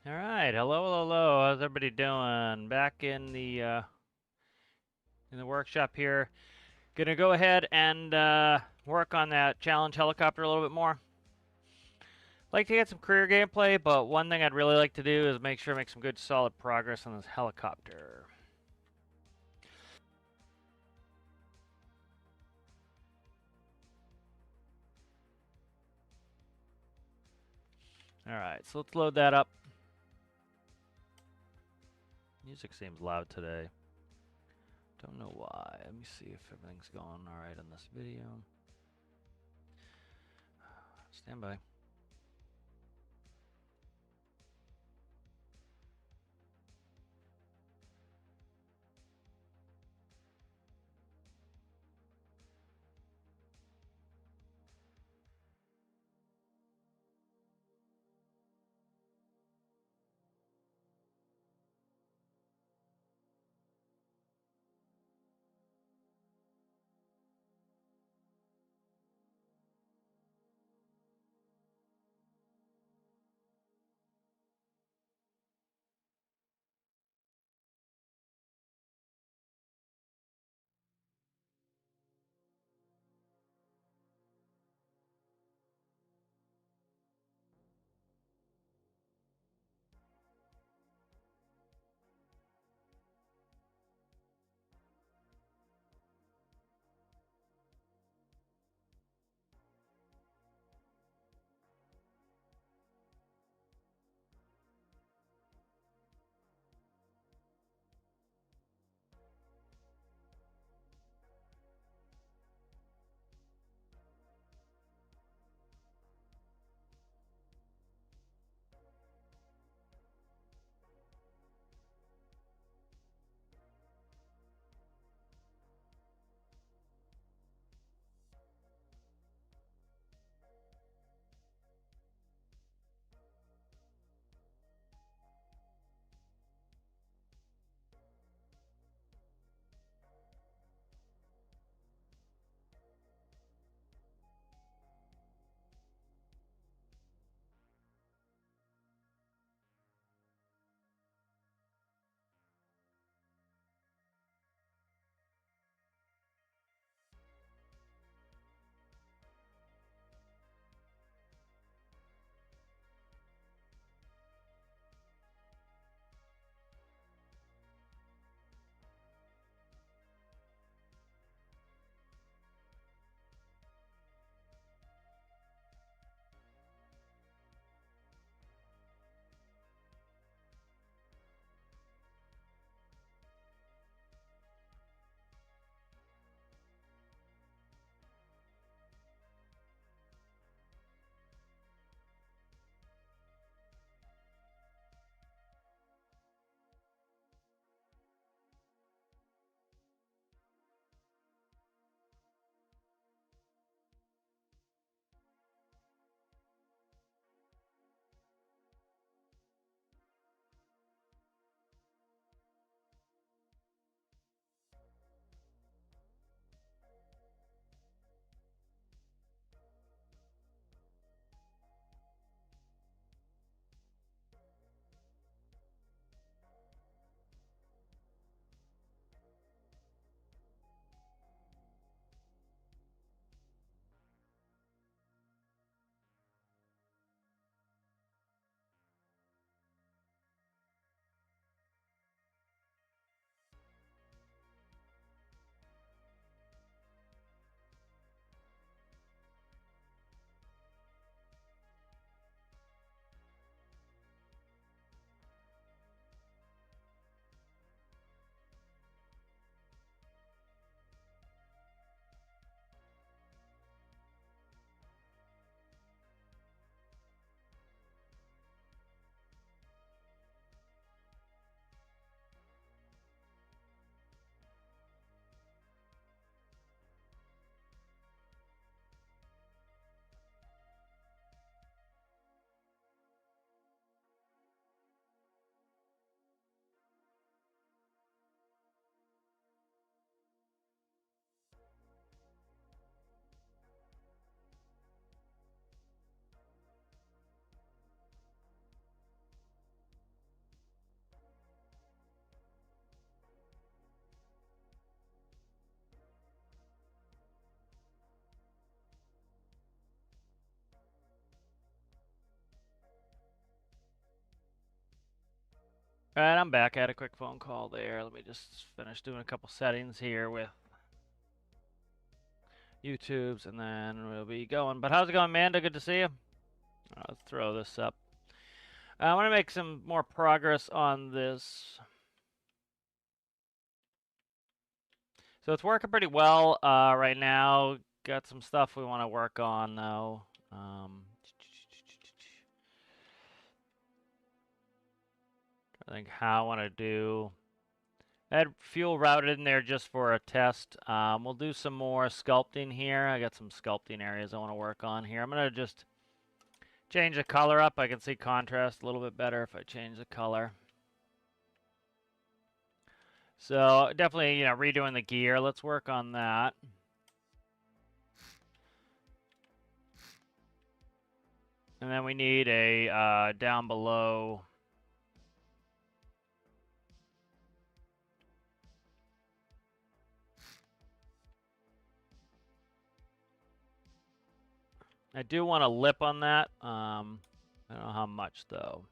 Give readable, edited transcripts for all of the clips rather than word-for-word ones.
All right, hello, hello, hello. How's everybody doing? Back in the workshop here. Gonna go ahead and work on that challenge helicopter a little bit more. Like to get some career gameplay, but one thing I'd really like to do is make sure I make some good solid progress on this helicopter. All right, so let's load that up. Music seems loud today. Don't know why. Let me see if everything's going all right on this video. Stand by. All right, I'm back. I had a quick phone call there. Let me just finish doing a couple settings here with YouTube's, and then we'll be going. But how's it going, Amanda? Good to see you. Let's throw this up. I want to make some more progress on this. So it's working pretty well right now. Got some stuff we want to work on, though. I think how I want to do. I had fuel routed in there just for a test. We'll do some more sculpting here. I got some sculpting areas I want to work on here. I'm going to just change the color up. I can see contrast a little bit better if I change the color. So definitely, redoing the gear. Let's work on that. And then we need a down below. I do want a lip on that. I don't know how much though.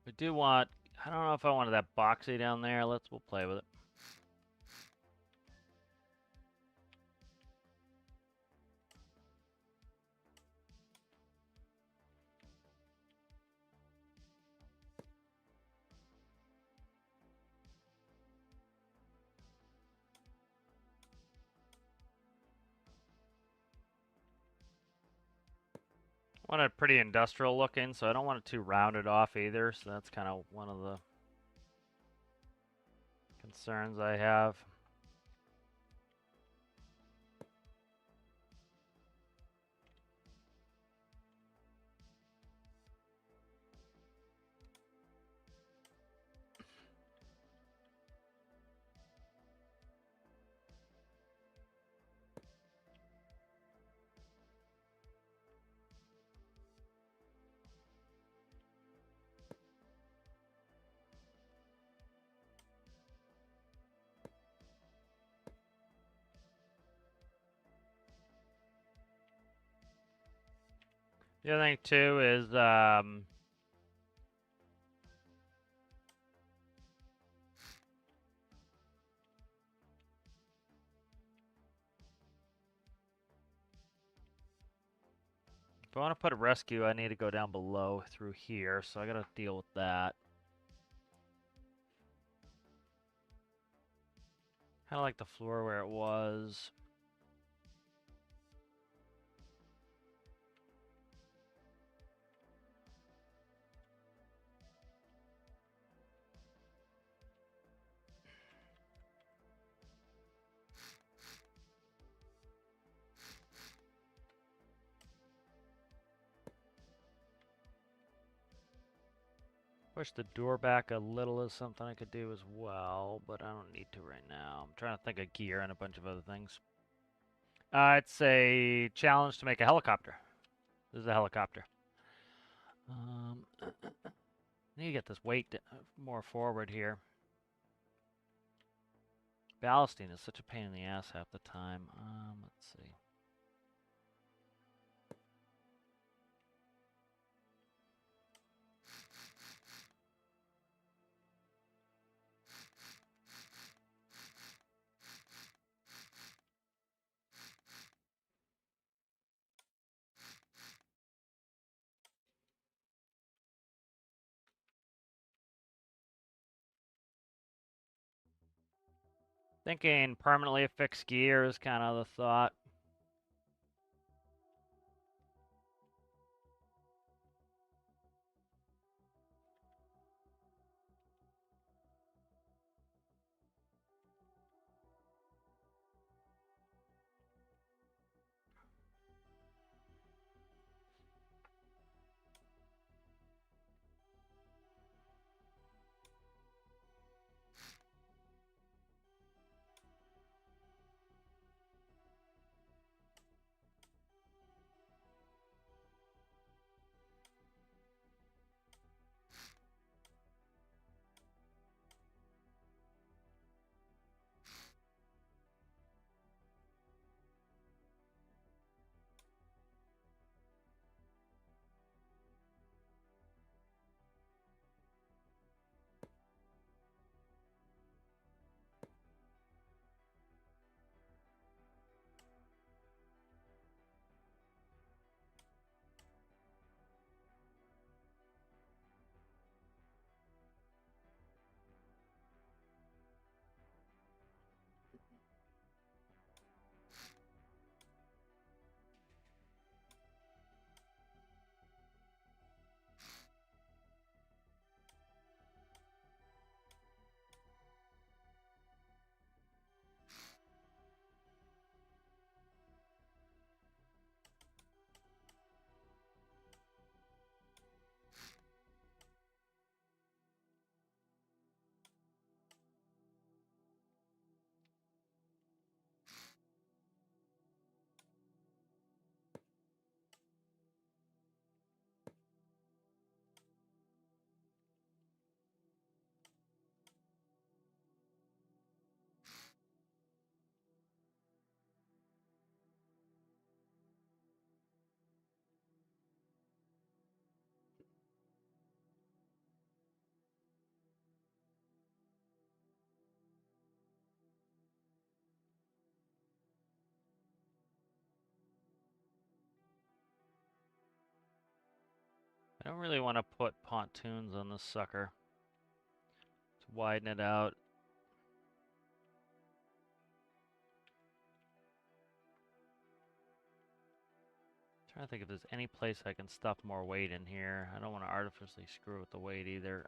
We do want, I don't know if I wanted that boxy down there. We'll play with it. I want it pretty industrial looking, so I don't want it too rounded off either. So that's kind of one of the concerns I have. The other thing too is if I want to put a rescue, I need to go down below through here, so I got to deal with that. Kind of like the floor where it was. Push the door back a little is something I could do as well, but I don't need to right now. I'm trying to think of gear and a bunch of other things. It's a challenge to make a helicopter. This is a helicopter. I need to get this weight more forward here. Ballasting is such a pain in the ass half the time. Let's see. Thinking permanently affixed gear is kind of the thought. don't really want to put pontoons on this sucker. To widen it out. Trying to think if there's any place I can stuff more weight in here. I don't want to artificially screw with the weight either.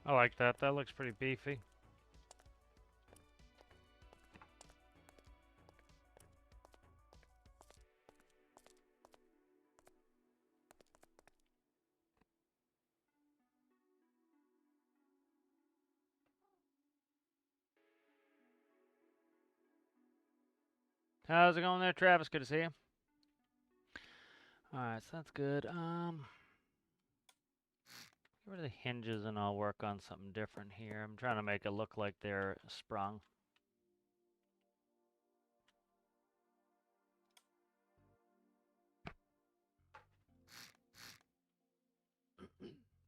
I like that. That looks pretty beefy. How's it going there, Travis? Good to see you. Alright, so that's good. Get rid of the hinges and I'll work on something different here. I'm trying to make it look like they're sprung.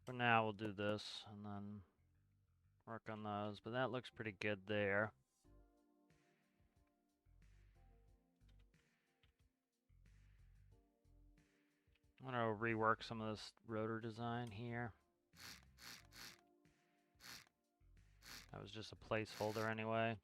For now, we'll do this and then work on those, but that looks pretty good there. I'm going to rework some of this rotor design here. That was just a placeholder anyway.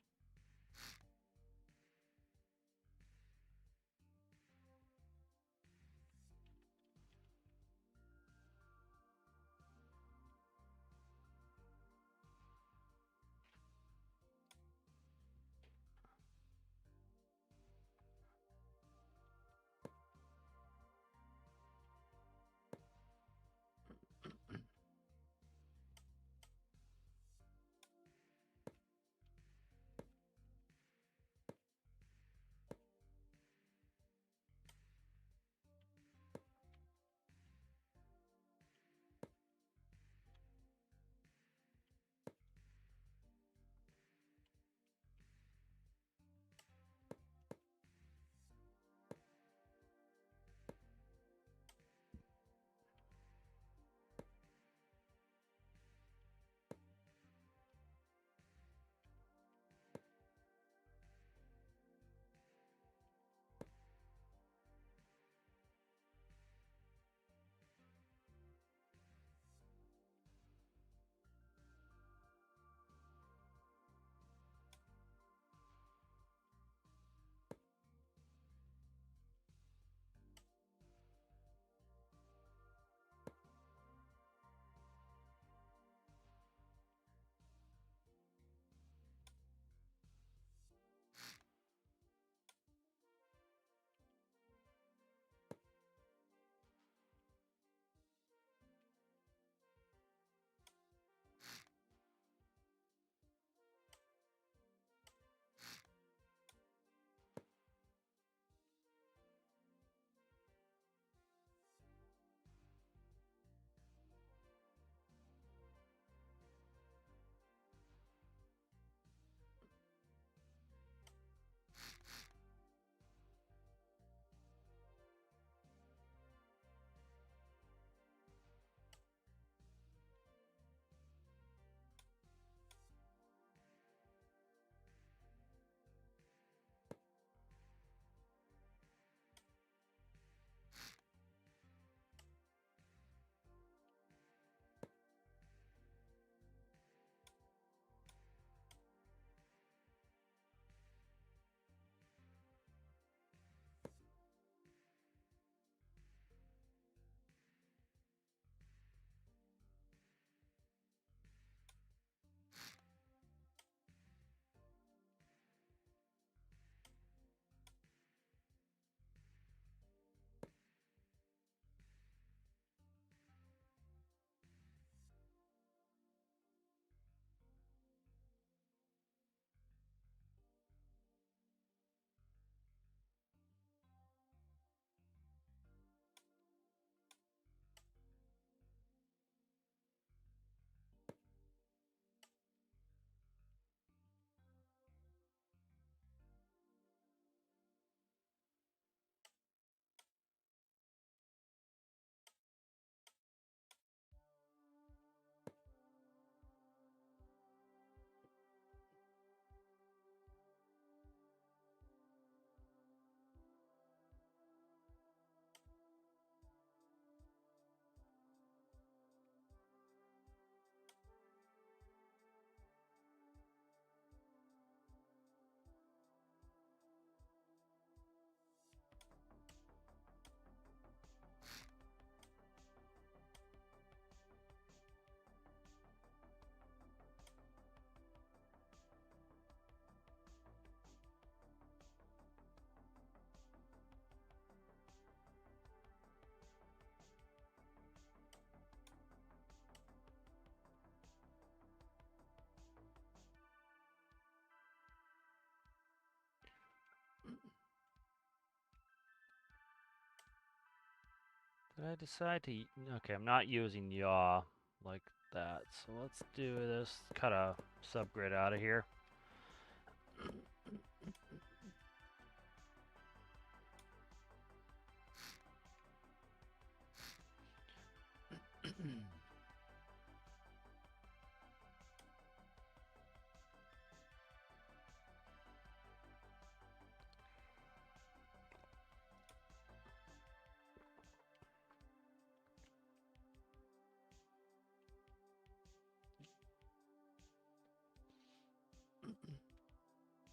Did I decide to... Okay, I'm not using yaw. like that. So let's do this, cut a subgrid out of here.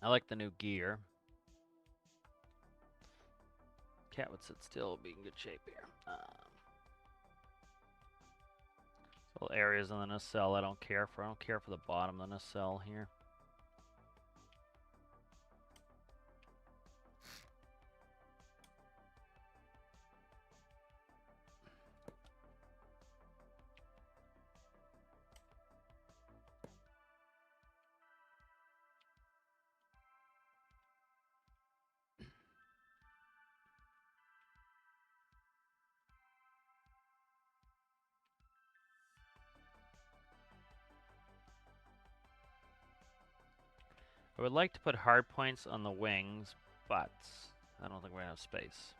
I like the new gear. Cat would sit still, be in good shape here. Little areas in the nacelle I don't care for. I don't care for the bottom of the nacelle here. I would like to put hard points on the wings, but I don't think we're gonna have space.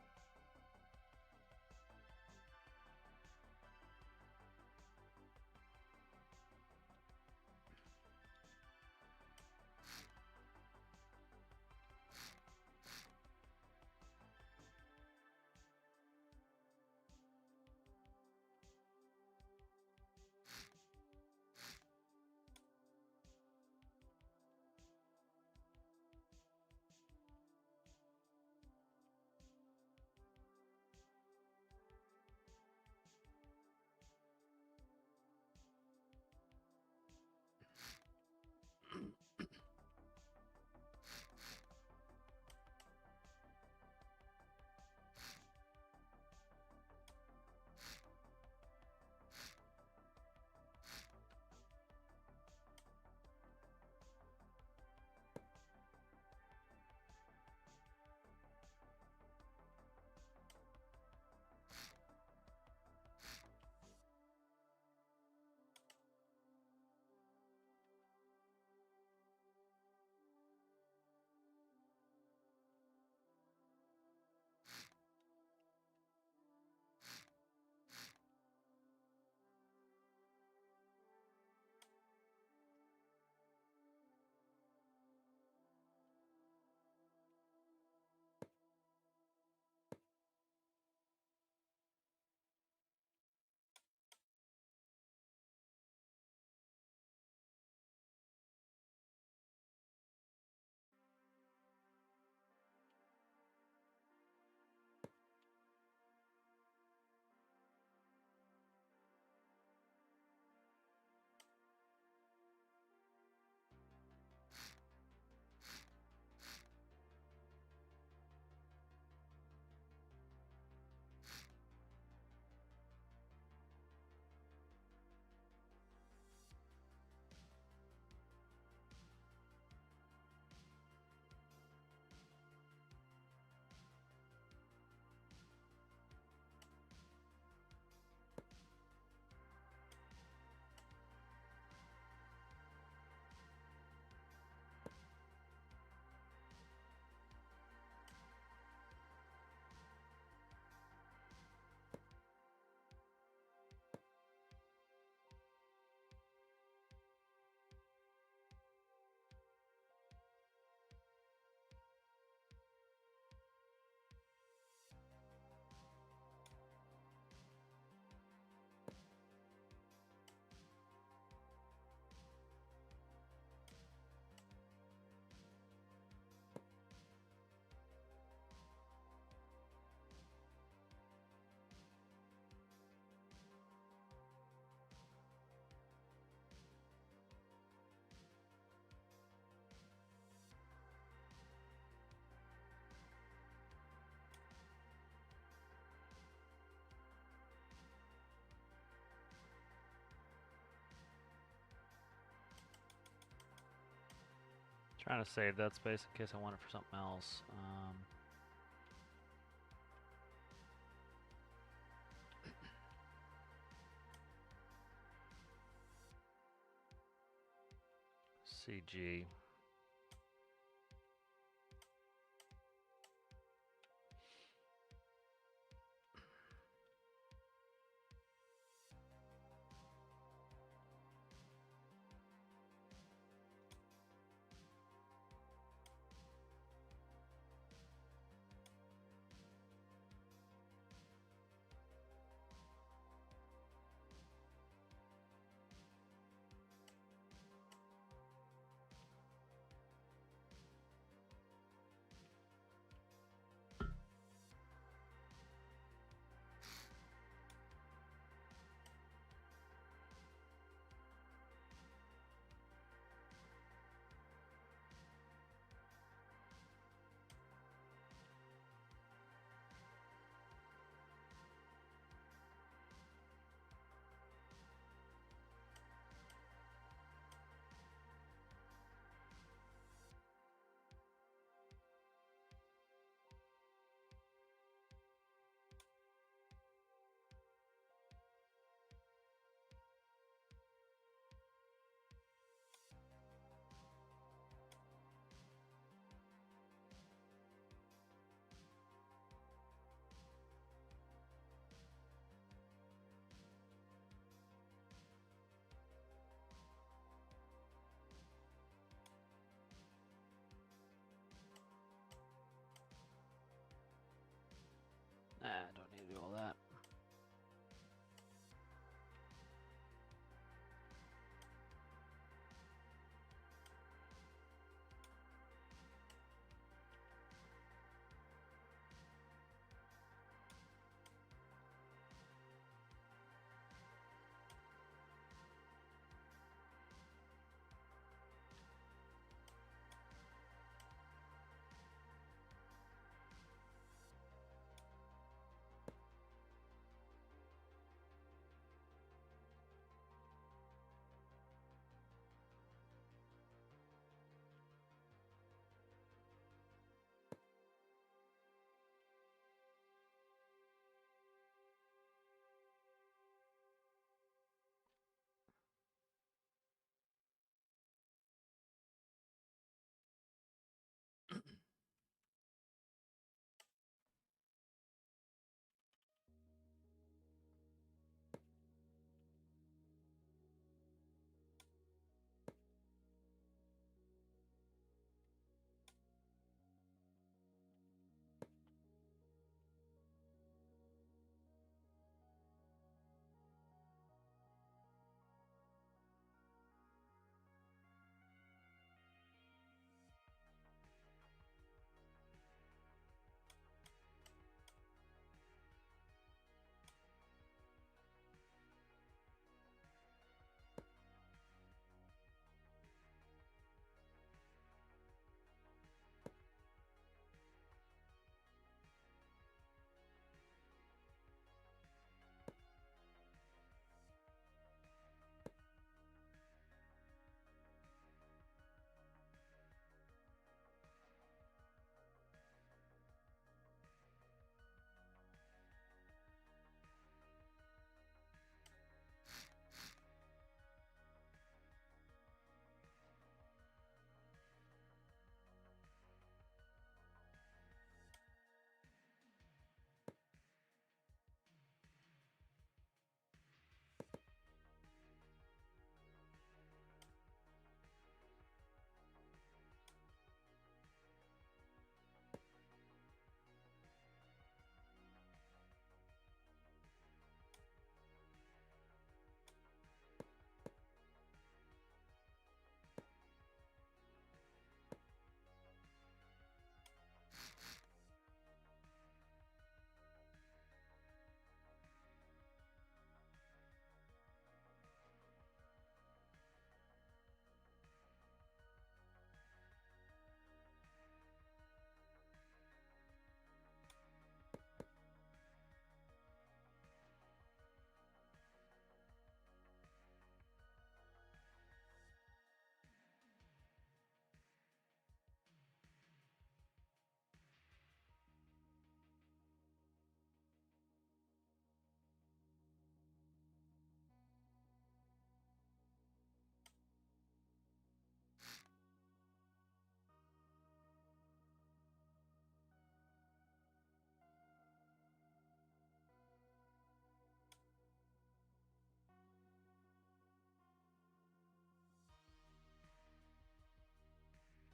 Trying to save that space in case I want it for something else. CG.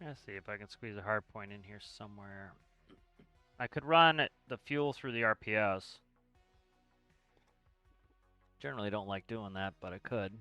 Let's see if I can squeeze a hard point in here somewhere. I could run the fuel through the RPS. Generally don't like doing that, but I could.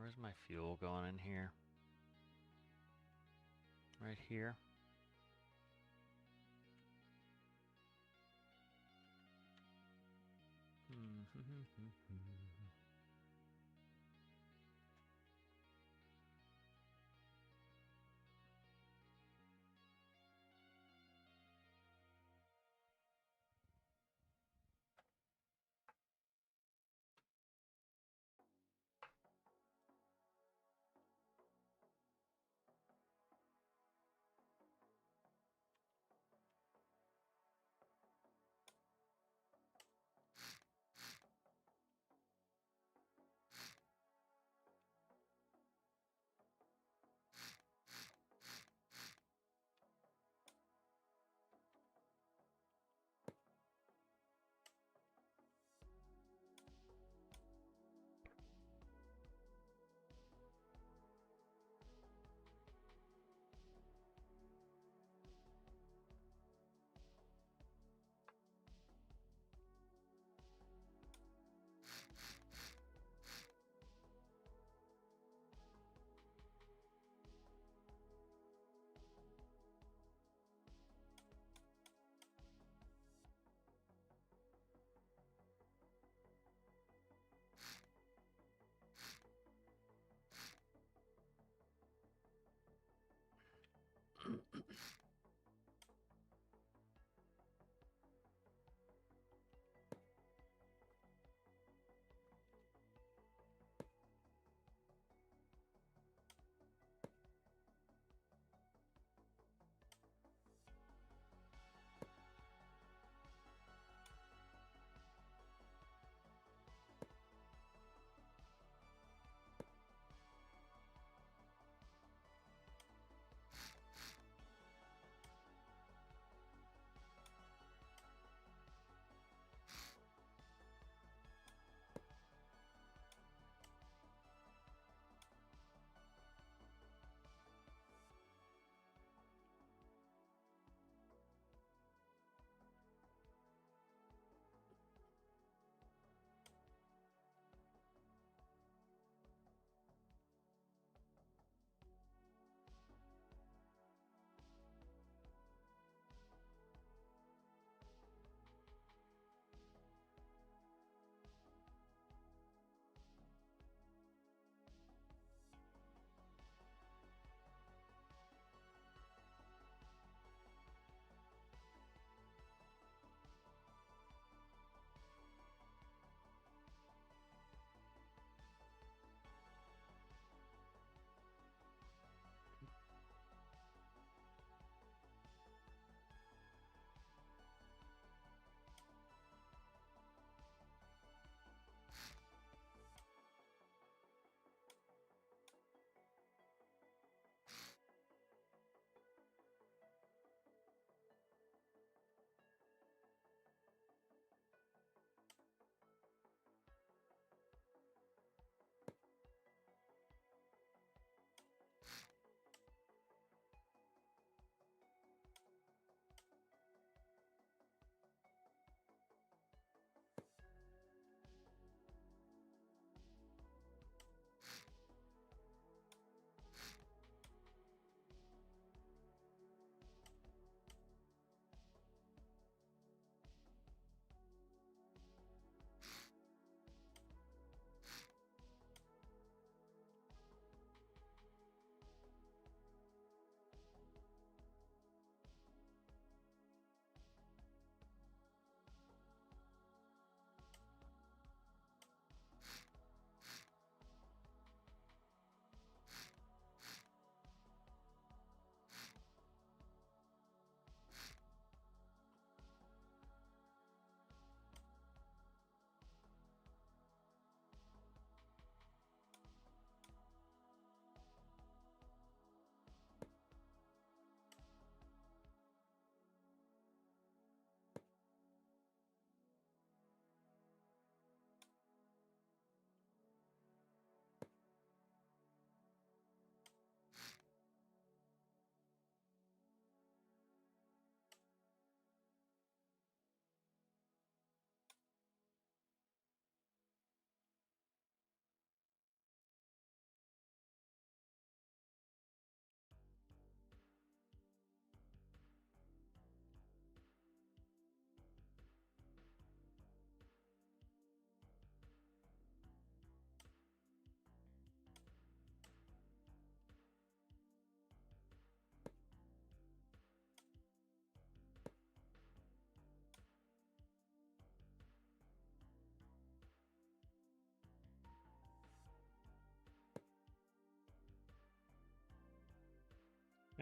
Where's my fuel going in here? Right here.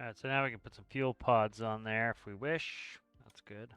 Alright, so now we can put some fuel pods on there if we wish. That's good.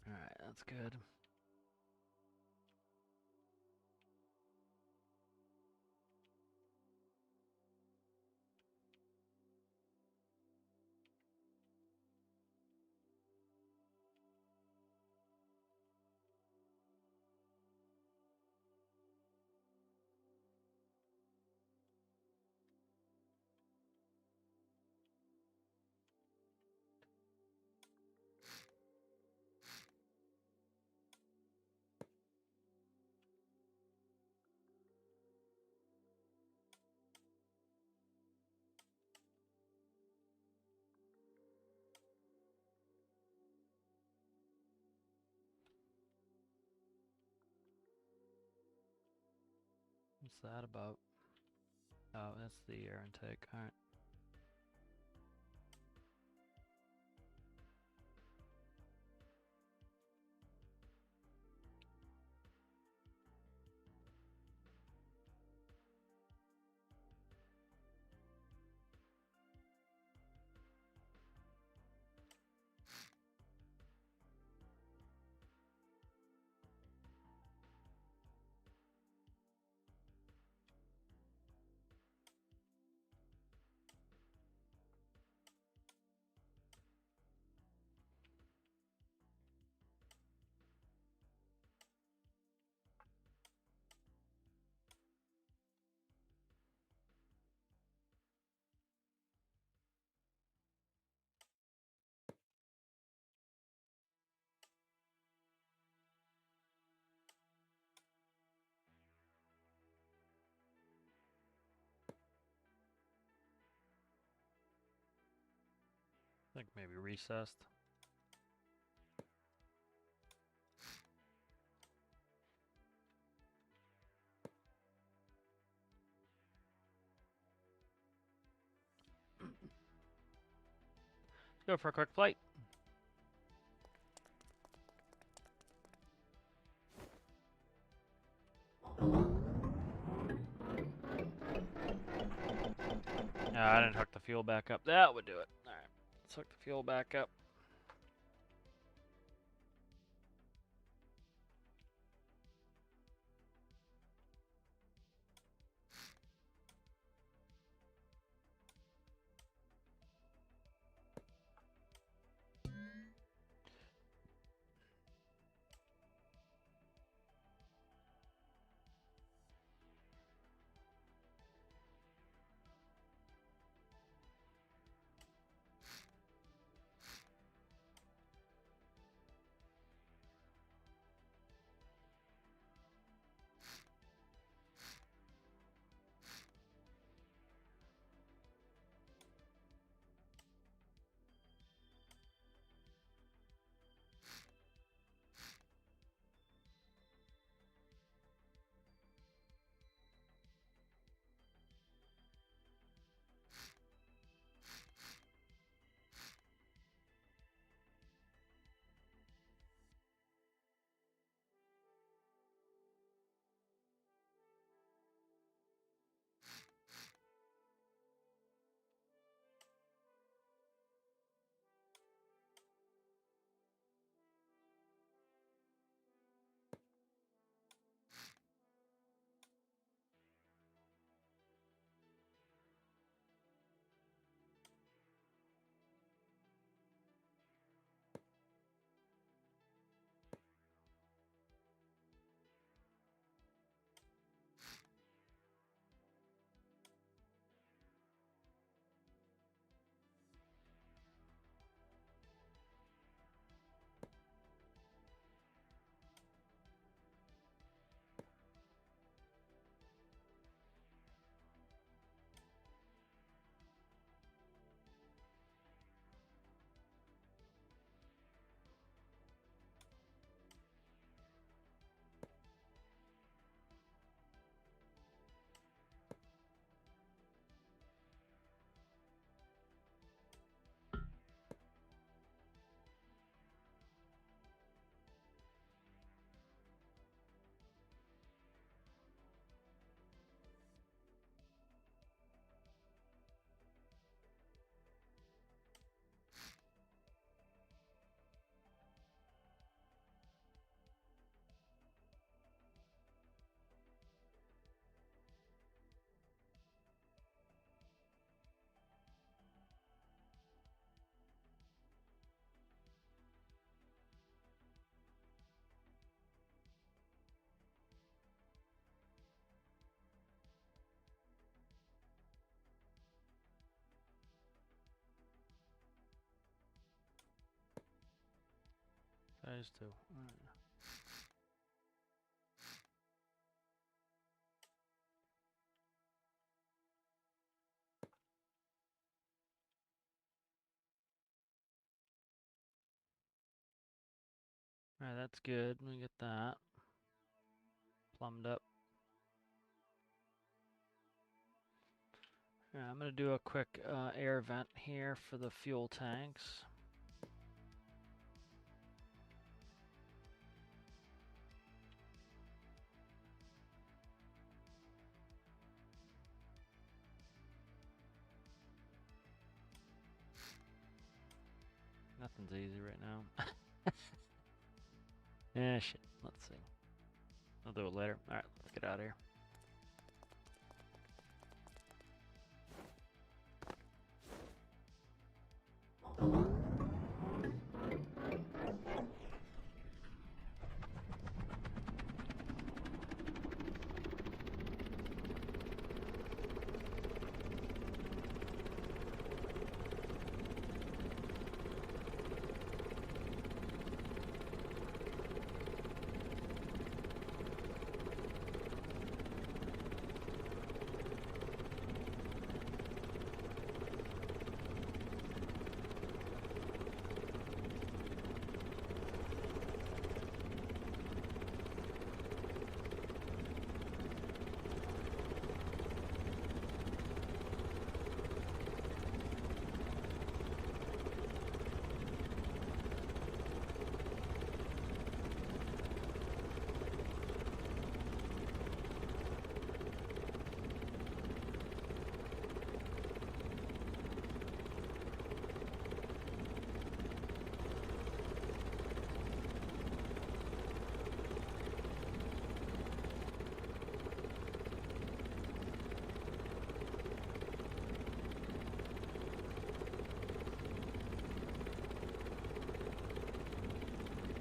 Alright, that's good. What's that about? Oh, that's the air intake. Alright. I think maybe recessed. Let's go for a quick flight. No, I didn't hook the fuel back up. That would do it. Alright, let's hook the fuel back up. phase 2. Alright, that's good. Let me get that plumbed up. Yeah, I'm going to do a quick air vent here for the fuel tanks. Nothing's easy right now. Yeah, shit. Let's see. I'll do it later. Alright, let's get out of here.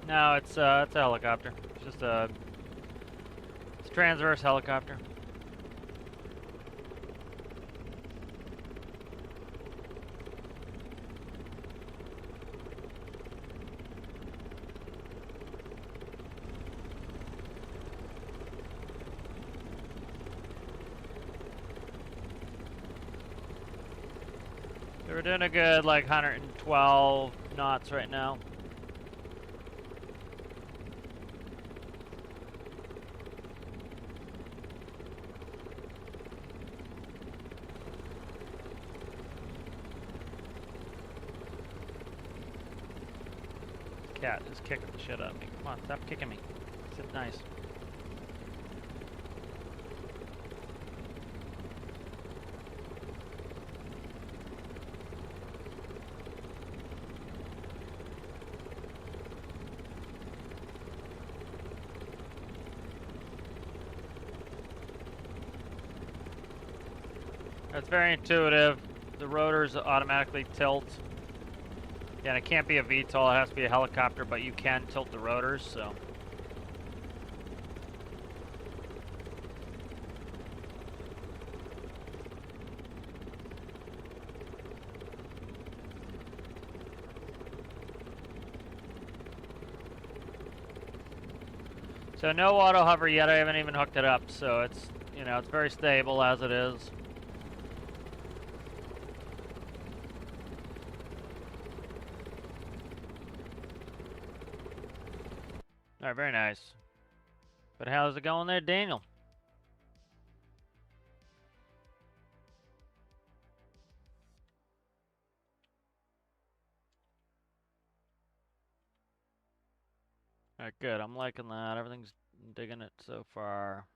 No, it's a helicopter. It's just a transverse helicopter. We're doing a good like 112 knots right now. Cat is kicking the shit out of me. Come on, stop kicking me. Sit nice. It's very intuitive. The rotors automatically tilt. Yeah, and it can't be a VTOL, it has to be a helicopter, but you can tilt the rotors, so. So no auto hover yet, I haven't even hooked it up, so it's, you know, it's very stable as it is. All right, very nice. But how's it going there, Daniel? All right, good. I'm liking that. Everything's digging it so far.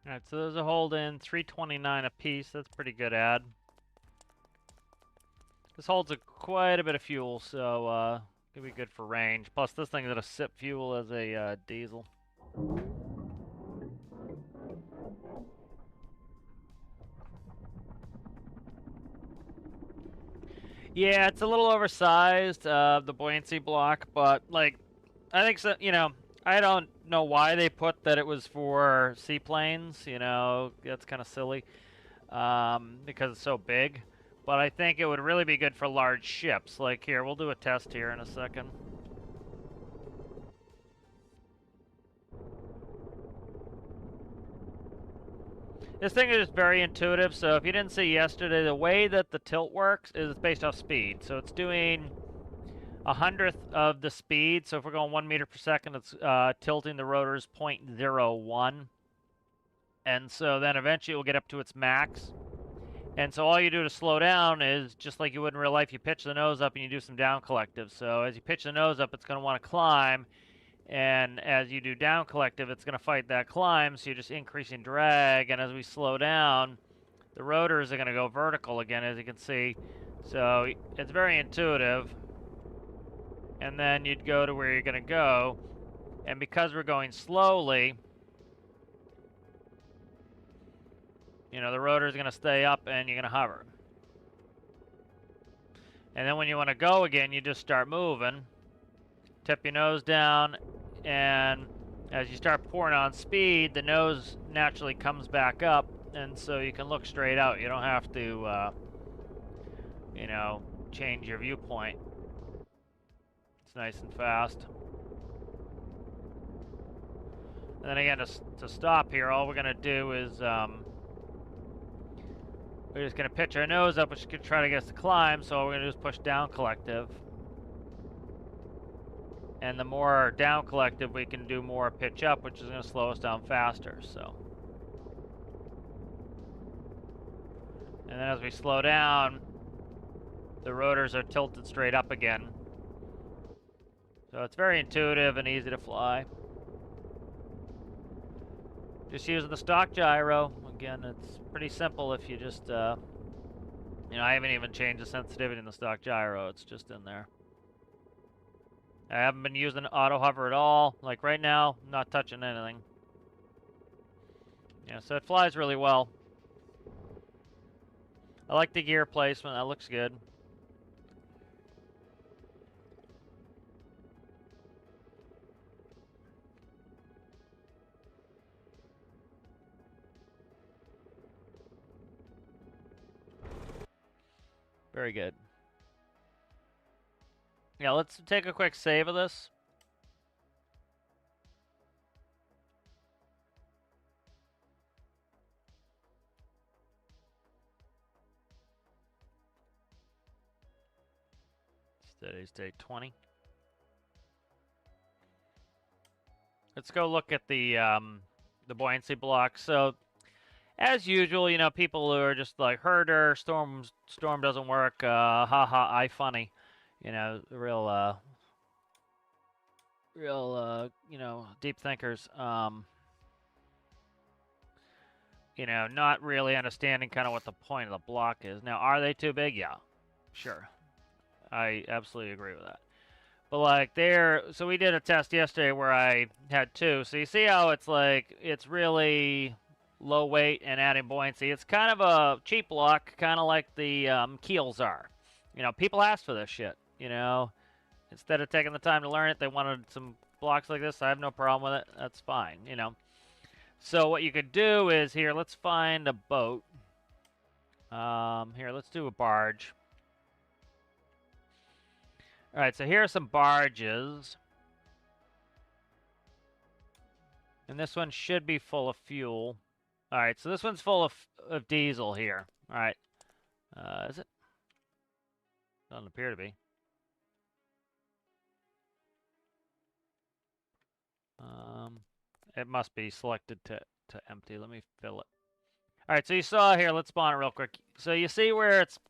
Alright, so those are holding 329 a piece. That's pretty good ad. This holds quite a bit of fuel, so it'll be good for range. Plus, this thing is gonna sip fuel as a diesel. Yeah, it's a little oversized, the buoyancy block, but like, I think so. You know, I don't know why they put that it was for seaplanes. You know, that's kind of silly, because it's so big. But I think it would really be good for large ships. Like here, we'll do a test here in a second. This thing is just very intuitive, so if you didn't see yesterday, the way that the tilt works is based off speed. So it's doing 1/100th of the speed. So if we're going 1 meter per second, it's tilting the rotors 0.01. And so then eventually it will get up to its max. And so all you do to slow down is, just like you would in real life, you pitch the nose up and you do some down collective. So as you pitch the nose up, it's going to want to climb. And as you do down collective, it's going to fight that climb, so you're just increasing drag. And as we slow down, the rotors are going to go vertical again, as you can see. So it's very intuitive. And then you'd go to where you're going to go. And because we're going slowly, you know, the rotor is going to stay up and you're going to hover. And then when you want to go again, you just start moving. Tip your nose down, and as you start pouring on speed, the nose naturally comes back up, and so you can look straight out. You don't have to, you know, change your viewpoint. It's nice and fast. And then again, to stop here, all we're going to do is, we're just going to pitch our nose up, which could try to get us to climb, so all we're going to do is push down collective. And the more down collective, we can do more pitch up, which is going to slow us down faster. So, and then as we slow down, the rotors are tilted straight up again. So it's very intuitive and easy to fly. Just using the stock gyro. Again, it's pretty simple if you just, you know, I haven't even changed the sensitivity in the stock gyro. It's just in there. I haven't been using auto hover at all. Like right now, not touching anything. Yeah, so it flies really well. I like the gear placement. That looks good. Very good. Yeah, let's take a quick save of this. Steady state 20. Let's go look at the buoyancy block. So, as usual, you know, people who are just like herder, storm doesn't work. Haha, I funny. You know, real you know, deep thinkers. You know, not really understanding kind of what the point of the block is. Now, are they too big? Yeah, sure. I absolutely agree with that. But like so we did a test yesterday where I had two. So you see how it's like, it's really low weight and adding buoyancy. It's kind of a cheap block, kind of like the keels are. You know, people ask for this shit, you know. Instead of taking the time to learn it, they wanted some blocks like this. I have no problem with it. That's fine, you know. So what you could do is, here, let's find a boat. Here, let's do a barge. All right, so here are some barges. And this one should be full of fuel. All right, so this one's full of diesel here. All right. Is it? Doesn't appear to be. It must be selected to empty. Let me fill it. All right, so you saw here, let's spawn it real quick. So you see where it's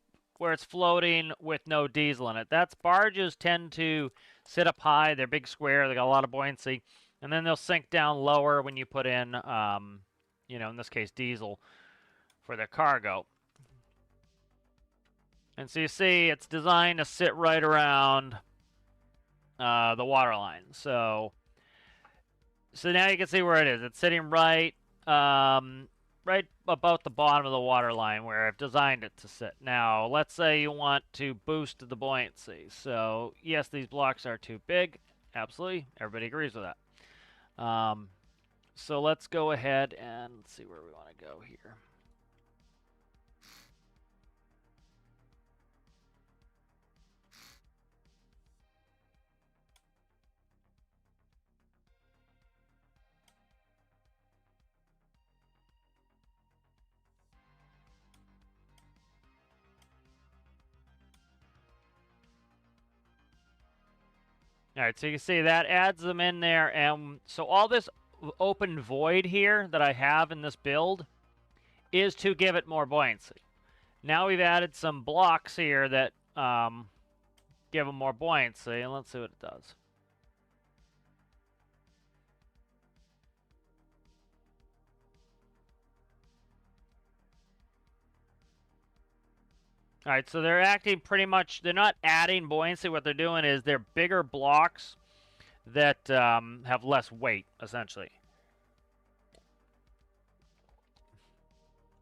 floating with no diesel in it. That's barges tend to sit up high. They're big square. They got a lot of buoyancy. And then they'll sink down lower when you put in you know, in this case, diesel for their cargo. And so you see it's designed to sit right around the water line. So now you can see where it is. It's sitting right right about the bottom of the water line where I've designed it to sit. Now, let's say you want to boost the buoyancy. So, yes, these blocks are too big. Absolutely. Everybody agrees with that. So let's go ahead and see where we want to go here. All right, so you can see that adds them in there. And so all this open void here that I have in this build is to give it more buoyancy. Now we've added some blocks here that give them more buoyancy, and let's see what it does. All right, so they're acting pretty much, they're not adding buoyancy. What they're doing is they're bigger blocks that have less weight, essentially.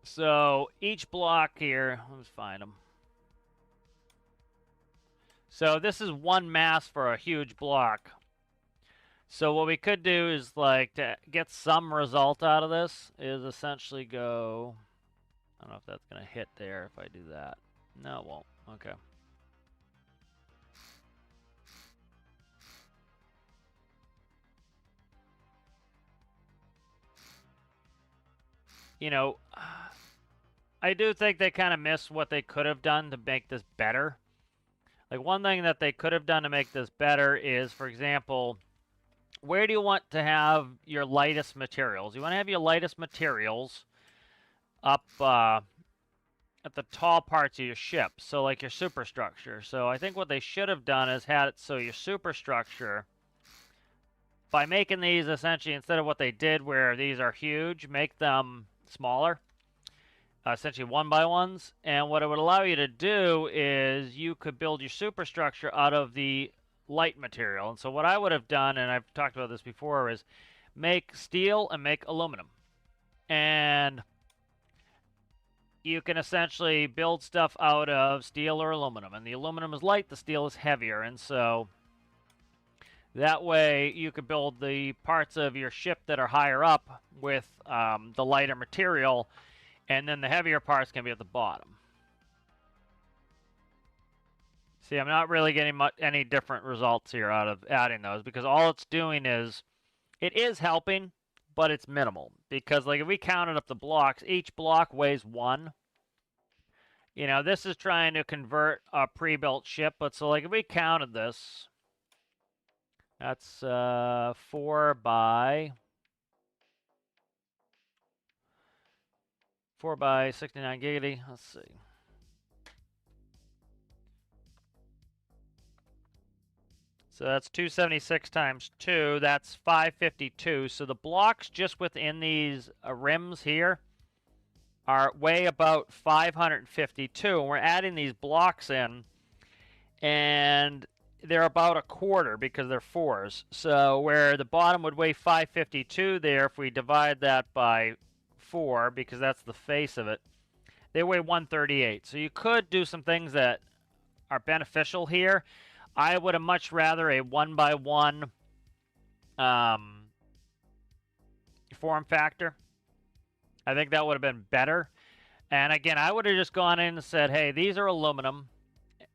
So each block here, let's find them. So this is one mass for a huge block. So what we could do is, like, to get some result out of this is essentially go, I don't know if that's going to hit there if I do that. No, it won't. Okay. You know, I do think they kind of missed what they could have done to make this better. Like, one thing that they could have done to make this better is, for example, where do you want to have your lightest materials? You want to have your lightest materials up at the tall parts of your ship, so like your superstructure. So I think what they should have done is had it so your superstructure, by making these essentially, instead of what they did where these are huge, make them smaller, essentially 1x1s. And what it would allow you to do is you could build your superstructure out of the light material. And so what I would have done, and I've talked about this before, is make steel and make aluminum. And you can essentially build stuff out of steel or aluminum. And the aluminum is light, the steel is heavier. And so that way you could build the parts of your ship that are higher up with the lighter material, and then the heavier parts can be at the bottom. See, I'm not really getting any different results here out of adding those, because all it's doing is, it is helping, but it's minimal. Because, like, if we counted up the blocks, each block weighs 1. You know, this is trying to convert a pre-built ship, but so, like, if we counted this, that's 4 by 69 giggity. Let's see. So that's 276 times 2. That's 552. So the blocks just within these rims here are weigh about 552. And we're adding these blocks in, and they're about a quarter because they're 4s. So where the bottom would weigh 552 there, if we divide that by 4, because that's the face of it, they weigh 138. So you could do some things that are beneficial here. I would have much rather a 1x1 form factor. I think that would have been better. And again, I would have just gone in and said, hey, these are aluminum.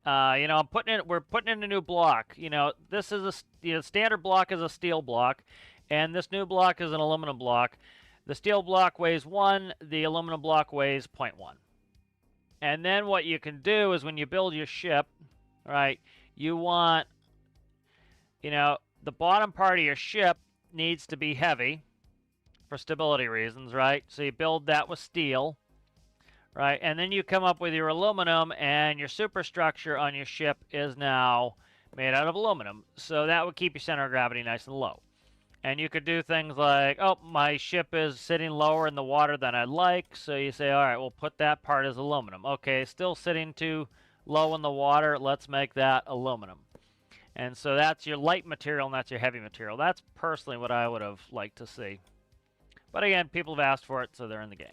You know, we're putting in a new block. You know, this is standard block is a steel block, and this new block is an aluminum block. The steel block weighs 1, the aluminum block weighs 0.1. And then what you can do is when you build your ship, right, you want, you know, the bottom part of your ship needs to be heavy for stability reasons, right? So you build that with steel, right? And then you come up with your aluminum, and your superstructure on your ship is now made out of aluminum. So that would keep your center of gravity nice and low. And you could do things like, oh, my ship is sitting lower in the water than I'd like, so you say, all right, we'll put that part as aluminum. Okay, still sitting too low in the water, let's make that aluminum. And so that's your light material and that's your heavy material. That's personally what I would have liked to see. But again, people have asked for it, so they're in the game.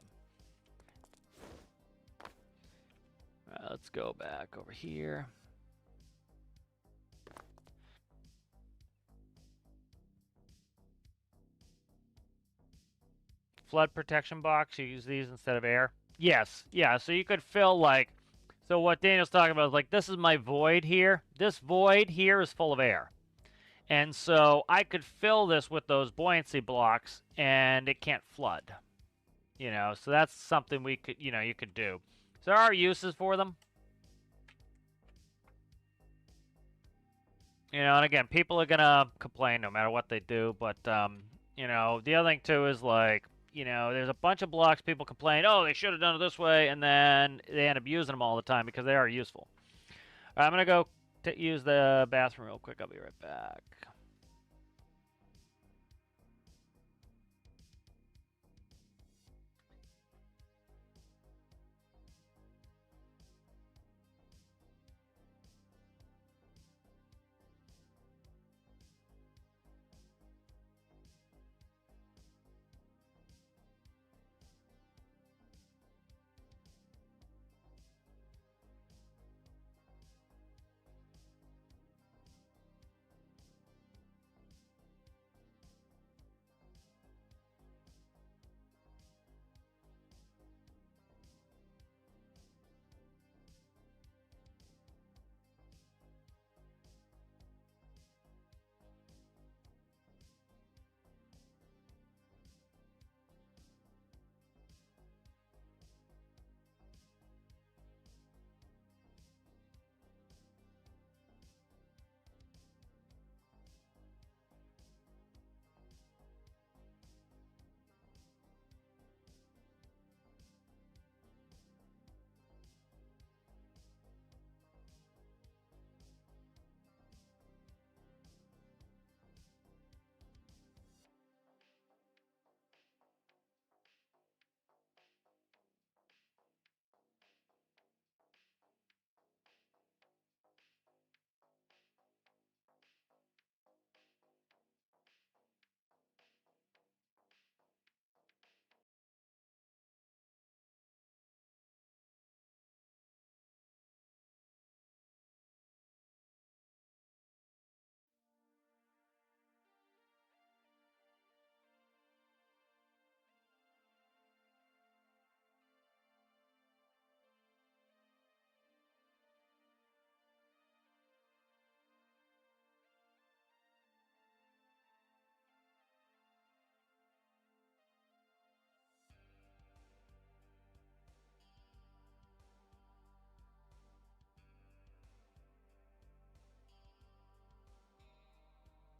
All right, let's go back over here. Flood protection box, you use these instead of air. Yes, yeah, so you could fill like, so what Daniel's talking about is like, this is my void here. This void here is full of air. And so I could fill this with those buoyancy blocks and it can't flood. You know, so that's something we could, you know, you could do. So there are uses for them. You know, and again, people are gonna complain no matter what they do, but you know, the other thing too is like, you know, there's a bunch of blocks people complain, oh, they should have done it this way, and then they end up using them all the time because they are useful. All right, I'm gonna go use the bathroom real quick. I'll be right back.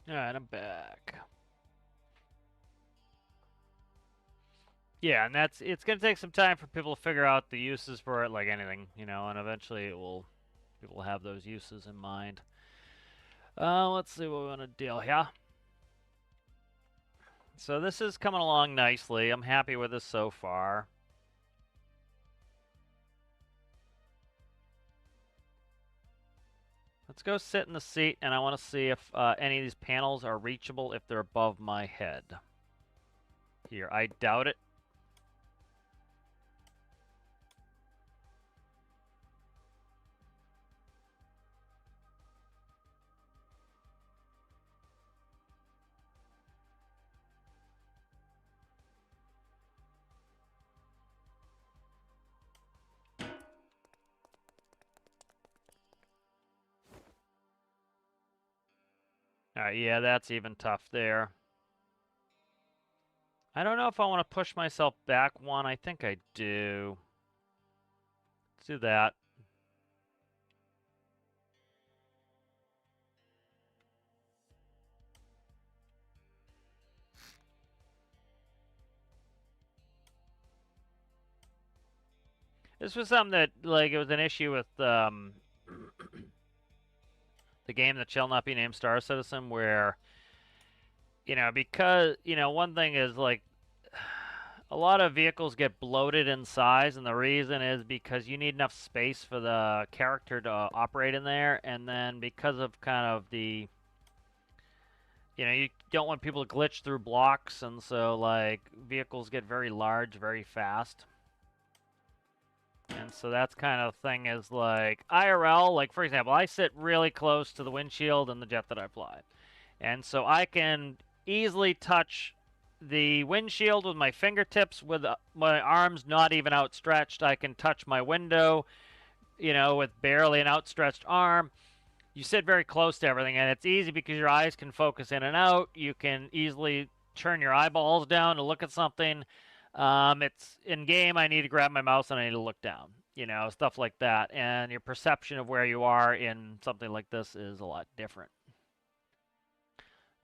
All right, I'm back. Yeah, and it's gonna take some time for people to figure out the uses for it, like anything, you know, and eventually people will have those uses in mind. Let's see what we want to deal here. So this is coming along nicely. I'm happy with this so far. Let's go sit in the seat, and I want to see if any of these panels are reachable if they're above my head. Here, I doubt it. Alright, yeah, that's even tough there. I don't know if I want to push myself back one. I think I do. Let's do that. This was something that, like, it was an issue with the game that shall not be named Star Citizen, where because, one thing is like a lot of vehicles get bloated in size, and the reason is because you need enough space for the character to operate in there, and then because of kind of the, you don't want people to glitch through blocks, and so like vehicles get very large very fast. And so that's kind of thing is like IRL, like for example, I sit really close to the windshield in the jet that I fly. And so I can easily touch the windshield with my fingertips with my arms not even outstretched. I can touch my window, with barely an outstretched arm. You sit very close to everything, and it's easy because your eyes can focus in and out. You can easily turn your eyeballs down to look at something. It's in game, I need to grab my mouse and I need to look down, stuff like that. And your perception of where you are in something like this is a lot different.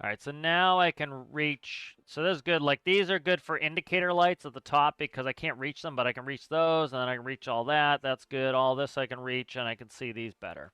All right, so now I can reach, so this is good. Like these are good for indicator lights at the top because I can't reach them, but I can reach those, and then I can reach all that. That's good. All this I can reach, and I can see these better.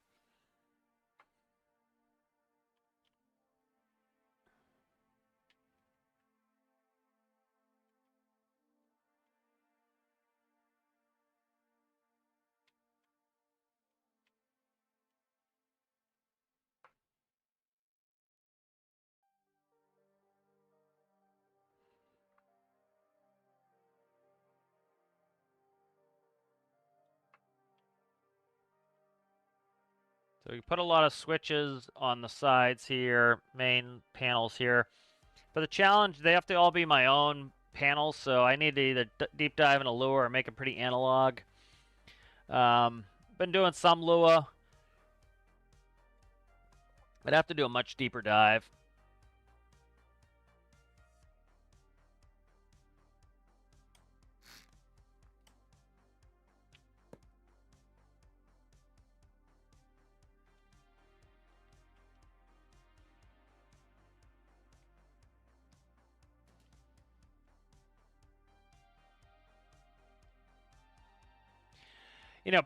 So you put a lot of switches on the sides here, main panels here. For the challenge, they have to all be my own panels, so I need to either deep dive into Lua or make it pretty analog. Been doing some Lua. I'd have to do a much deeper dive.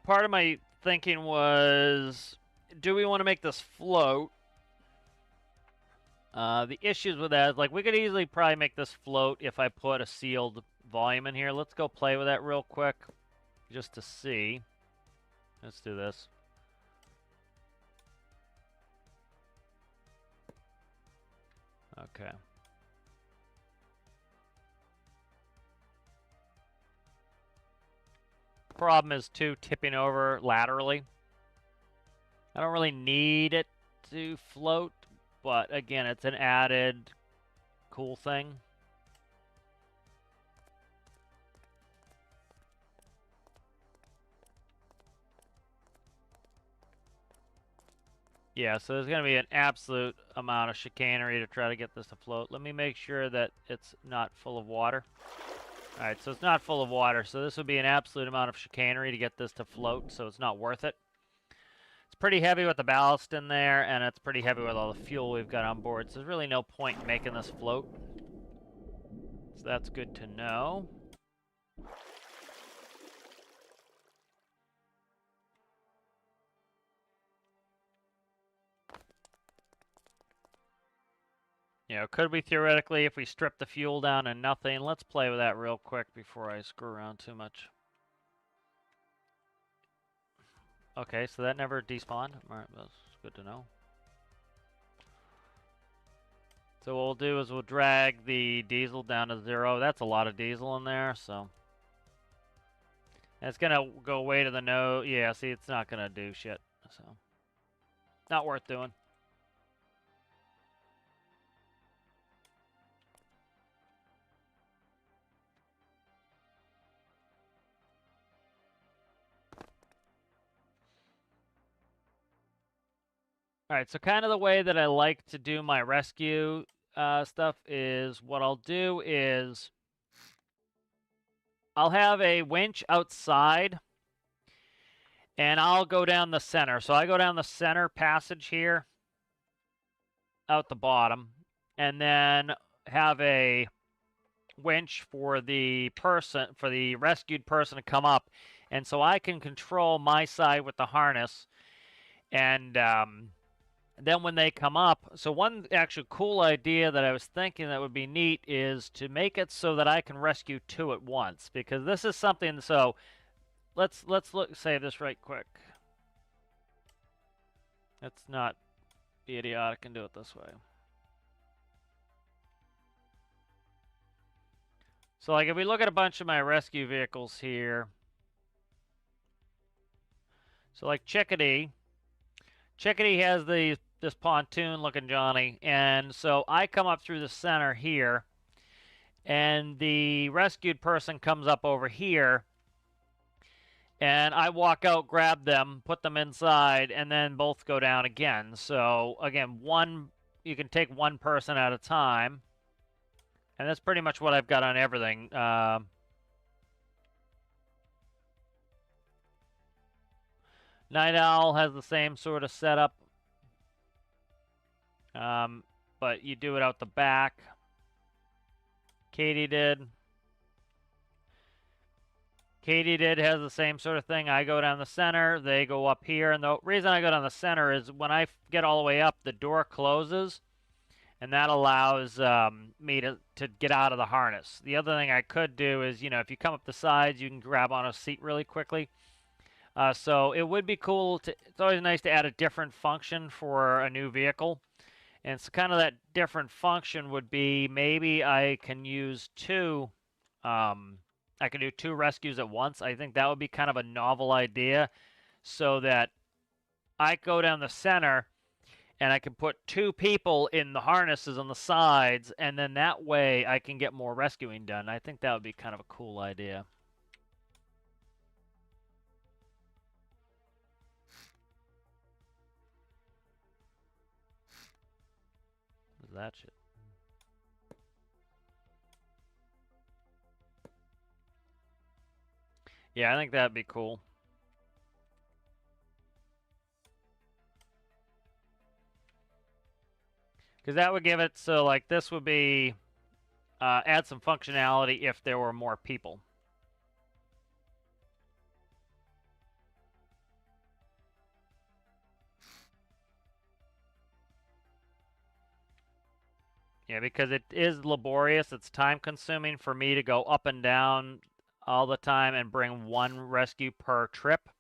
Part of my thinking was, do we want to make this float? The issues with that is, like, we could easily probably make this float if I put a sealed volume in here. Let's go play with that real quick, just to see. Let's do this. Okay. Problem is, too, tipping over laterally. I don't really need it to float, but again, it's an added cool thing. Yeah, so there's going to be an absolute amount of chicanery to try to get this to float. Let me make sure that it's not full of water. All right, so it's not full of water, so this would be an absolute amount of chicanery to get this to float, so it's not worth it. It's pretty heavy with the ballast in there, and it's pretty heavy with all the fuel we've got on board, so there's really no point in making this float. So that's good to know. Could we theoretically, if we strip the fuel down and nothing, let's play with that real quick before I screw around too much. Okay, so that never despawned. All right, that's good to know. So what we'll do is we'll drag the diesel down to 0. That's a lot of diesel in there, so. And it's going to go way to the nose. Yeah, see, it's not going to do shit, so. Not worth doing. All right, so kind of the way that I like to do my rescue stuff is what I'll do is I'll have a winch outside and I'll go down the center. So I go down the center passage here out the bottom and then have a winch for the rescued person to come up. And so I can control my side with the harness and Then when they come up, so one actual cool idea that I was thinking that would be neat is to make it so that I can rescue two at once, because this is something. So let's save this right quick. Let's not be idiotic and do it this way. So like if we look at a bunch of my rescue vehicles here, so like Chickadee has this pontoon looking Johnny, and so I come up through the center here, and the rescued person comes up over here, and I walk out, grab them, put them inside, and then both go down again. So again, you can take one person at a time, and that's pretty much what I've got on everything. Night Owl has the same sort of setup, but you do it out the back. Katydid has the same sort of thing. I go down the center, they go up here, and the reason I go down the center is when I get all the way up, the door closes, and that allows me to get out of the harness. The other thing I could do is, if you come up the sides, you can grab on a seat really quickly. So it would be cool it's always nice to add a different function for a new vehicle. And so kind of that different function would be maybe I can use I can do two rescues at once. I think that would be kind of a novel idea, so that I go down the center and I can put two people in the harnesses on the sides, and then that way I can get more rescuing done. I think that would be kind of a cool idea. That shit. Yeah, I think that'd be cool. Because that would give it so, like, this would be add some functionality if there were more people. Yeah, because it is laborious. It's time consuming for me to go up and down all the time and bring one rescue per trip.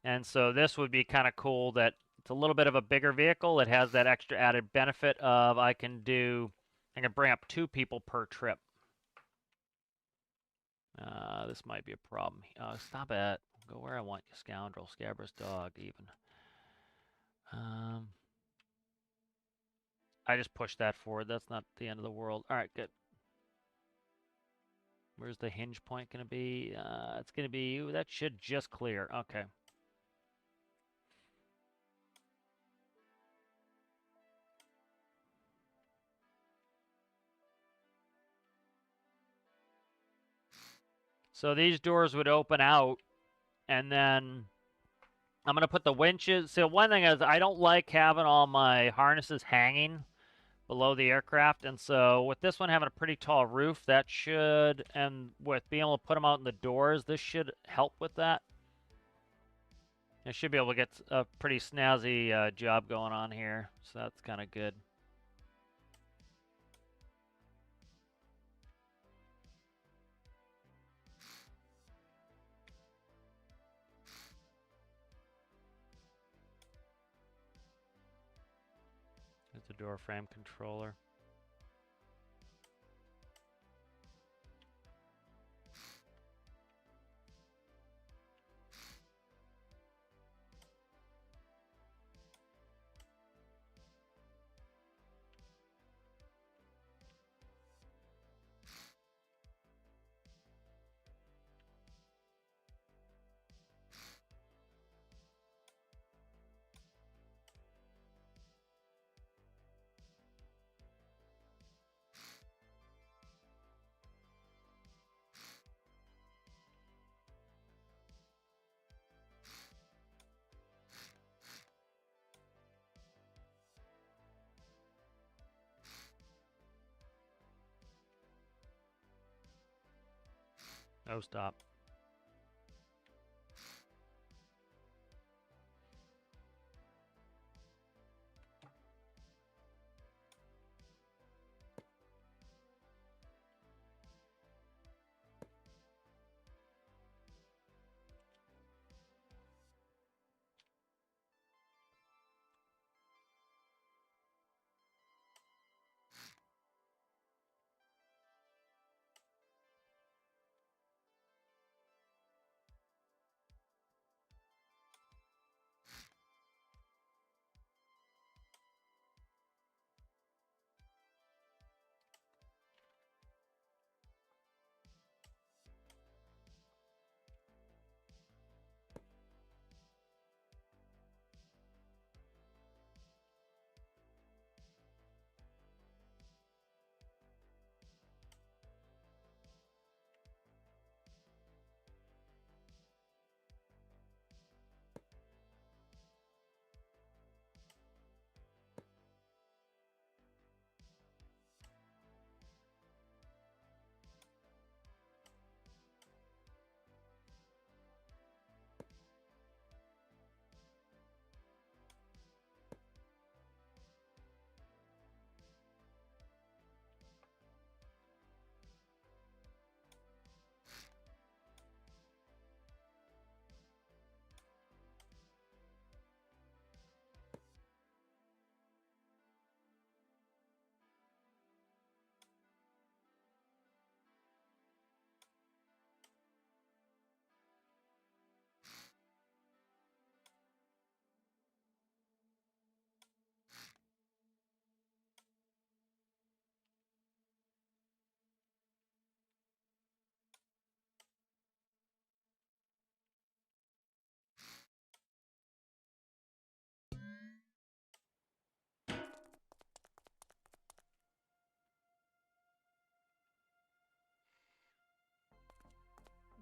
And so this would be kind of cool that it's a little bit of a bigger vehicle. It has that extra added benefit of I can bring up two people per trip. This might be a problem. Stop it. Go where I want, you scoundrel. Scabrous dog, even. I just pushed that forward. That's not the end of the world. All right, good. Where's the hinge point going to be? It's going to be, that should just clear. Okay. So these doors would open out, and then I'm going to put the winches. So one thing is I don't like having all my harnesses hanging below the aircraft, and so with this one having a pretty tall roof, that should, and with being able to put them out in the doors, this should help with that. I should be able to get a pretty snazzy job going on here, so that's kind of good. There's the door frame controller. Oh, stop.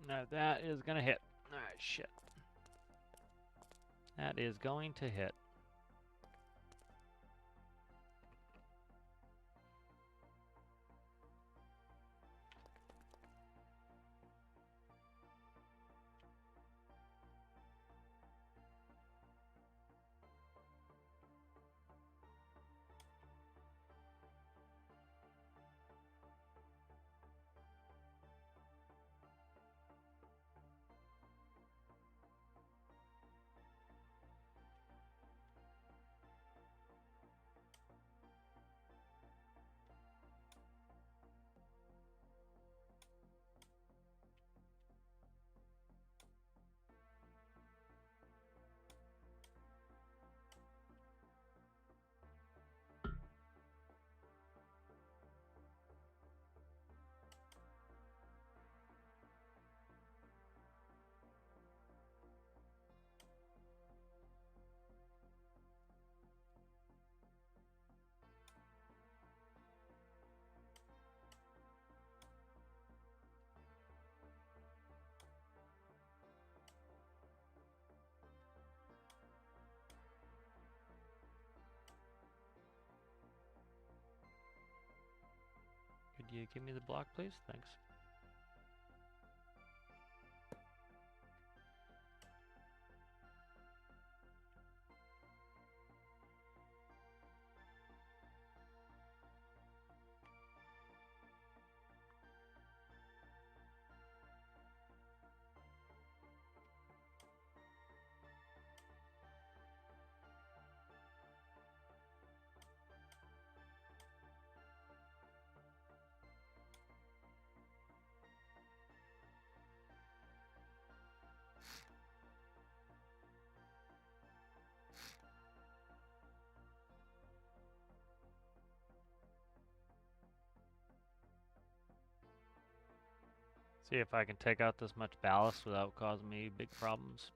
No, that is gonna hit. Alright, shit. That is going to hit. Could you give me the block, please? Thanks. See if I can take out this much ballast without causing me big problems.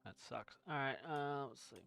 That sucks. Alright, let's see.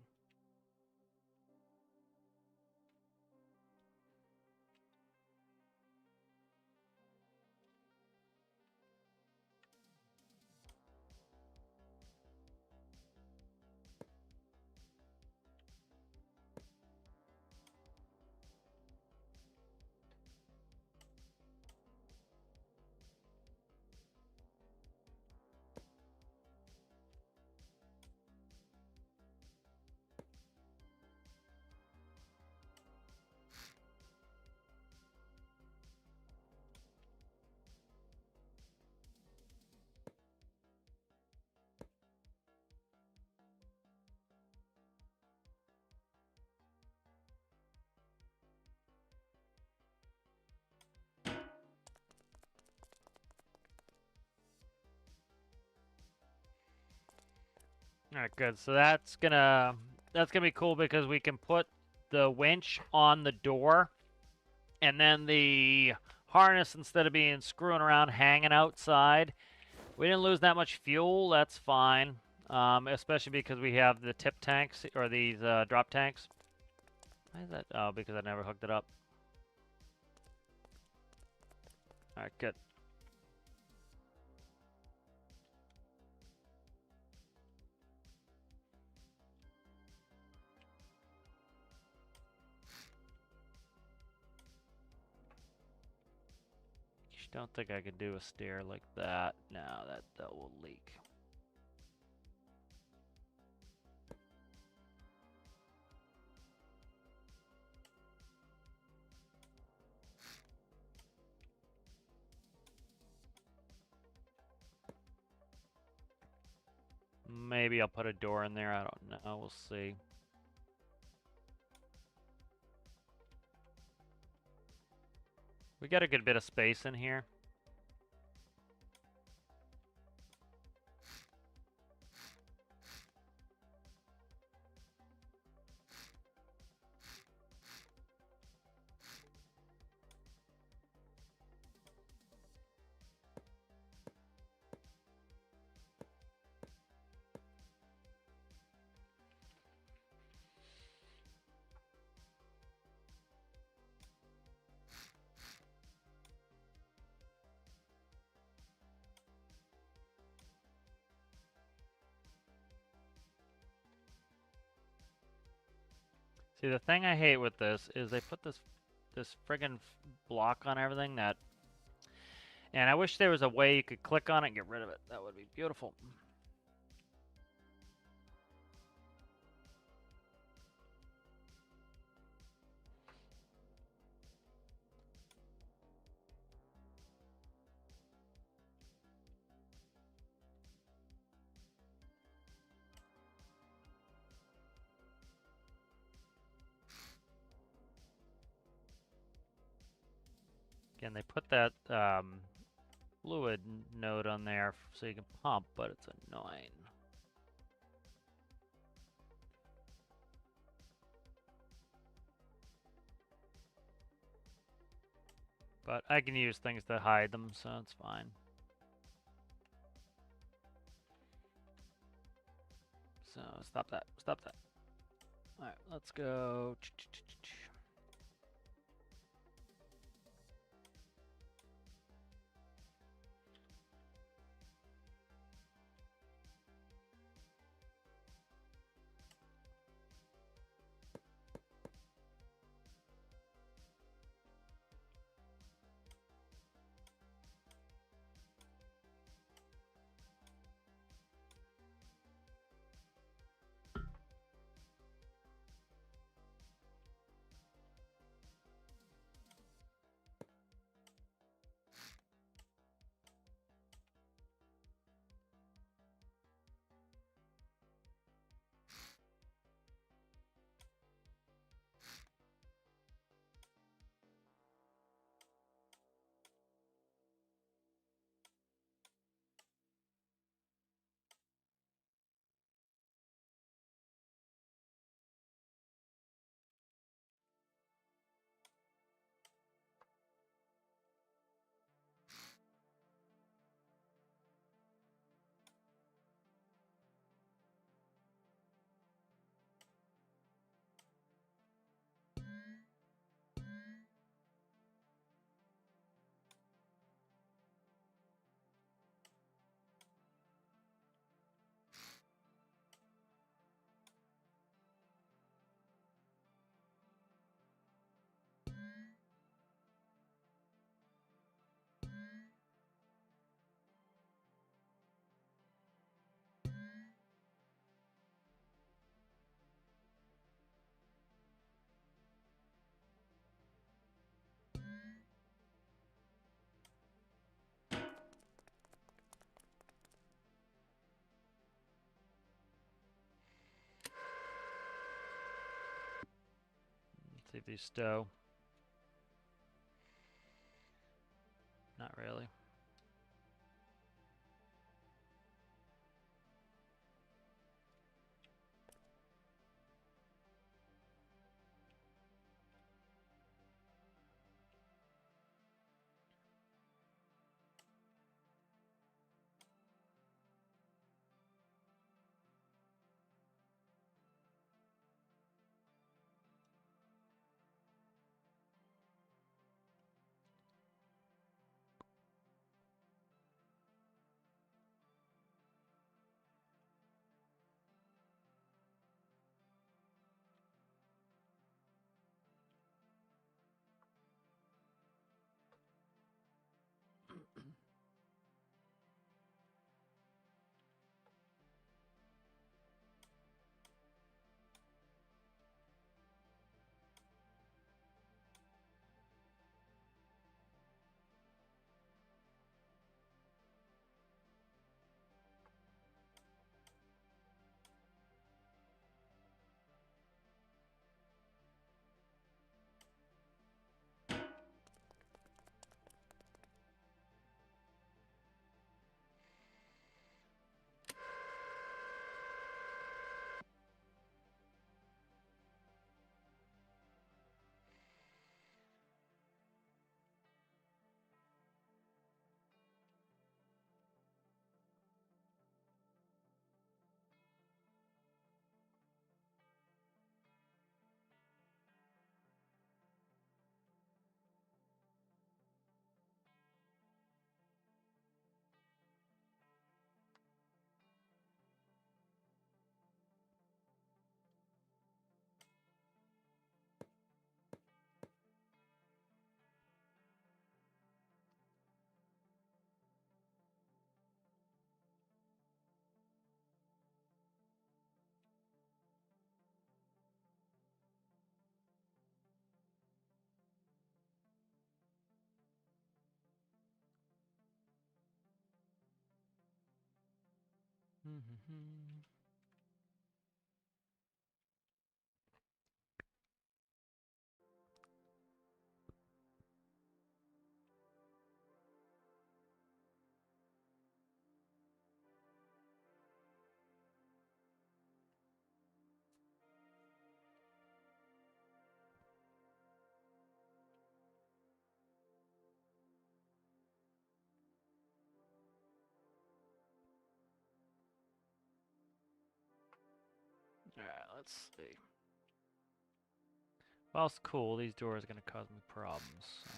Alright, good. So that's gonna be cool because we can put the winch on the door, and then the harness, instead of being screwing around hanging outside, we didn't lose that much fuel. That's fine, especially because we have the tip tanks or these drop tanks. Why is that? Oh, because I never hooked it up. Alright, good. Don't think I could do a stair like that. No, that will leak. Maybe I'll put a door in there. I don't know. We'll see. We got a good bit of space in here. See, the thing I hate with this is they put this friggin' block on everything that, and I wish there was a way you could click on it and get rid of it. That would be beautiful. Again, they put that fluid node on there so you can pump, but it's annoying. But I can use things to hide them, so it's fine. So stop that. Stop that. All right, let's go. Let's see if these stow. Not really. Alright, let's see. Well, it's cool. These doors are going to cause me problems. So.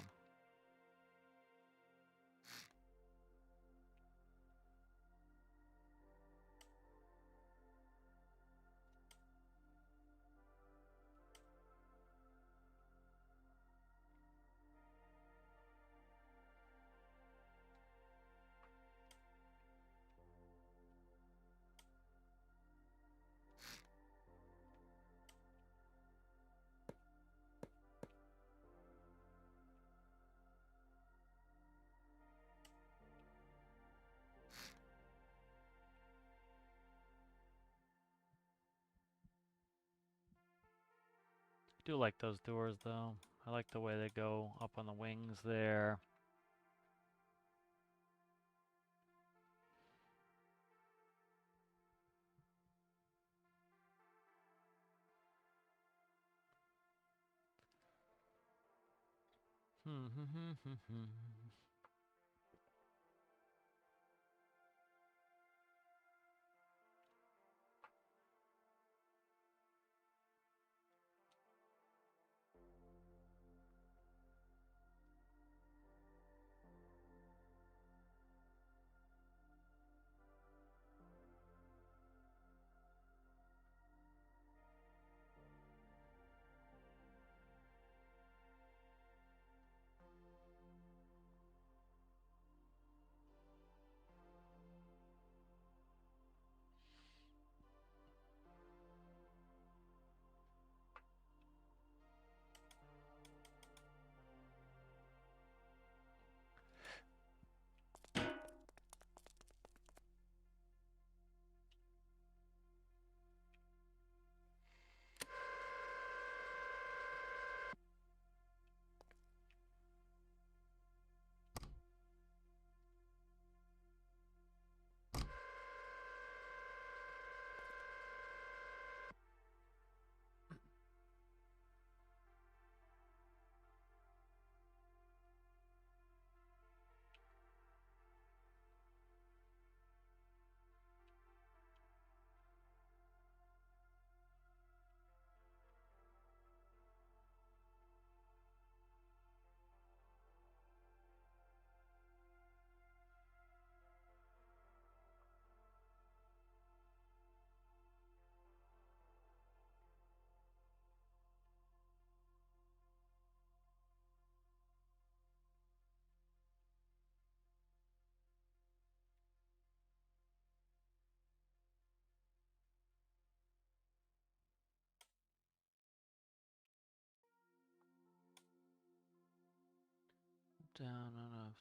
I do like those doors, though. I like the way they go up on the wings there. Down enough.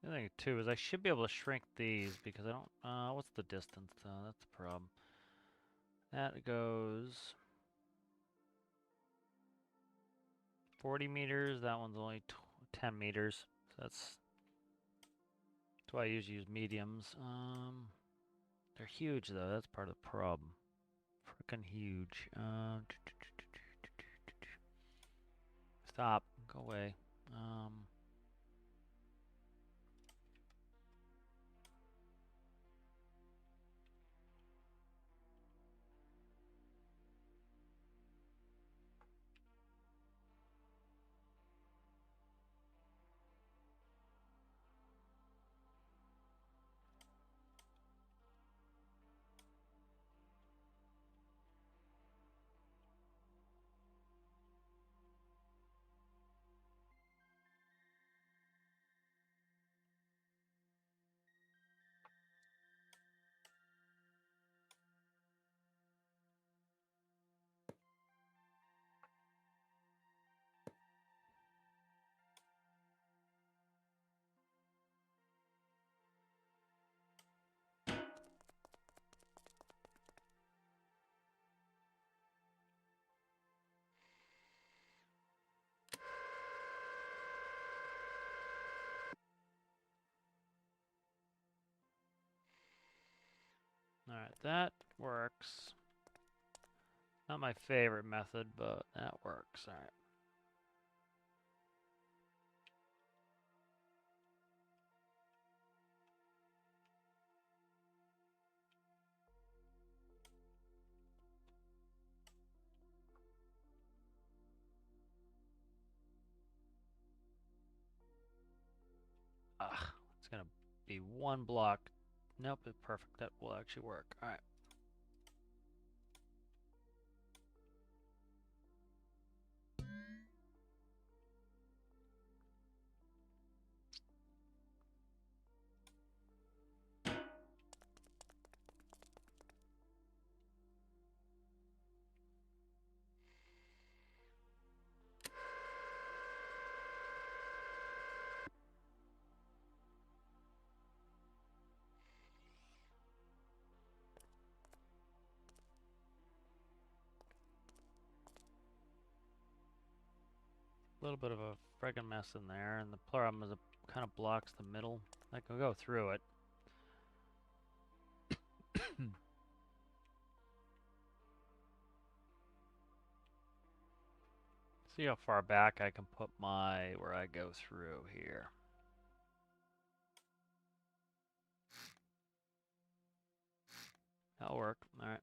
The other thing too is I should be able to shrink these because I don't. What's the distance though? That's the problem. That goes 40 meters. That one's only 10 meters. So that's why I usually use mediums. They're huge though. That's part of the problem. Freaking huge. Stop. Go away. Alright, that works. Not my favorite method, but that works. Alright. It's gonna be one block. Nope, it's perfect. That will actually work. Alright. A little bit of a friggin' mess in there, and the problem is it kind of blocks the middle. I can go through it. See how far back I can put where I go through here. That'll work. Alright.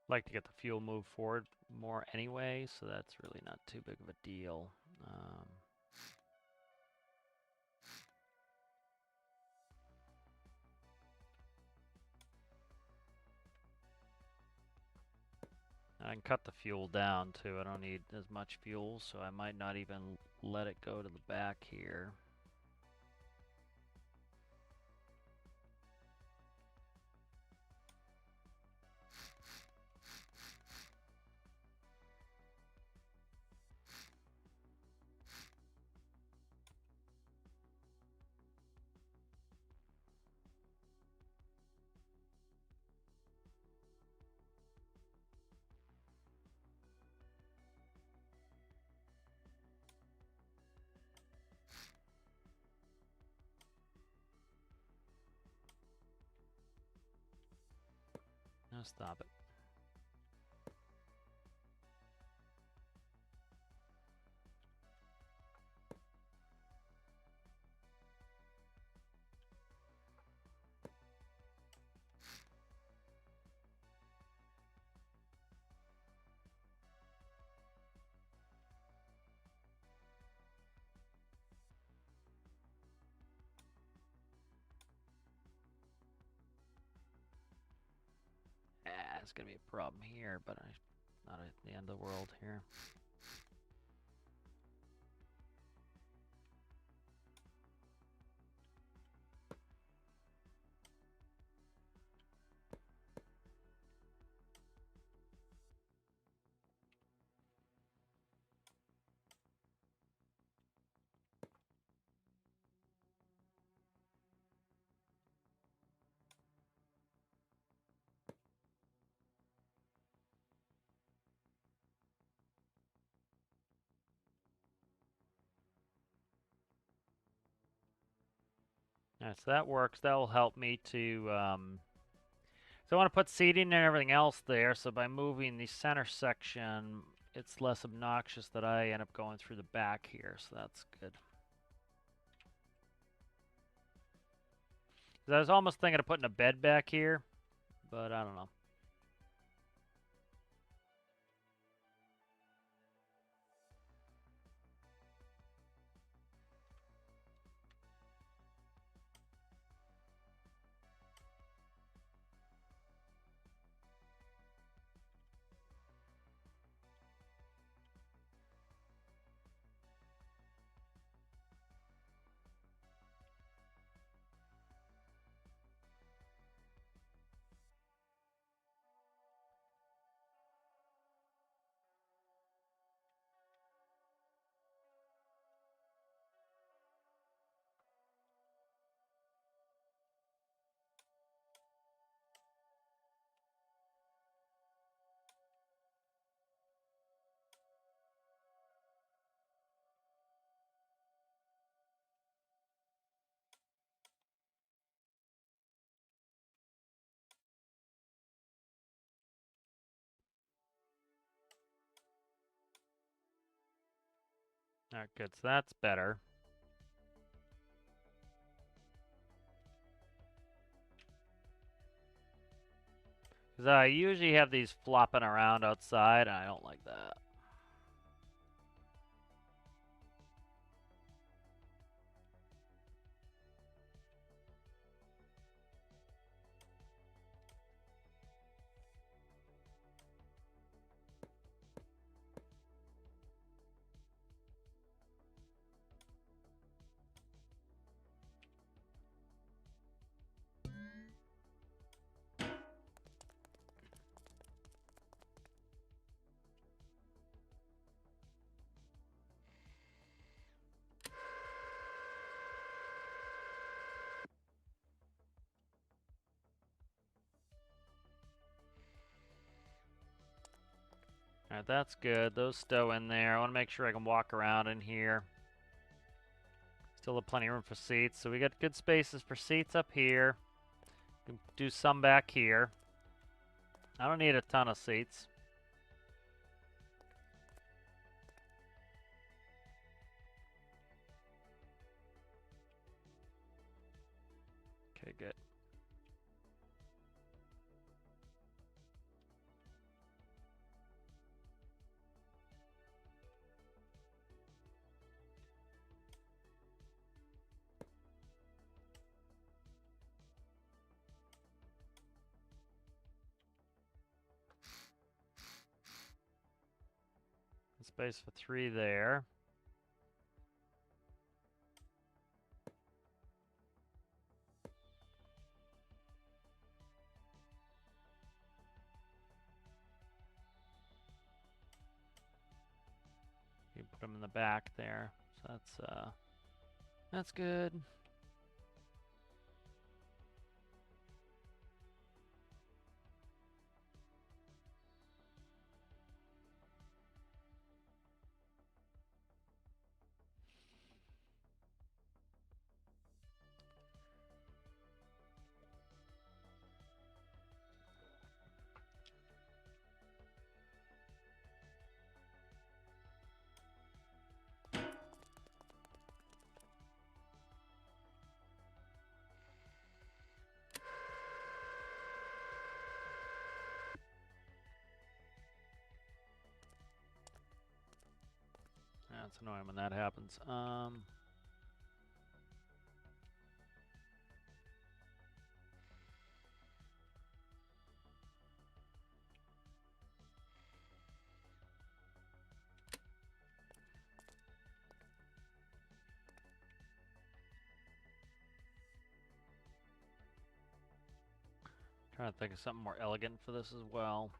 Like to get the fuel moved forward more anyway, so that's really not too big of a deal. I can cut the fuel down too. I don't need as much fuel, so I might not even let it go to the back here. Now stop it. It's gonna be a problem here, but not at the end of the world here. Alright, so that works. That will help me to, so I want to put seating and everything else there, so by moving the center section, it's less obnoxious that I end up going through the back here, so that's good. I was almost thinking of putting a bed back here, but I don't know. Alright, good. So that's better. Because I usually have these flopping around outside, and I don't like that. Alright, that's good. Those stow in there. I want to make sure I can walk around in here. Still have plenty of room for seats. So we got good spaces for seats up here. Can do some back here. I don't need a ton of seats. Okay, good. Space for 3 there. You put them in the back there. So that's good. That's annoying when that happens. Trying to think of something more elegant for this as well.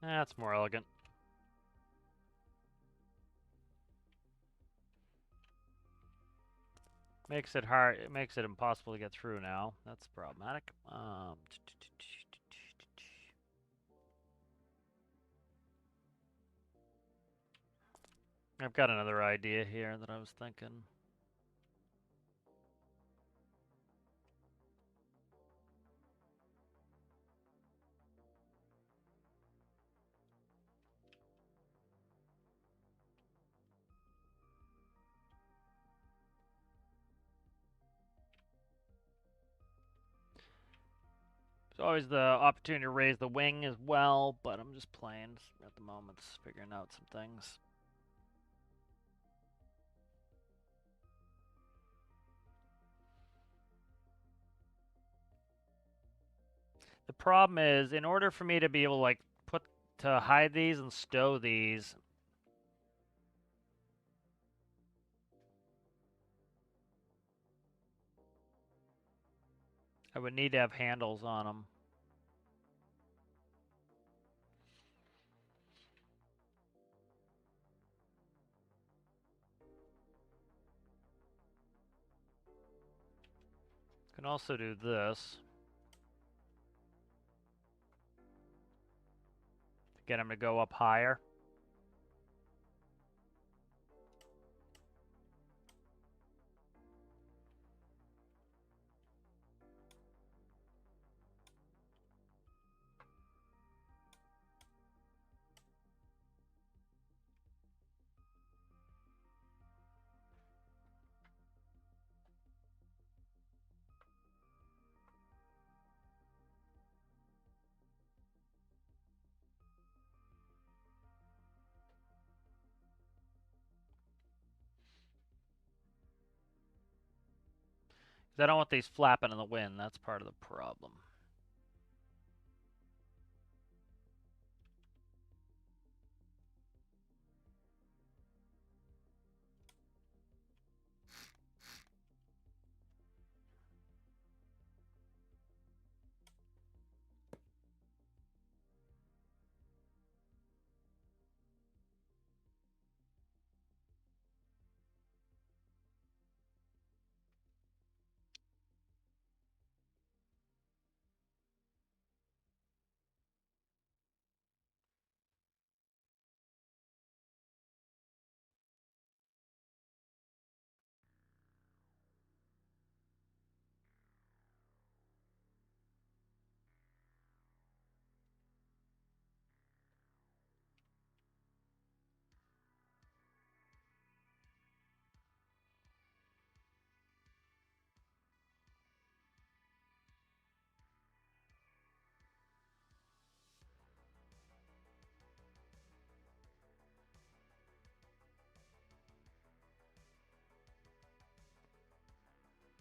That's more elegant. Makes it hard. It makes it impossible to get through now. That's problematic. I've got another idea here that I was thinking. There's always the opportunity to raise the wing as well, but I'm just playing at the moment, figuring out some things. The problem is, in order for me to be able to like to hide these and stow these, I would need to have handles on them. Can also do this to get them to go up higher. Because I don't want these flapping in the wind. That's part of the problem.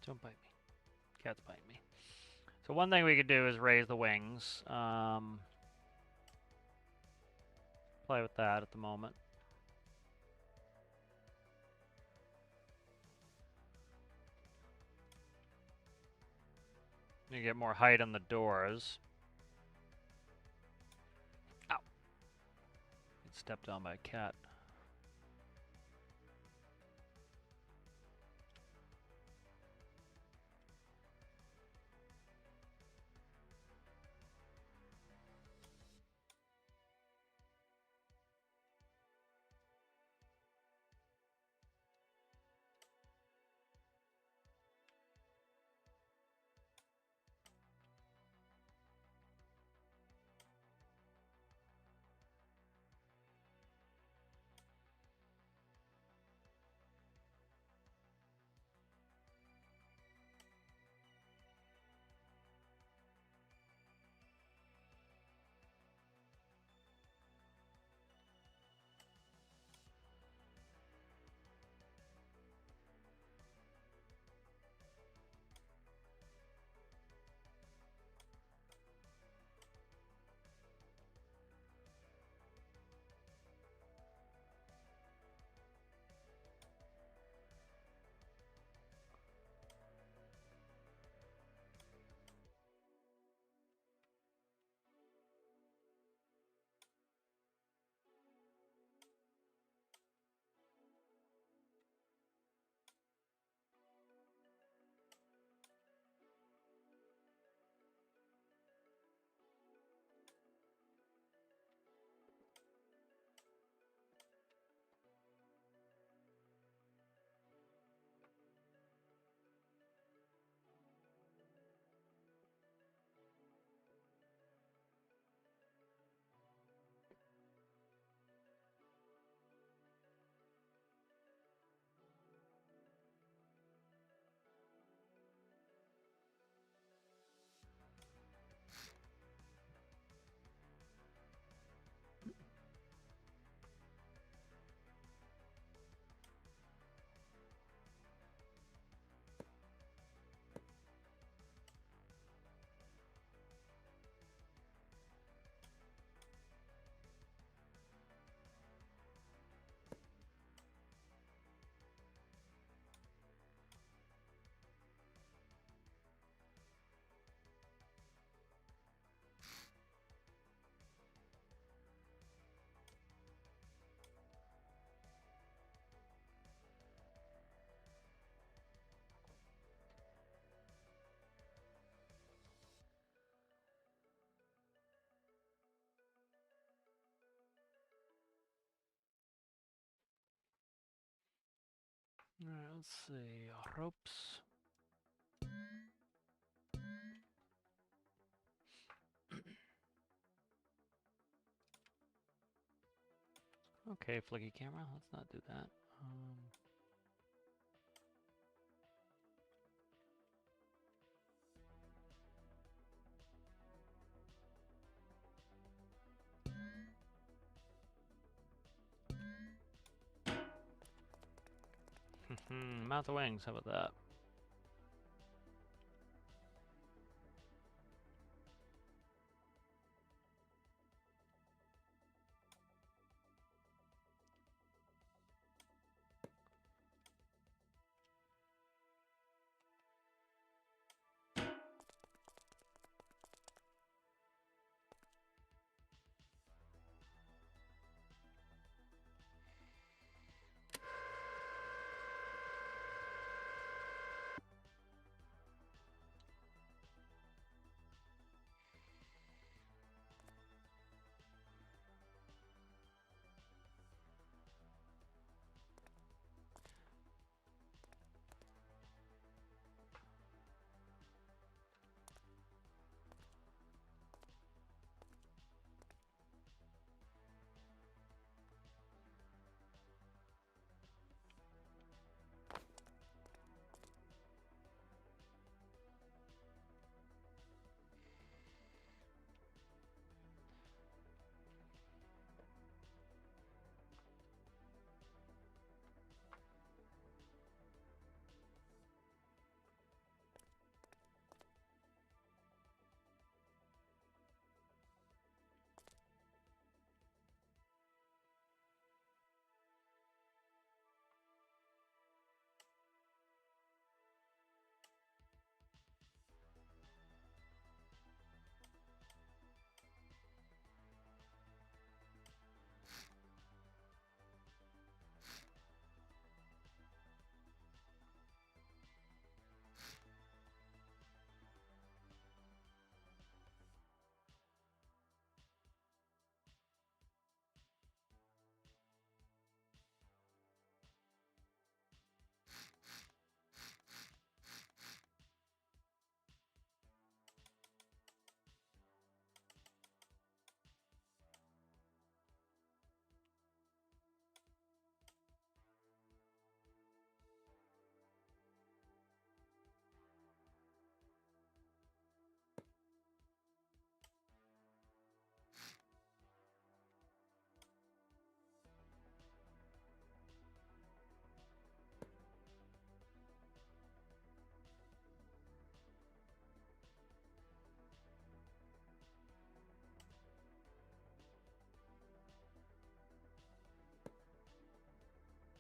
Don't bite me. Cat's biting me. So one thing we could do is raise the wings. Play with that at the moment. You get more height on the doors. Ow! Get stepped on by a cat. Alright, let's see. Ropes. Okay, flicky camera, let's not do that. Mount the wings, how about that?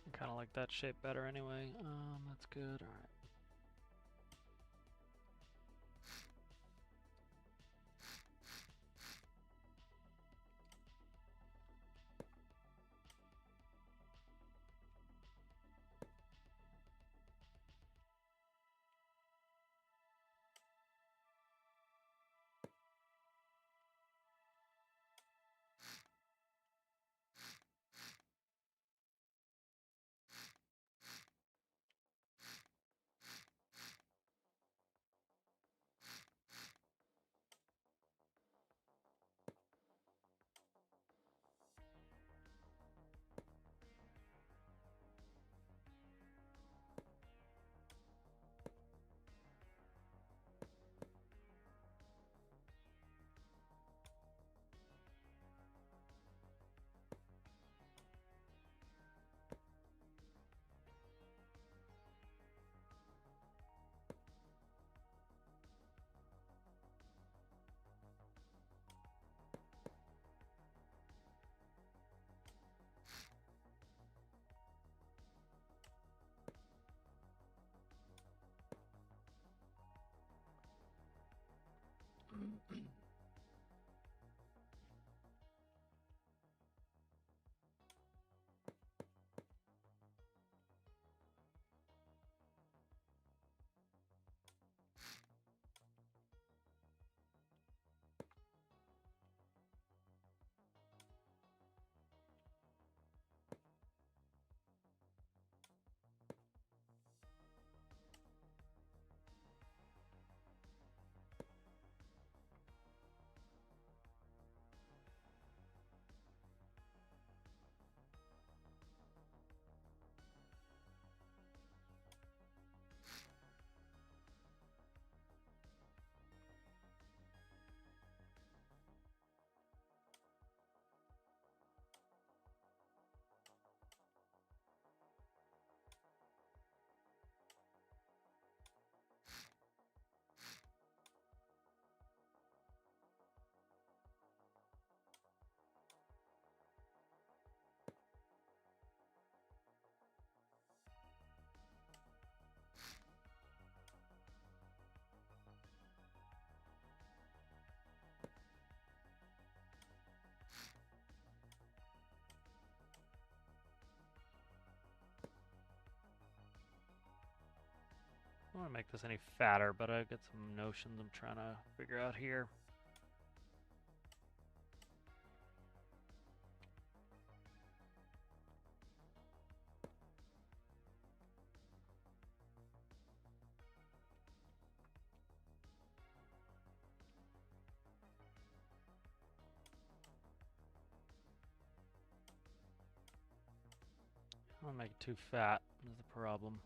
I kind of like that shape better anyway. That's good. All right. don't want to make this any fatter, but I've got some notions I'm trying to figure out here. I don't want to make it too fat is the problem.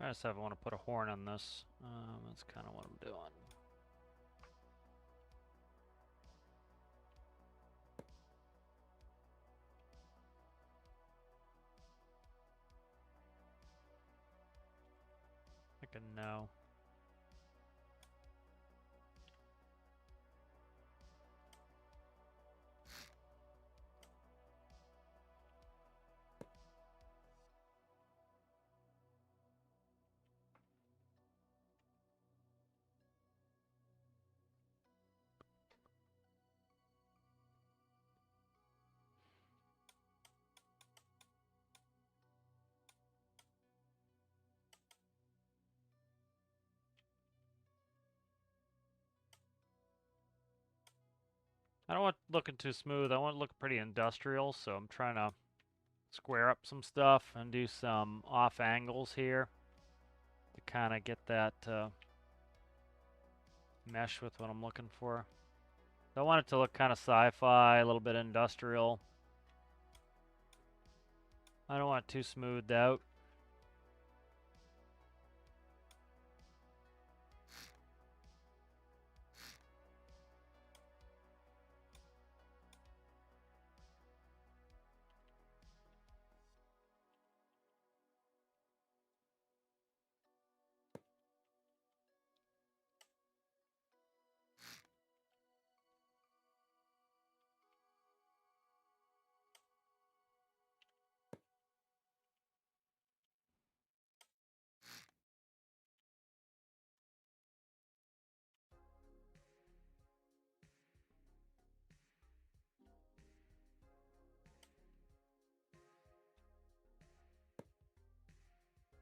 I just have want to put a horn on this. That's kind of what I'm doing. I can no. I don't want it looking too smooth. I want it to look pretty industrial, so I'm trying to square up some stuff and do some off angles here to kind of get that mesh with what I'm looking for. I want it to look kind of sci-fi, a little bit industrial. I don't want it too smoothed out.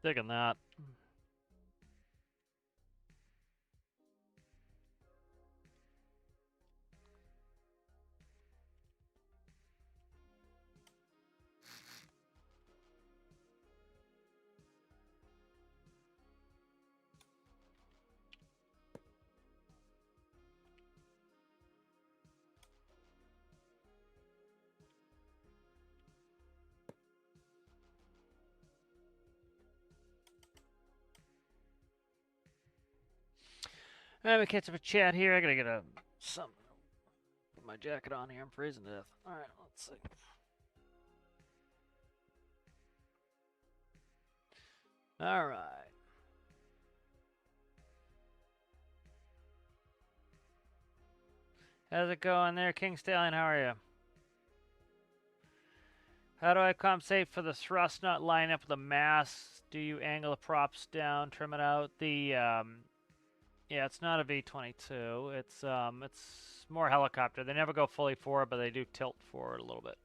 Digging that. Let me catch up a chat here. I gotta get some. Put my jacket on here. I'm freezing to death. All right, let's see. All right. How's it going there, King Stallion? How are you? How do I compensate for the thrust not lining up with the mass? Do you angle the props down, trim it out? Yeah, it's not a V-22. It's more helicopter. They never go fully forward, but they do tilt forward a little bit.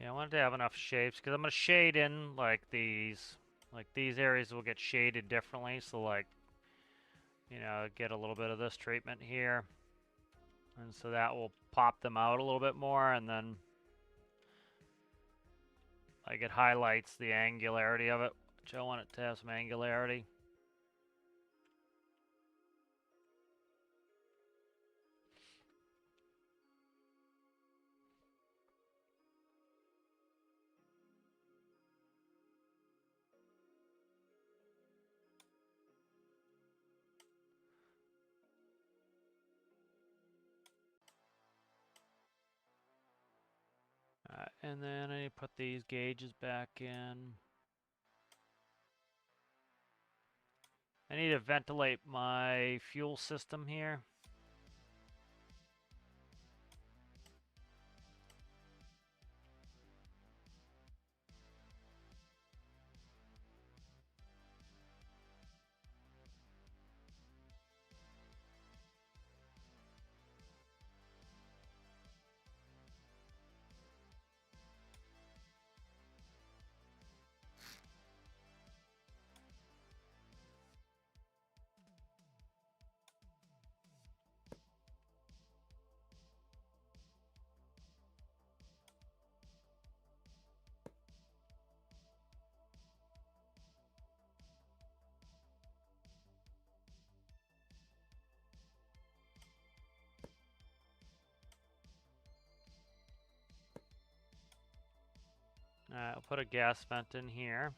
Yeah, I wanted to have enough shapes because I'm gonna shade in like these areas will get shaded differently. So like, get a little bit of this treatment here, and so that will pop them out a little bit more, and then like it highlights the angularity of it, which I want it to have some angularity. And then I need to put these gauges back in. I need to ventilate my fuel system here. Alright, I'll put a gas vent in here.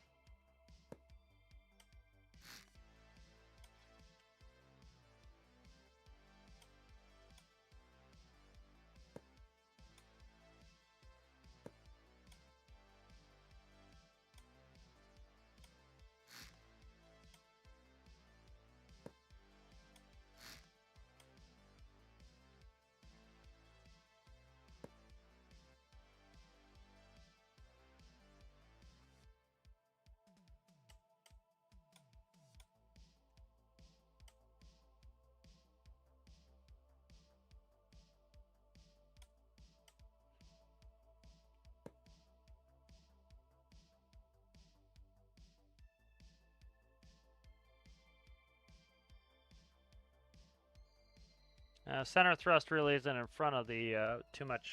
Center thrust really isn't in front of the too much.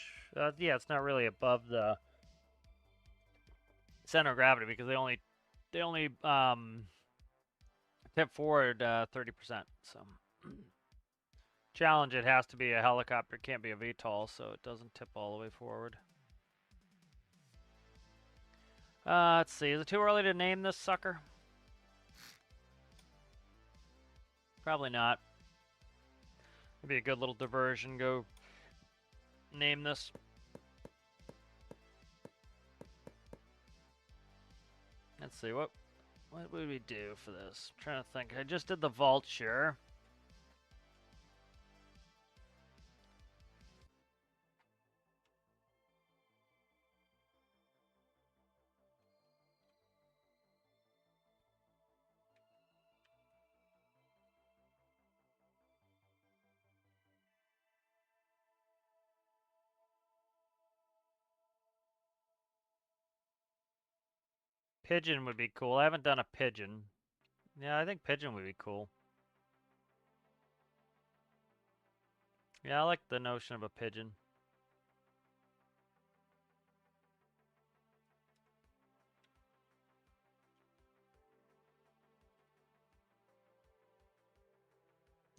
Yeah, it's not really above the center of gravity because they only tip forward 30%. So challenge, it has to be a helicopter, it can't be a VTOL, so it doesn't tip all the way forward. Let's see, is it too early to name this sucker? Probably not. Maybe a good little diversion, go name this. Let's see, what would we do for this? I'm trying to think. I just did the Vulture. Pigeon would be cool. I haven't done a pigeon. Yeah, I think pigeon would be cool. Yeah, I like the notion of a pigeon.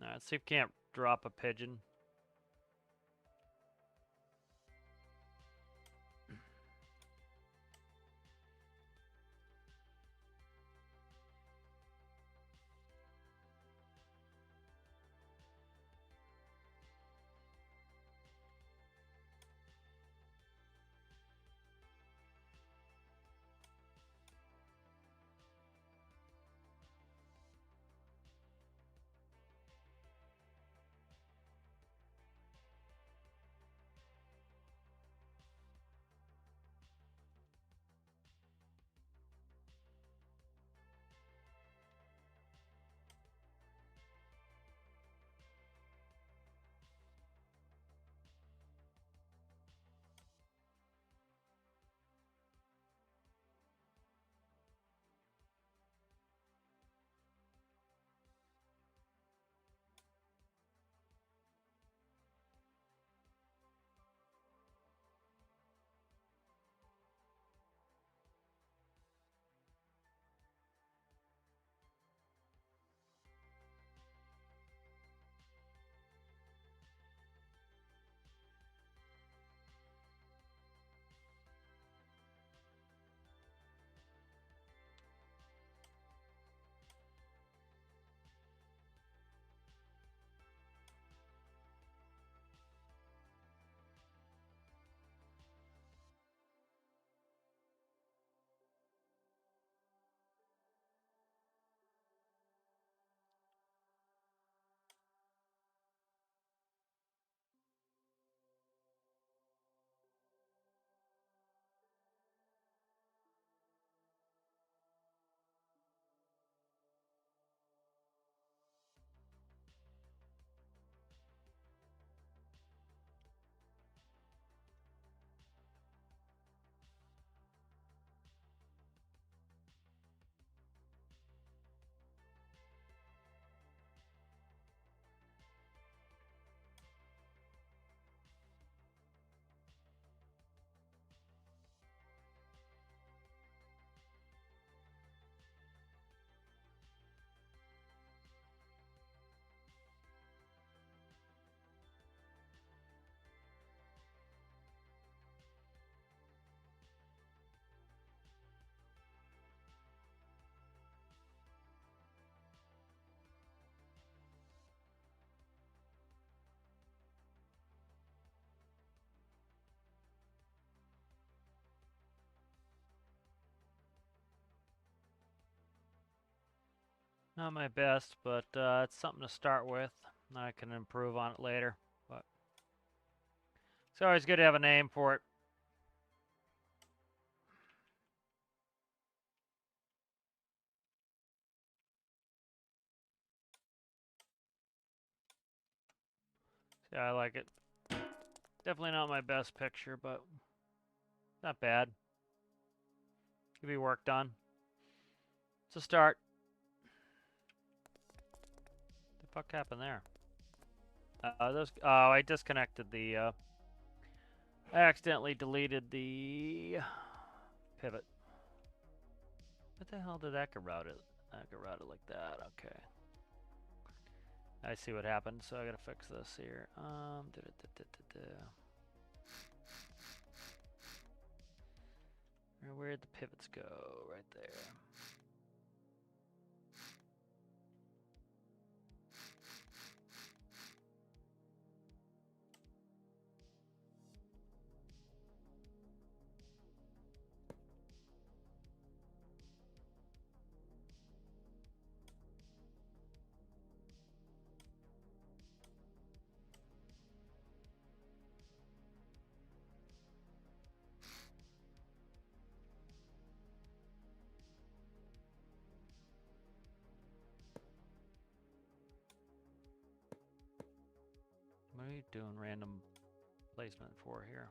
Alright, let's see if we can't drop a pigeon. Not my best, but it's something to start with. I can improve on it later. But it's always good to have a name for it. Yeah, I like it. Definitely not my best picture, but not bad. Could be work done. It's a start. What the fuck happened there? I disconnected the. I accidentally deleted the pivot. What the hell did that get routed? That got routed like that. Okay. I see what happened, so I gotta fix this here. Where'd the pivots go? Right there. What are you doing random placement for here?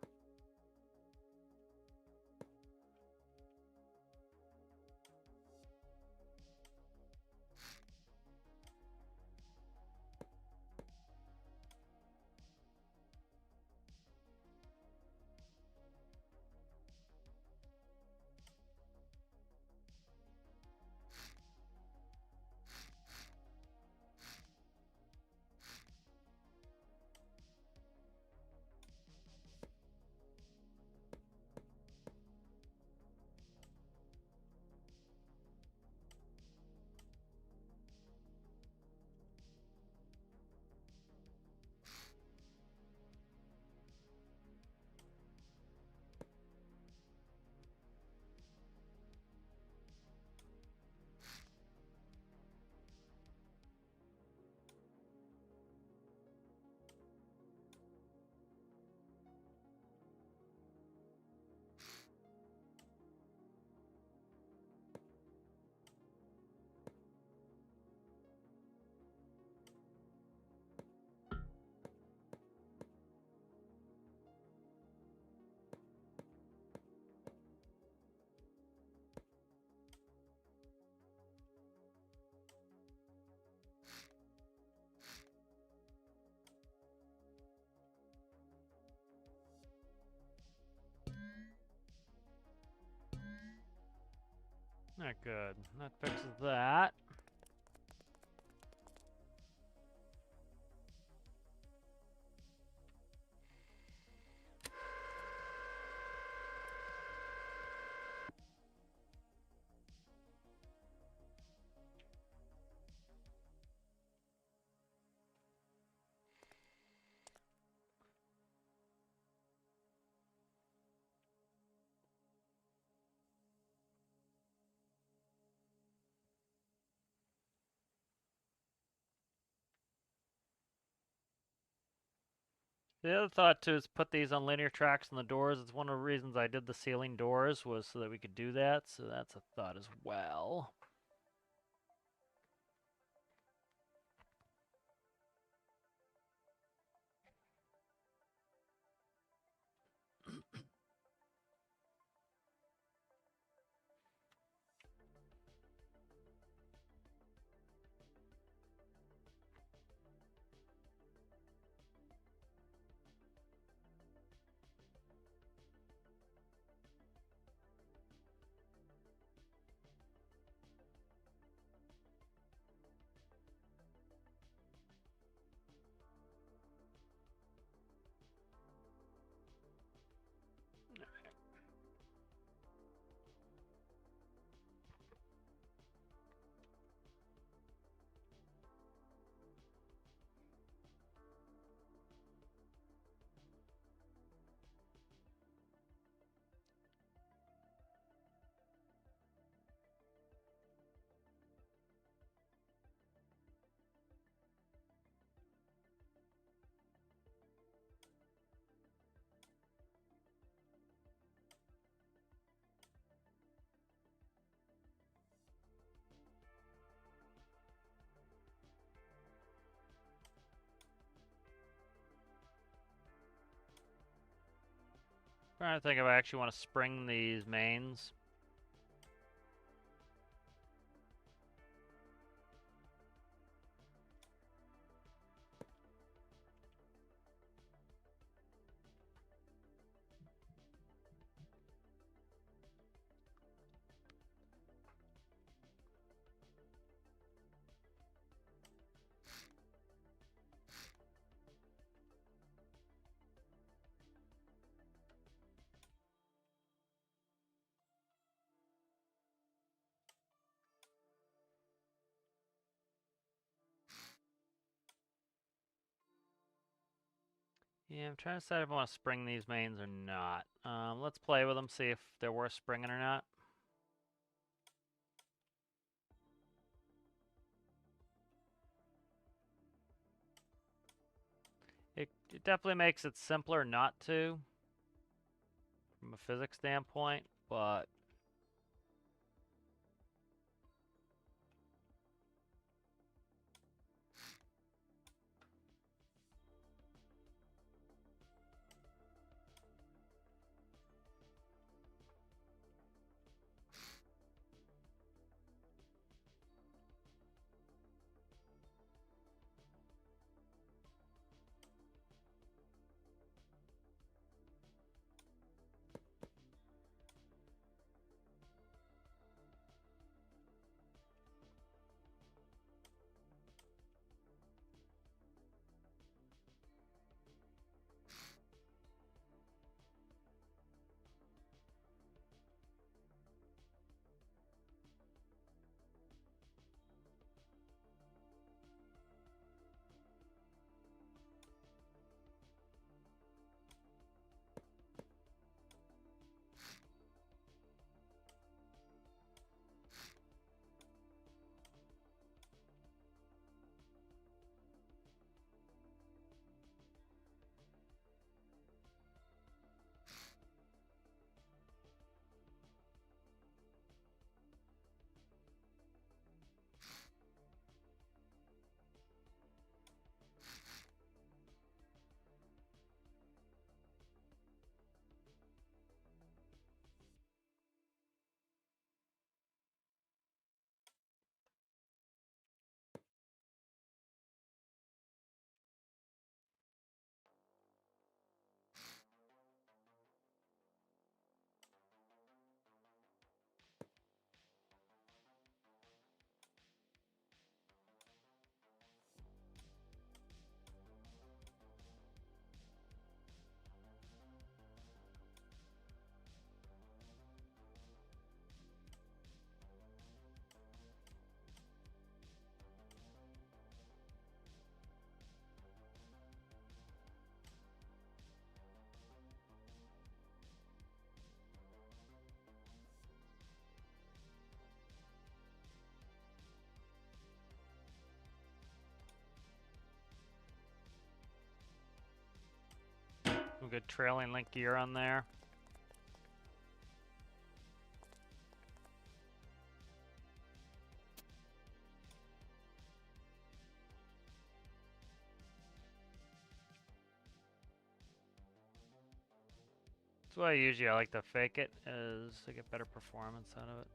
Not good. That fixes that. The other thought too is put these on linear tracks on the doors. It's one of the reasons I did the ceiling doors was so that we could do that. So that's a thought as well. Trying to think if I actually want to spring these mains. Yeah, I'm trying to decide if I want to spring these mains or not. Let's play with them, see if they're worth springing or not. It definitely makes it simpler not to, from a physics standpoint, but some good trailing link gear on there. That's why usually I like to fake it, is to get better performance out of it.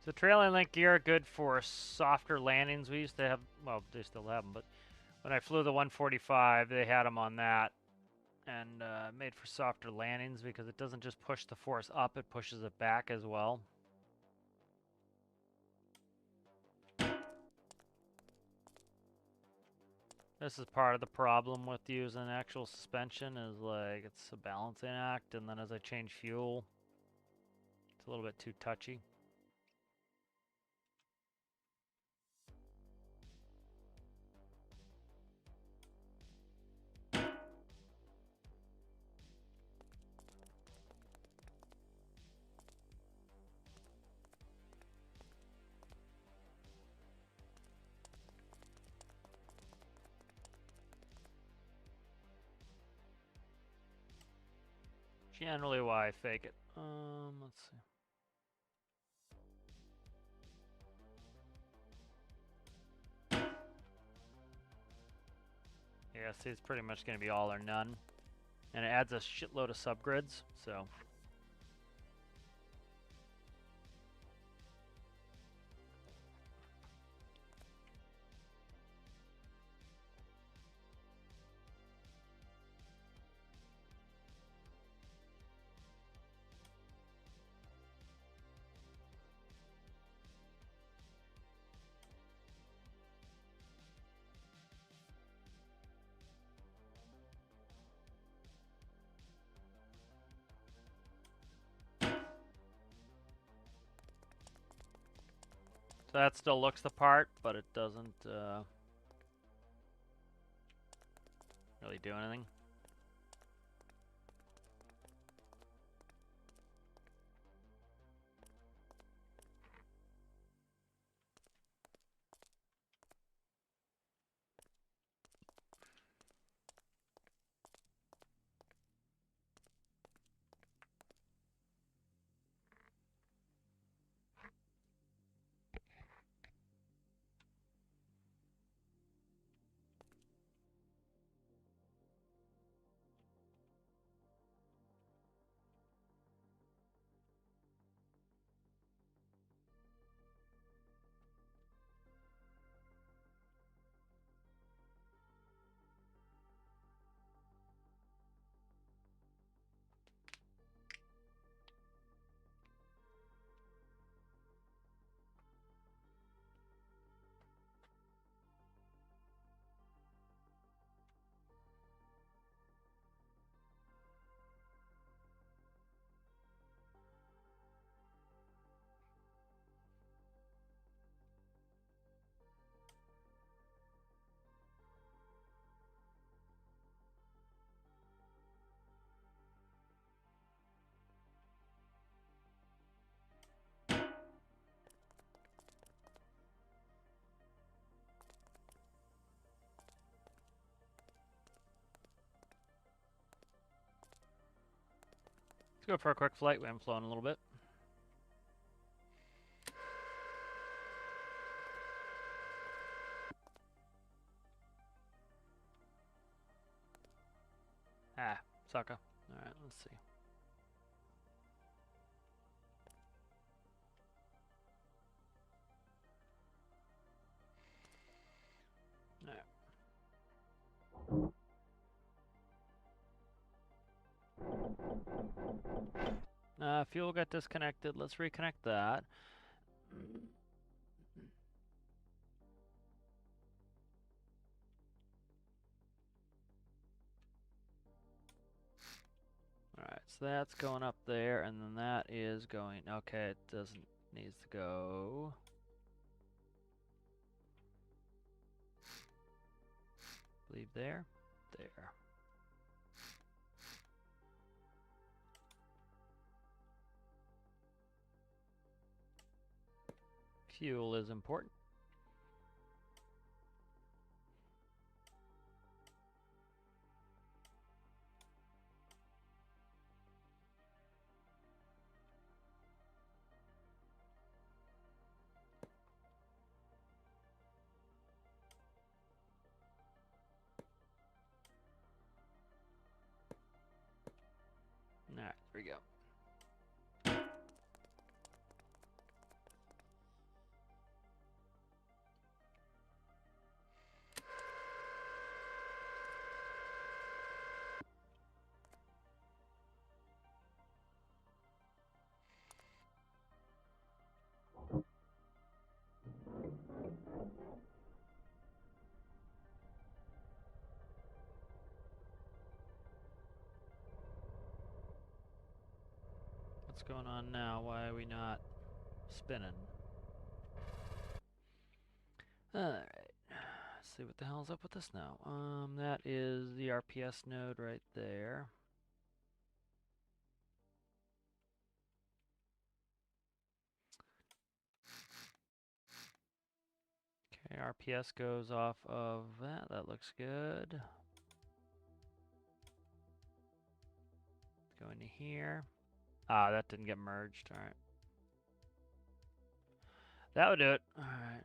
So trailing link gear good for softer landings. We used to have, well, they still have them, but when I flew the 145, they had them on that, and made for softer landings because it doesn't just push the force up, it pushes it back as well. This is part of the problem with using actual suspension, is like it's a balancing act, and then as I change fuel, it's a little bit too touchy. generally why I fake it. Let's see. Yeah, see, it's pretty much going to be all or none. And it adds a shitload of subgrids, so... So that still looks the part, but it doesn't really do anything. Let's go for a quick flight. We haven't flown a little bit. Ah, sucker. Alright, let's see. Alright. Fuel got disconnected. Let's reconnect that. Alright, so that's going up there, and then that is going... Okay, it doesn't... needs to go... Leave there. There. Fuel is important. Alright, there we go. What's going on now? Why are we not spinning? Alright. Let's see what the hell's up with this now. That is the RPS node right there. Okay, RPS goes off of that. That looks good. Go into here. Ah, that didn't get merged. All right. That would do it. All right.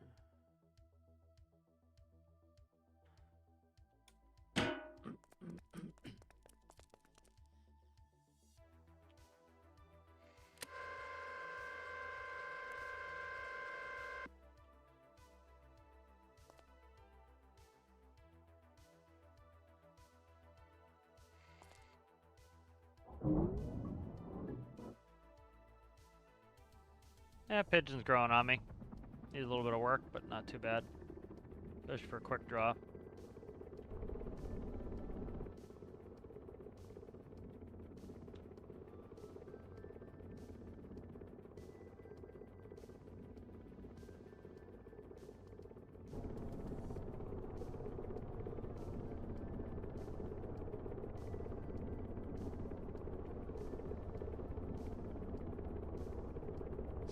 Yeah, pigeon's growing on me. Needs a little bit of work, but not too bad. Especially for a quick draw.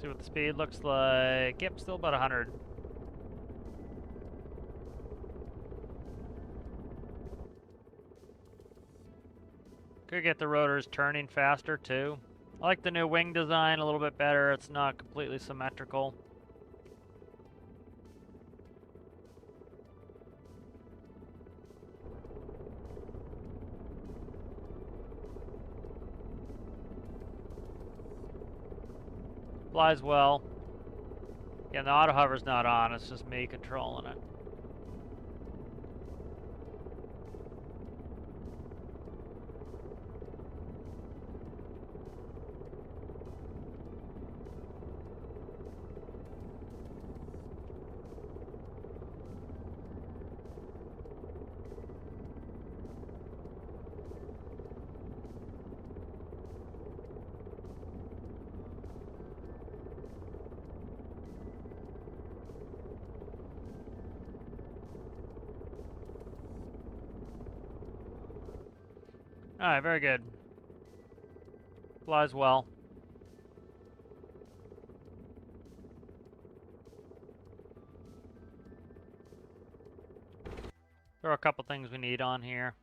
See what the speed looks like. Yep, still about 100. Could get the rotors turning faster too. I like the new wing design a little bit better. It's not completely symmetrical. Flies well. Yeah, the auto hover's not on. It's just me controlling it. Alright, very good. Flies well. There are a couple things we need on here.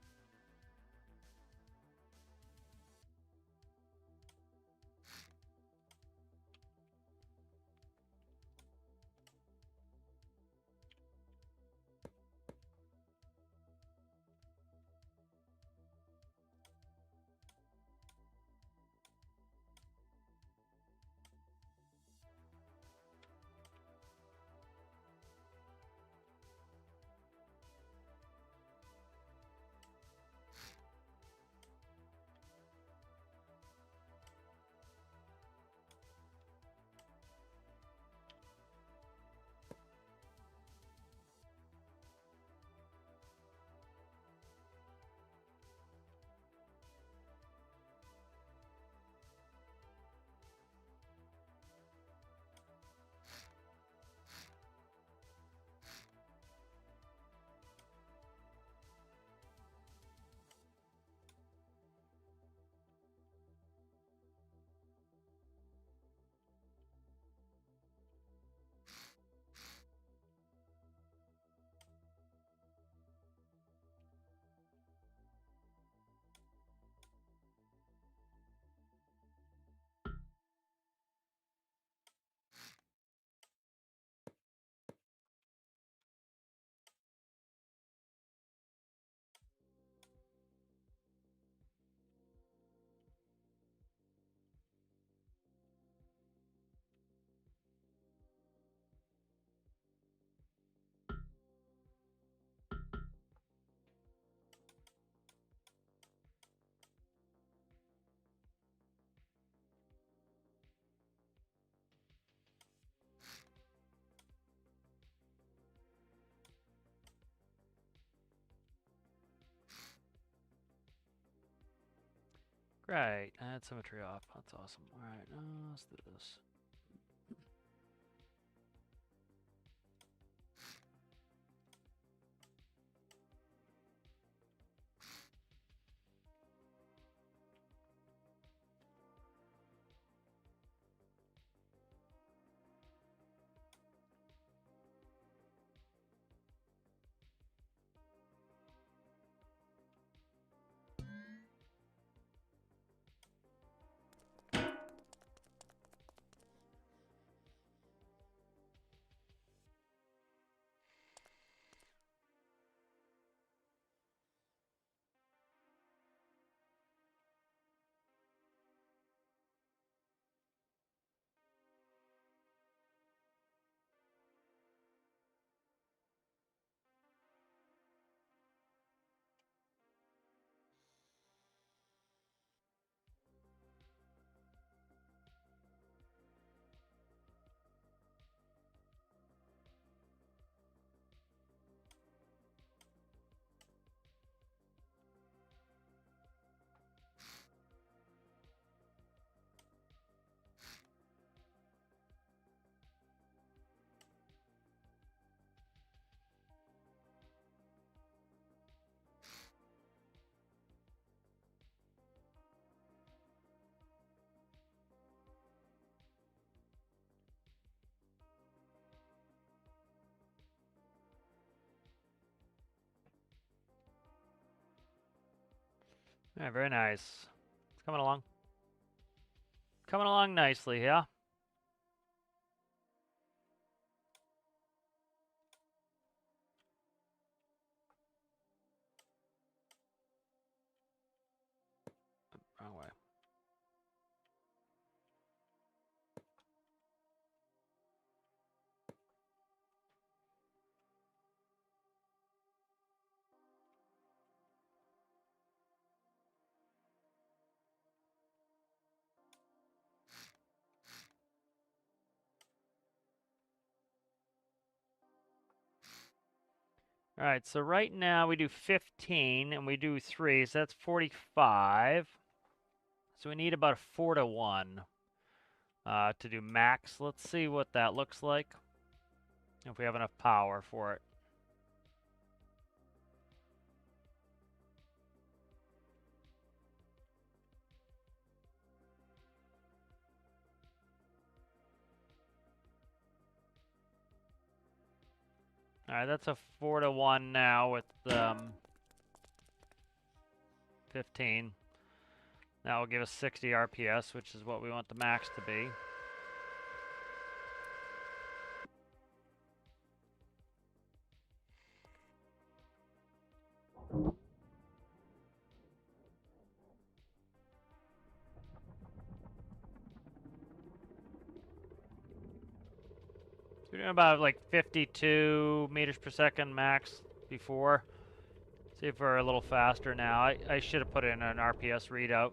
Great. I had symmetry off. That's awesome. Alright, let's do this. Yeah, very nice. It's coming along. Coming along nicely, yeah? Wrong way. All right, so right now we do 15 and we do 3, so that's 45. So we need about a 4 to 1 to do max. Let's see what that looks like. If we have enough power for it. All right, that's a 4 to 1 now with 15. That will give us 60 RPS, which is what we want the max to be. We're doing about like 52 meters per second max before. See if we're a little faster now. I should have put in an RPS readout.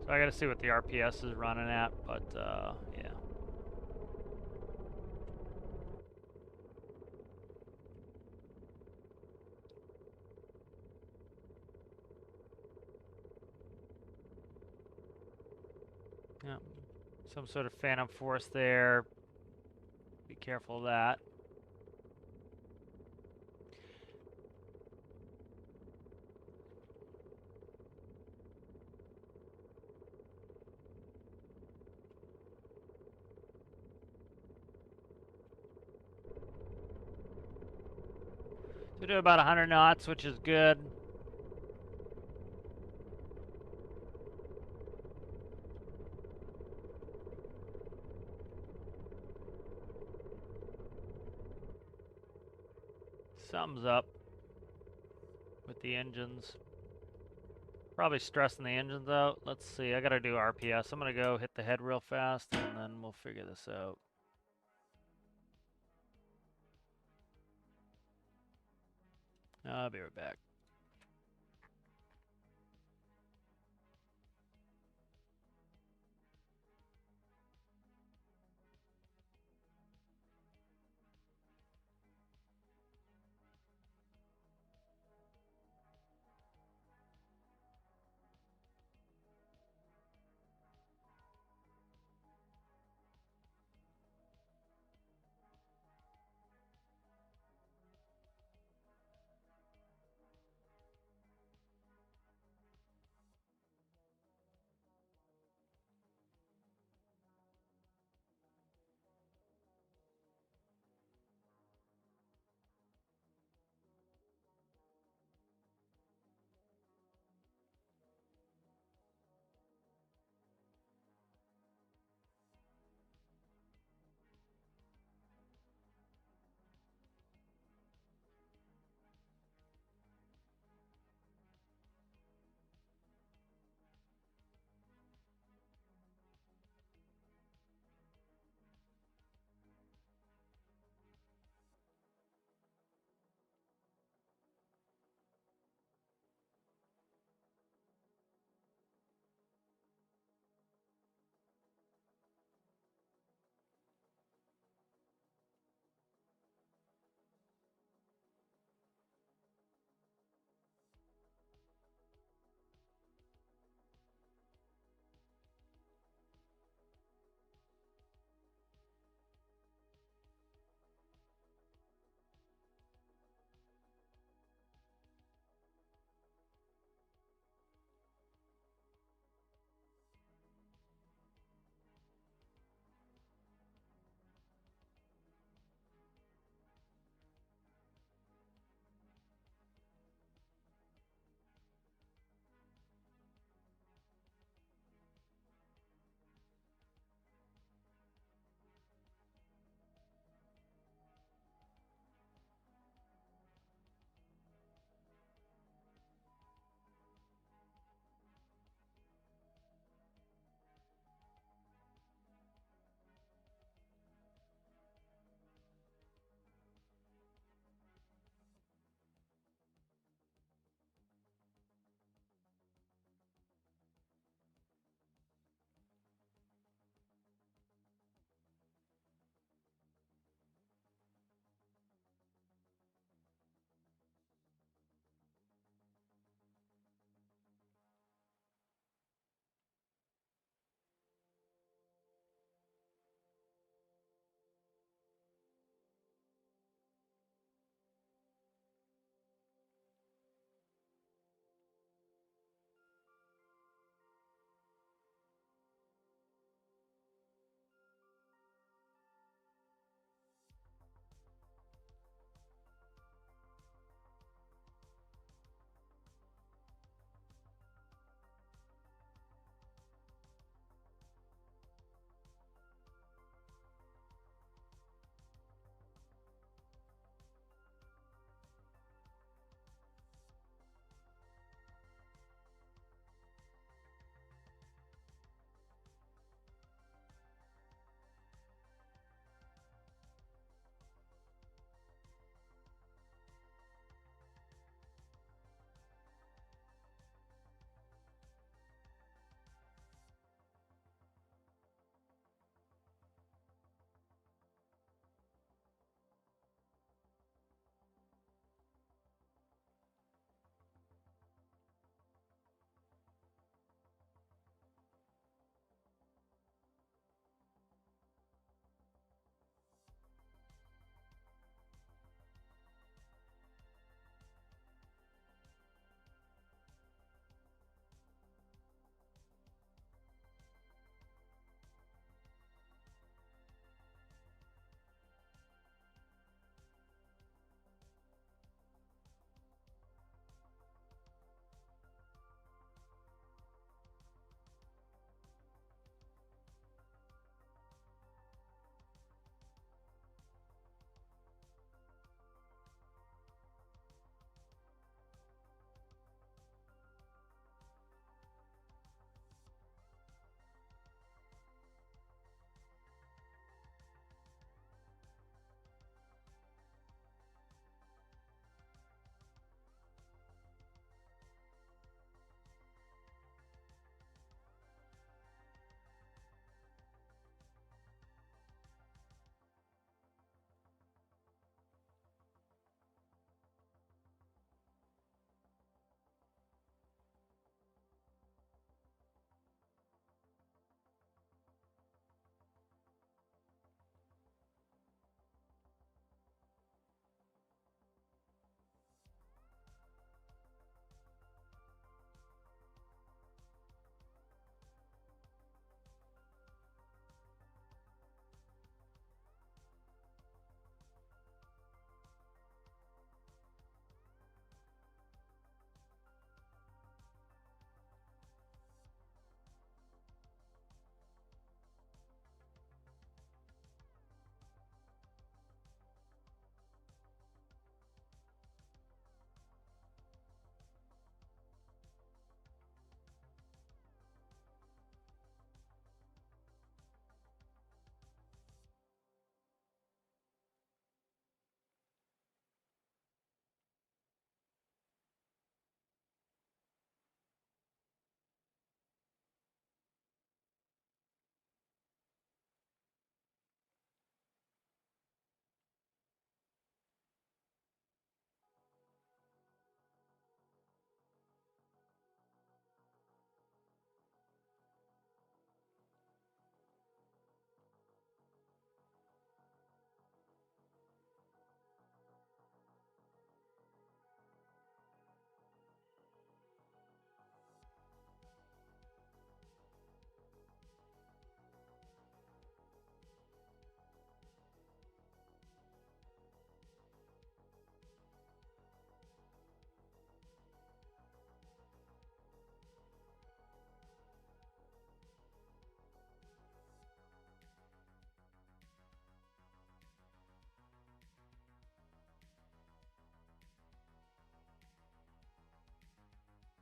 So I gotta see what the RPS is running at, but yeah. Yeah, some sort of phantom force there. Be careful of that. We do about 100 knots, which is good. Something's up with the engines. Probably stressing the engines out. Let's see. I gotta do RPS. I'm gonna go hit the head real fast, and then we'll figure this out. I'll be right back.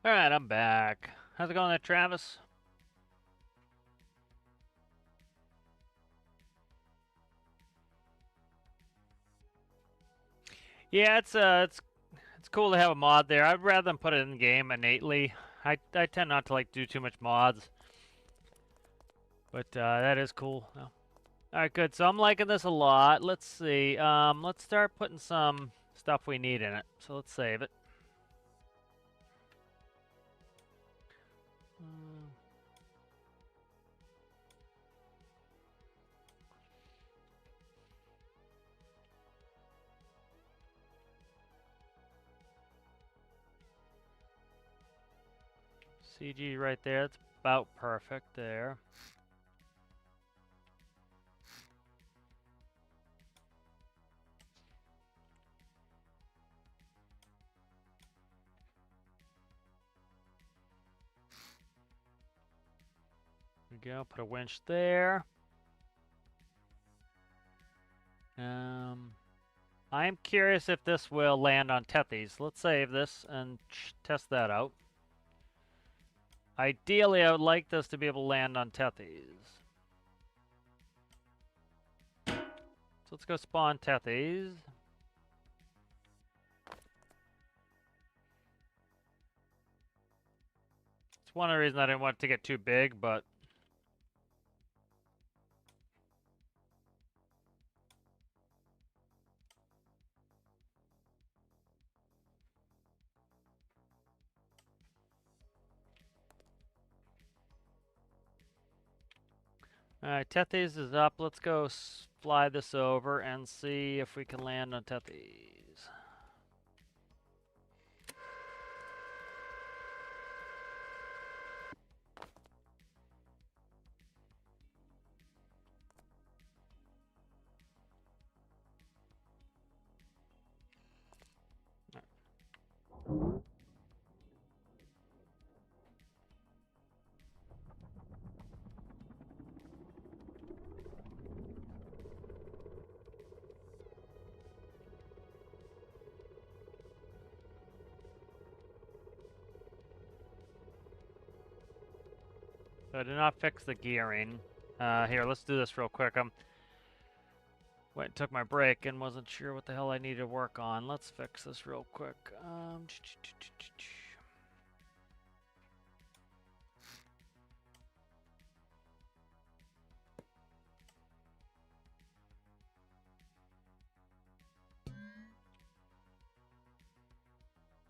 Alright, I'm back. How's it going there, Travis? Yeah, it's cool to have a mod there. I'd rather than put it in the game innately. I tend not to like do too much mods, but that is cool. Oh. All right, good. So I'm liking this a lot. Let's see. Let's start putting some stuff we need in it. So let's save it. CG right there. That's about perfect there. There we go. Put a winch there. I'm curious if this will land on Tethys. Let's save this and test that out. Ideally, I would like this to be able to land on Tethys. So let's go spawn Tethys. It's one of the reasons I didn't want it to get too big, but alright, Tethys is up. Let's go fly this over and see if we can land on Tethys. So I did not fix the gearing. Here, let's do this real quick. Went and took my break and wasn't sure what the hell I needed to work on. Let's fix this real quick.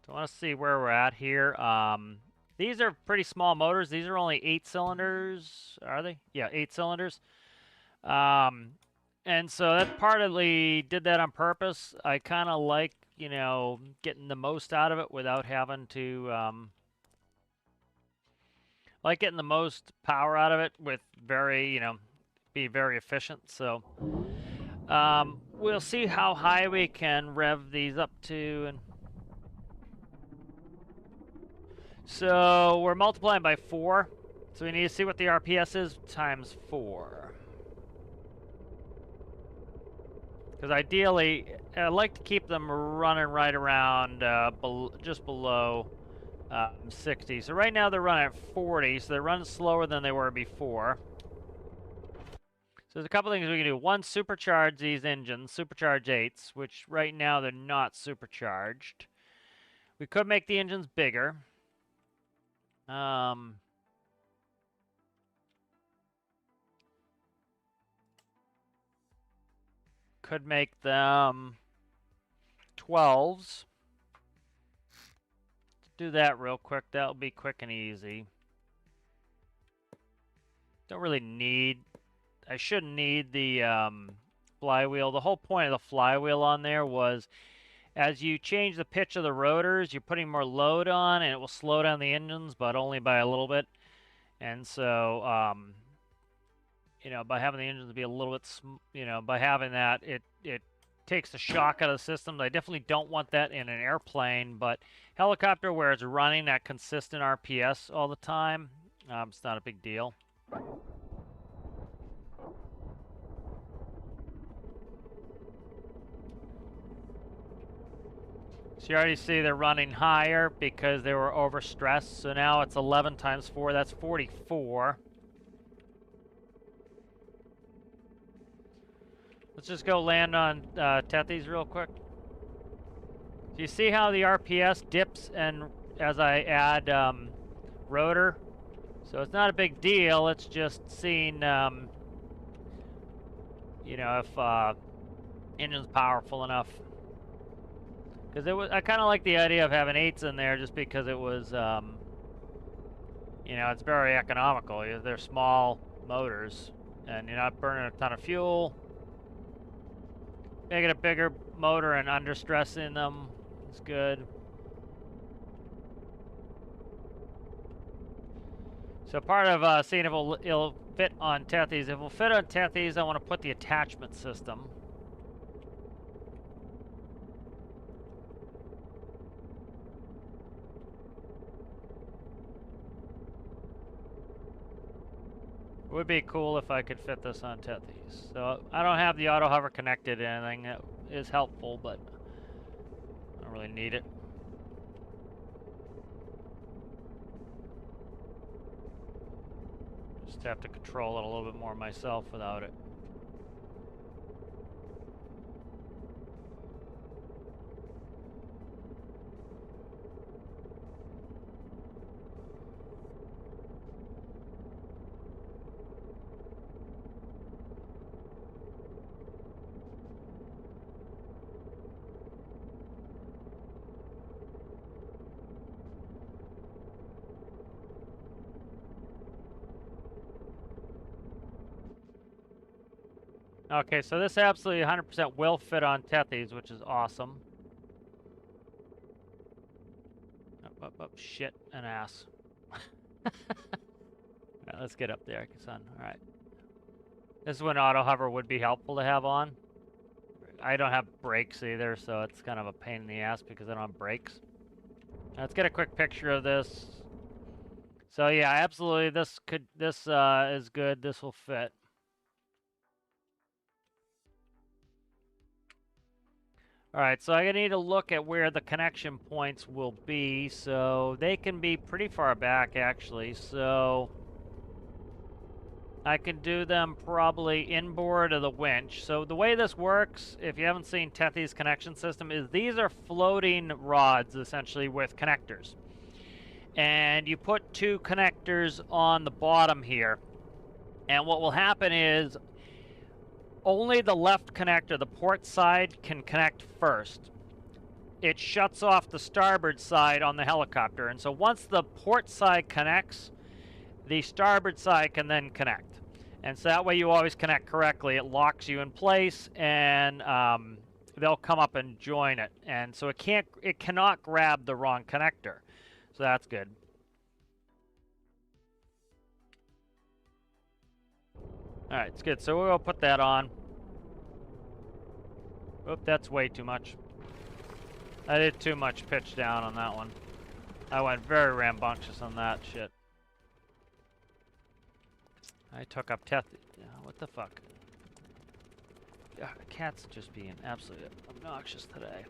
So I want to see where we're at here. These are pretty small motors. These are only 8 cylinders. Are they? Yeah, 8 cylinders. And so that partly did that on purpose. I kind of like, you know, getting the most out of it without having to, like getting the most power out of it with very, you know, be very efficient. So, we'll see how high we can rev these up to. And so we're multiplying by 4. So we need to see what the RPS is times 4. Because ideally, I'd like to keep them running right around just below 60. So right now they're running at 40, so they're running slower than they were before. So there's a couple things we can do. One, supercharge these engines, supercharge 8s, which right now they're not supercharged. We could make the engines bigger. Could make them 12s. Do that real quick. That'll be quick and easy. Don't really need... I shouldn't need the flywheel. The whole point of the flywheel on there was as you change the pitch of the rotors, you're putting more load on, and it will slow down the engines, but only by a little bit. And so, you know, by having the engines be a little bit, you know, by having that, it takes the shock out of the system. I definitely don't want that in an airplane, but helicopter where it's running at consistent RPS all the time, it's not a big deal. So you already see they're running higher because they were overstressed. So now it's 11 times 4, that's 44. Let's just go land on Tethys real quick. Do you see how the RPS dips and as I add rotor? So it's not a big deal, it's just seeing, you know, if engine's powerful enough. Because I kind of like the idea of having 8s in there just because it was, you know, it's very economical. They're small motors and you're not burning a ton of fuel. Making a bigger motor and under stressing them is good. So part of seeing if it'll fit on Tethys. If it'll fit on Tethys, I want to put the attachment system. It would be cool if I could fit this on Tethys. So I don't have the auto hover connected to anything. That is helpful, but I don't really need it. Just have to control it a little bit more myself without it. Okay, so this absolutely 100% will fit on Tethys, which is awesome. Up, shit, an ass. Alright, let's get up there, son. Alright. This is when auto hover would be helpful to have on. I don't have brakes either, so it's kind of a pain in the ass because I don't have brakes. Let's get a quick picture of this. So yeah, absolutely, this is good. This will fit. All right, so I need to look at where the connection points will be. So they can be pretty far back, actually. So I can do them probably inboard of the winch. So the way this works, if you haven't seen Tethys connection system, is these are floating rods, essentially, with connectors. And you put 2 connectors on the bottom here. And what will happen is only the left connector, the port side, can connect first. It shuts off the starboard side on the helicopter. And so once the port side connects, the starboard side can then connect. And so that way you always connect correctly. It locks you in place and they'll come up and join it. And so it cannot grab the wrong connector. So that's good. All right, it's good. So we'll put that on. Oop, that's way too much. I did too much pitch down on that one. I went very rambunctious on that shit. I took up Tethys. What the fuck? The cat's just being absolutely obnoxious today.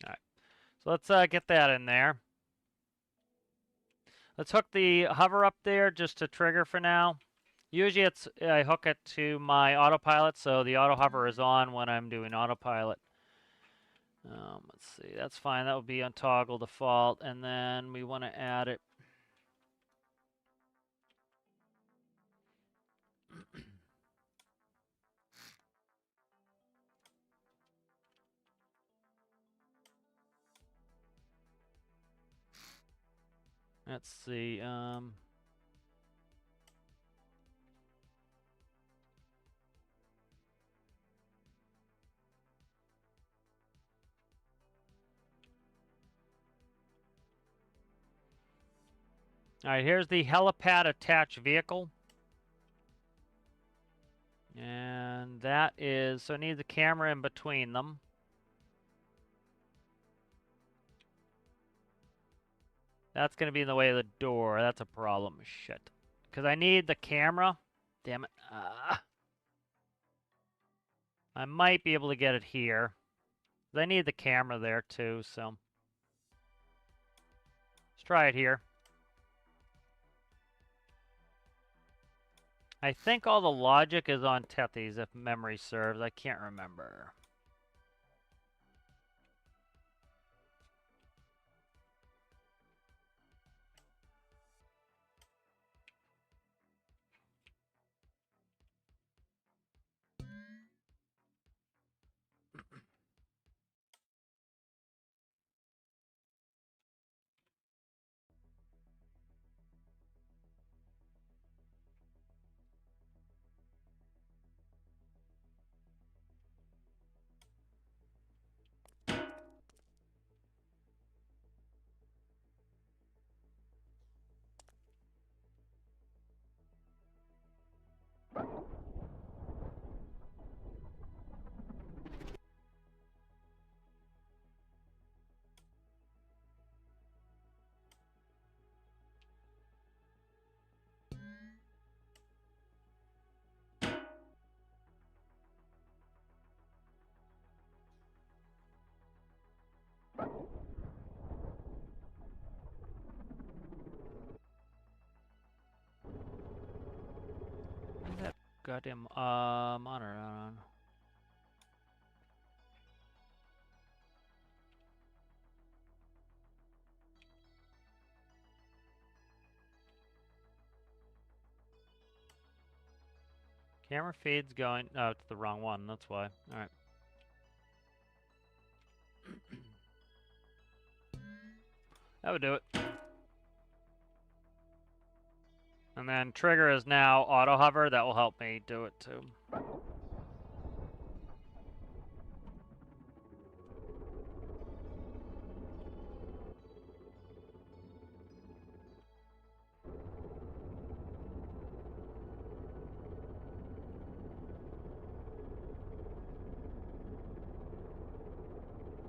Alright. So let's get that in there. Let's hook the hover up there just to trigger for now. Usually I hook it to my autopilot, so the auto hover is on when I'm doing autopilot. Let's see, that's fine. That would be on toggle default, and then we want to add it. Let's see. All right, here's the helipad attached vehicle. And that is, so I need the camera in between them. That's going to be in the way of the door. That's a problem. Shit. because I need the camera. Damn it. I might be able to get it here. I need the camera there too, so let's try it here. I think all the logic is on Tethys, if memory serves. I can't remember. Where's that goddamn monitor on? Camera feed's going. Oh, it's the wrong one. That's why. All right. That would do it. And then trigger is now auto hover. That will help me do it too.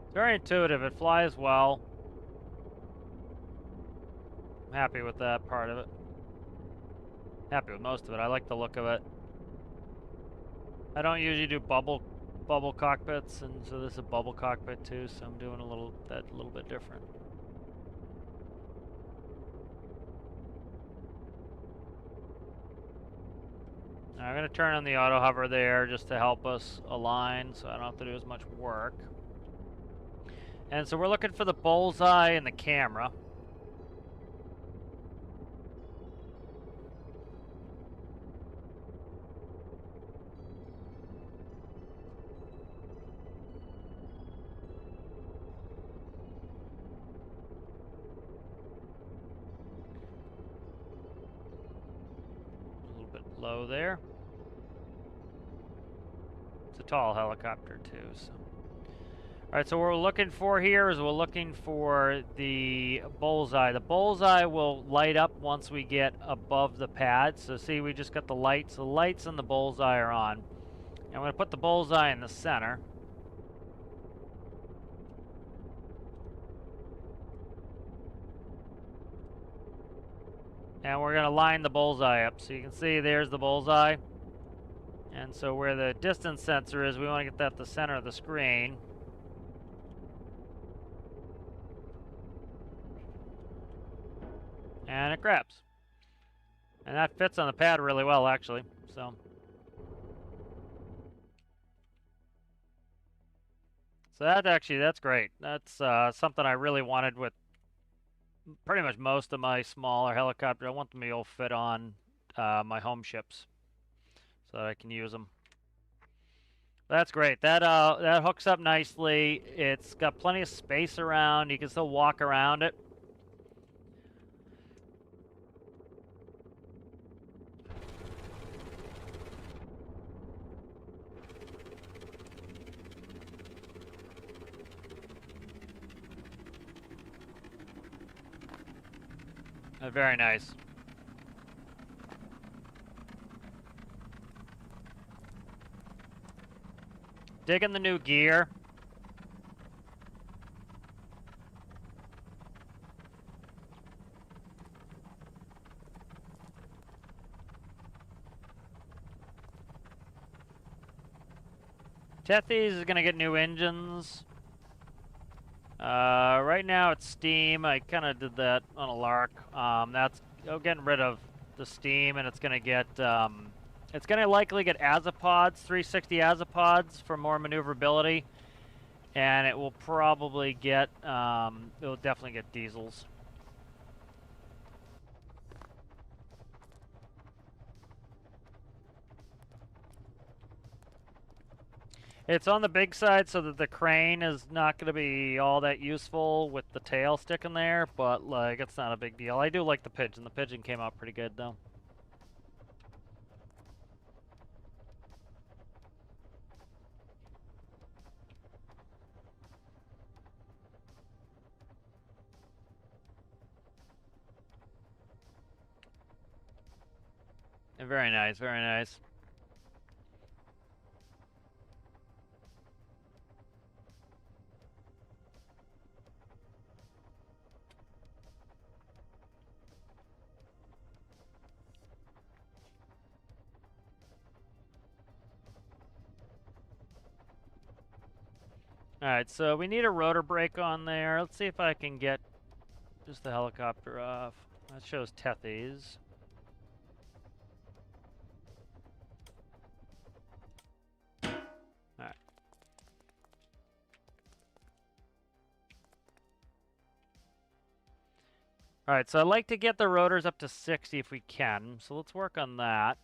It's very intuitive. It flies well. I'm happy with that part of it. Happy with most of it. I like the look of it. I don't usually do bubble cockpits, and so this is a bubble cockpit too, so I'm doing a little bit different. Now, I'm going to turn on the auto hover there just to help us align so I don't have to do as much work. And so we're looking for the bullseye and the camera. Low there. It's a tall helicopter too, so. Alright, so what we're looking for here is we're looking for the bullseye. The bullseye will light up once we get above the pad. So see, we just got the lights. The lights and the bullseye are on. And I'm going to put the bullseye in the center. And we're going to line the bullseye up. So you can see there's the bullseye. And so where the distance sensor is, we want to get that at the center of the screen. And it grabs. And that fits on the pad really well, actually. So that's great. That's something I really wanted with pretty much most of my smaller helicopters. I want them to be able to fit on my home ships so that I can use them. That's great. That hooks up nicely. It's got plenty of space around. You can still walk around it. Very nice. Digging the new gear. Tethys is gonna get new engines. Right now it's steam. I kind of did that on a lark. That's getting rid of the steam, and it's gonna get it's gonna likely get azipods, 360 azipods for more maneuverability, and it will probably get it'll definitely get diesels. It's on the big side so that the crane is not going to be all that useful with the tail sticking there, but like it's not a big deal. I do like the pigeon. The pigeon came out pretty good though. Very nice, very nice. Alright, so we need a rotor brake on there. Let's see if I can get just the helicopter off. That shows Tethys. Alright. Alright, so I'd like to get the rotors up to 60 if we can. So let's work on that.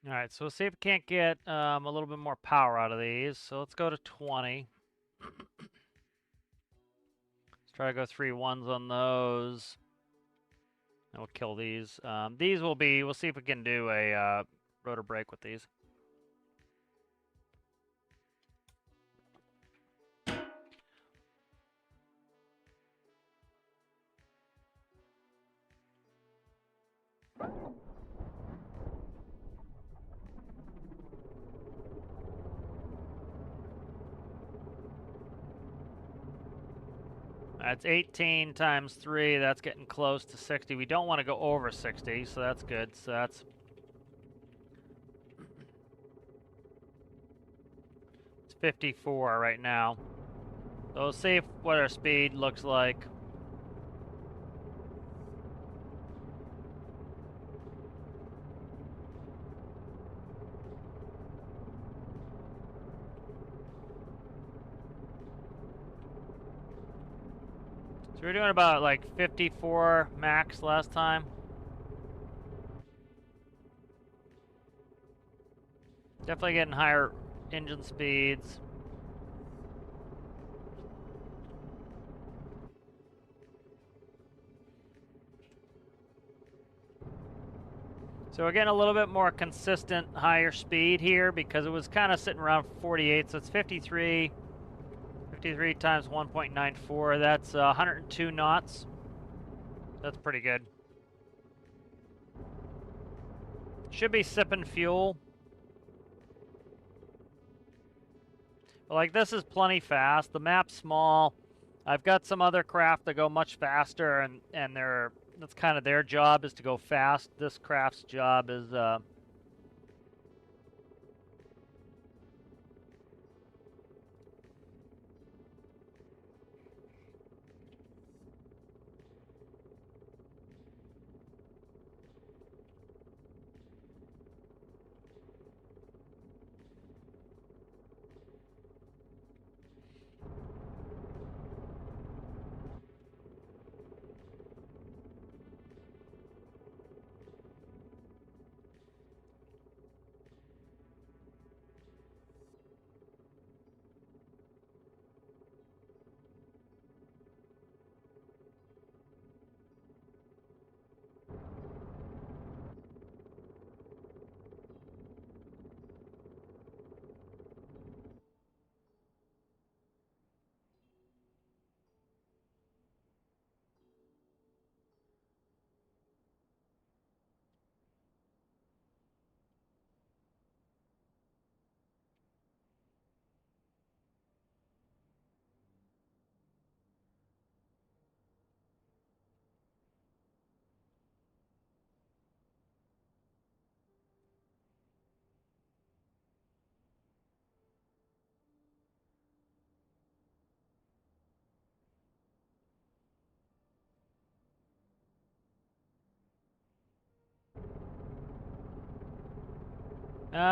Alright, so we'll see if we can't get a little bit more power out of these. So let's go to 20. Let's try to go 3 ones on those. And we'll kill these. These will be, we'll see if we can do a rotor brake with these. That's 18 times 3. That's getting close to 60. We don't want to go over 60, so that's good. So that's... It's 54 right now. So we'll see what our speed looks like. So we're doing about like 54 max last time. Definitely getting higher engine speeds. So we're getting a little bit more consistent higher speed here because it was kind of sitting around 48. So it's 53. 53 times 1.94. That's 102 knots. That's pretty good. Should be sipping fuel. But like this is plenty fast. The map's small. I've got some other craft that go much faster, and that's kind of their job is to go fast. This craft's job is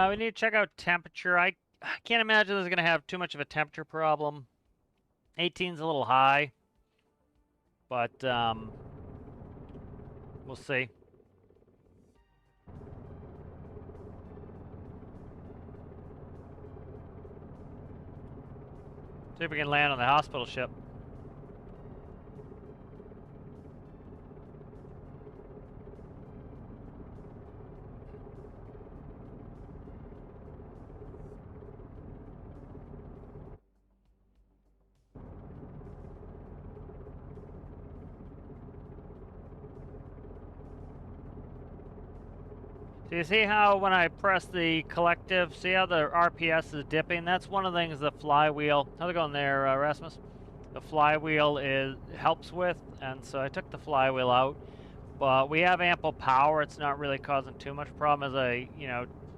we need to check out temperature. I can't imagine this is going to have too much of a temperature problem. 18's a little high, but we'll see. See if we can land on the hospital ship. So you see how when I press the collective, see how the RPS is dipping? That's one of the things the flywheel, how's it going there, Rasmus? The flywheel helps with, and so I took the flywheel out. But we have ample power, it's not really causing too much problem. As I,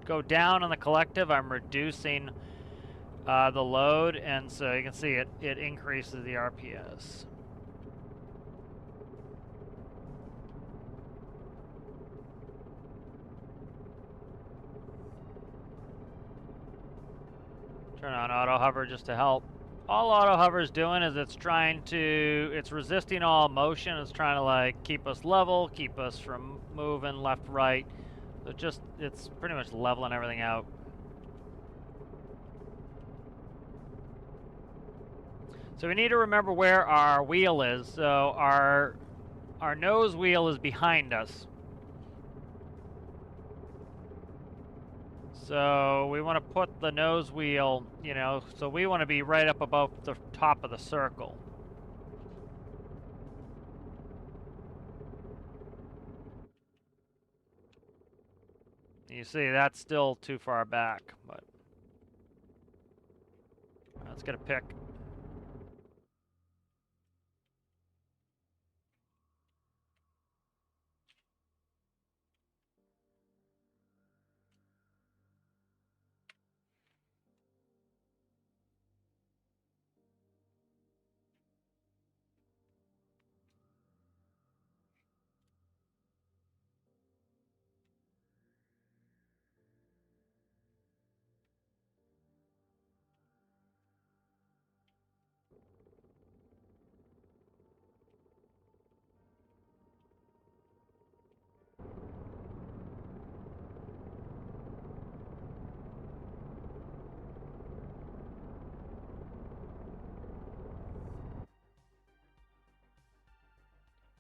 go down on the collective, I'm reducing the load, and so you can see it increases the RPS. Turn on auto hover just to help. All auto hover is doing is it's resisting all motion. It's trying to like keep us level, keep us from moving left, right. So it's pretty much leveling everything out. So we need to remember where our wheel is. So our nose wheel is behind us. So we want to put the nose wheel, so we want to be right up above the top of the circle. You see, that's still too far back, but let's get a pick.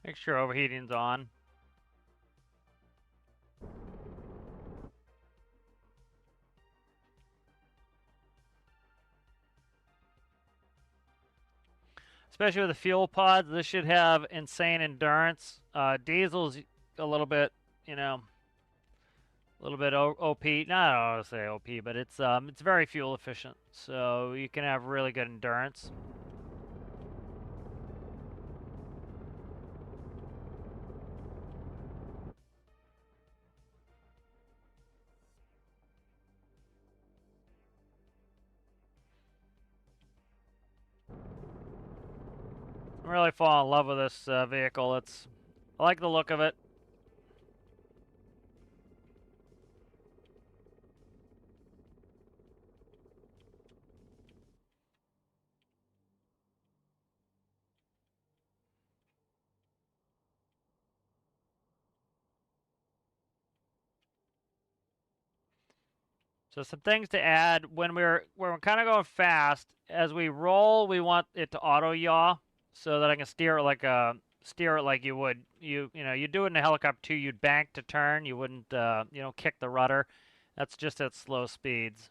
Make sure overheating's on. Especially with the fuel pods, this should have insane endurance. Diesel's a little bit, you know, a little bit OP. Not I don't say OP, but it's very fuel efficient, so you can have really good endurance. I'm really falling in love with this vehicle. I like the look of it. So some things to add when we're kind of going fast. As we roll, we want it to auto yaw so that I can steer it like you would. You do it in a helicopter too. You'd bank to turn. You wouldn't kick the rudder. That's just at slow speeds.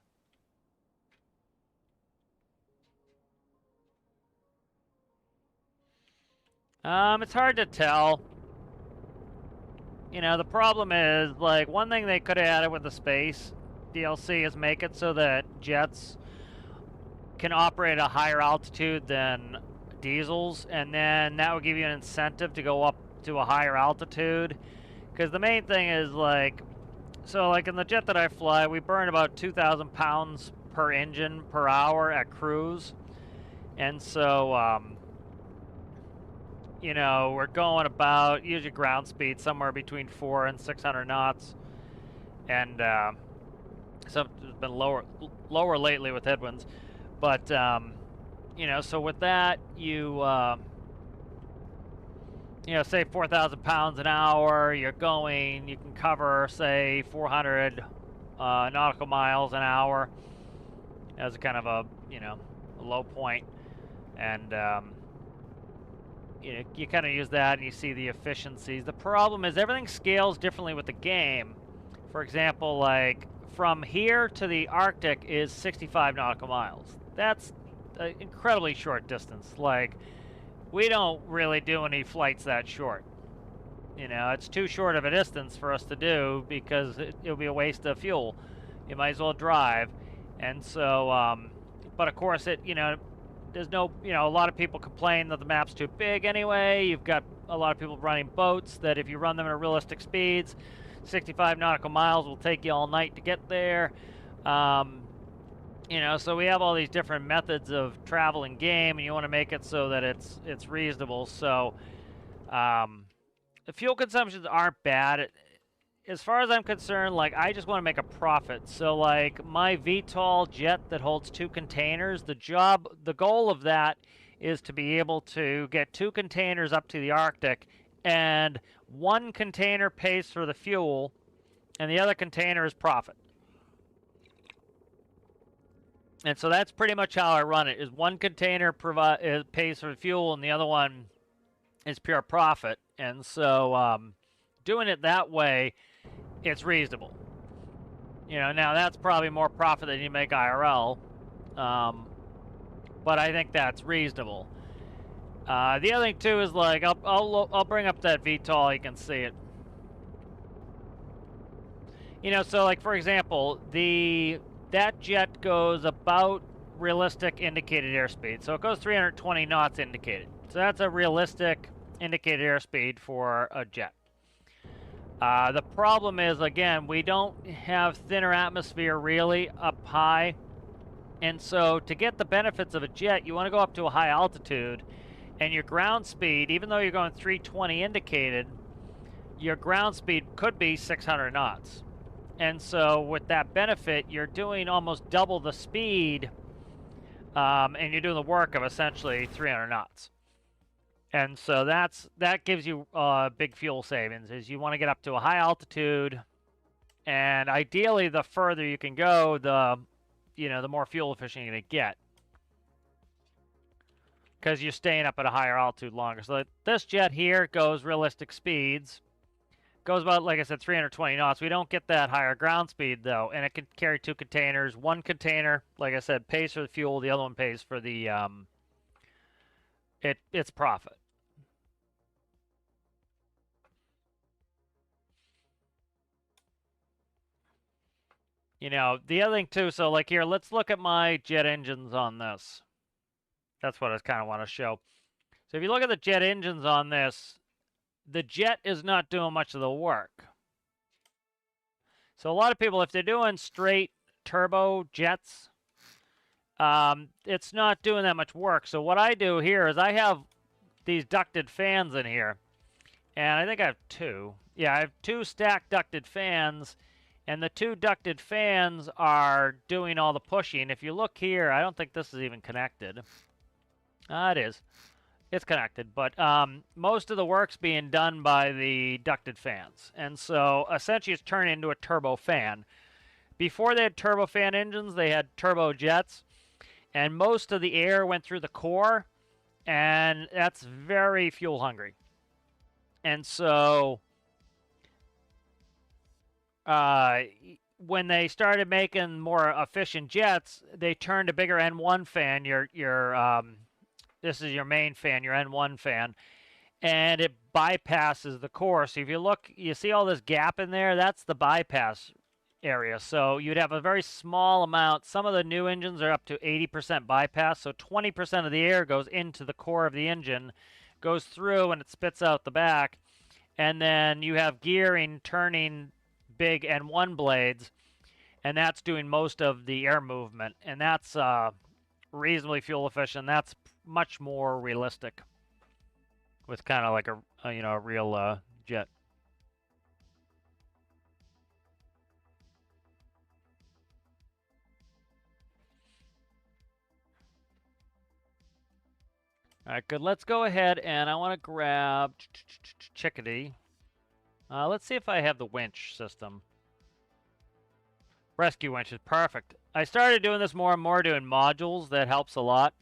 It's hard to tell. The problem is, like, one thing they could have added with the space DLC is make it so that jets can operate at a higher altitude than diesels, and then that would give you an incentive to go up to a higher altitude. Because the main thing is, like, so like in the jet that I fly, we burn about 2,000 pounds per engine per hour at cruise. And so, we're going about, usually ground speed, somewhere between 400 and 600 knots. And so it's been lower lately with headwinds. But, so with that, you say 4,000 pounds an hour, you can cover, say, 400 nautical miles an hour as a kind of a low point. And, you kind of use that and you see the efficiencies. The problem is everything scales differently with the game. For example, like from here to the Arctic is 65 nautical miles. That's an incredibly short distance. Like, we don't really do any flights that short. It's too short of a distance for us to do because it'll be a waste of fuel. You might as well drive. And so, but of course there's no, a lot of people complain that the map's too big anyway. You've got a lot of people running boats that if you run them at realistic speeds, 65 nautical miles will take you all night to get there. So we have all these different methods of travel in game, and you want to make it so that it's reasonable. So the fuel consumptions aren't bad. As far as I'm concerned, like, I just want to make a profit. So, like, my VTOL jet that holds 2 containers, the goal of that is to be able to get 2 containers up to the Arctic, and 1 container pays for the fuel, and the other container is profit. And so that's pretty much how I run it, is 1 container pays for the fuel, and the other one is pure profit. And so doing it that way, it's reasonable. Now that's probably more profit than you make IRL, but I think that's reasonable. The other thing too is, like, I'll bring up that VTOL. You can see it. You know, so like for example, that jet goes about realistic indicated airspeed. So it goes 320 knots indicated. So that's a realistic indicated airspeed for a jet. The problem is, again, we don't have thinner atmosphere really up high. And so to get the benefits of a jet, you want to go up to a high altitude. And your ground speed, even though you're going 320 indicated, your ground speed could be 600 knots. And so with that benefit, you're doing almost double the speed, and you're doing the work of essentially 300 knots. And so that gives you big fuel savings. Is you want to get up to a high altitude, and ideally, the further you can go, the more fuel efficient you're gonna get, because you're staying up at a higher altitude longer. So this jet here goes realistic speeds. Goes about, like I said, 320 knots. We don't get that higher ground speed, though, and it can carry 2 containers. One container, like I said, pays for the fuel. The other one pays for the its profit. You know, the other thing, too, so, like, here, let's look at my jet engines on this. That's what I kind of want to show. So if you look at the jet engines on this, the jet is not doing much of the work. So a lot of people, if they're doing straight turbo jets, it's not doing that much work. So what I do here is I have these ducted fans in here. And I think I have 2. Yeah, I have 2 stacked ducted fans. And the 2 ducted fans are doing all the pushing. If you look here, I don't think this is even connected. It is. It's connected, but most of the work's being done by the ducted fans. And so essentially it's turned into a turbo fan. Before they had turbofan engines, they had turbojets, and most of the air went through the core, and that's very fuel hungry. And so when they started making more efficient jets, they turned a bigger N1 fan, this is your main fan, your N1 fan, and it bypasses the core. So if you look, you see all this gap in there? That's the bypass area. So you'd have a very small amount. Some of the new engines are up to 80% bypass, so 20% of the air goes into the core of the engine, goes through, and it spits out the back. And then you have gearing turning big N1 blades, and that's doing most of the air movement. And that's reasonably fuel efficient. That's much more realistic with kind of like a real jet. All right, good. Let's go ahead, and I want to grab Chickadee. Let's see if I have the winch system. Rescue winch is perfect. I started doing this more and more, doing modules. That helps a lot.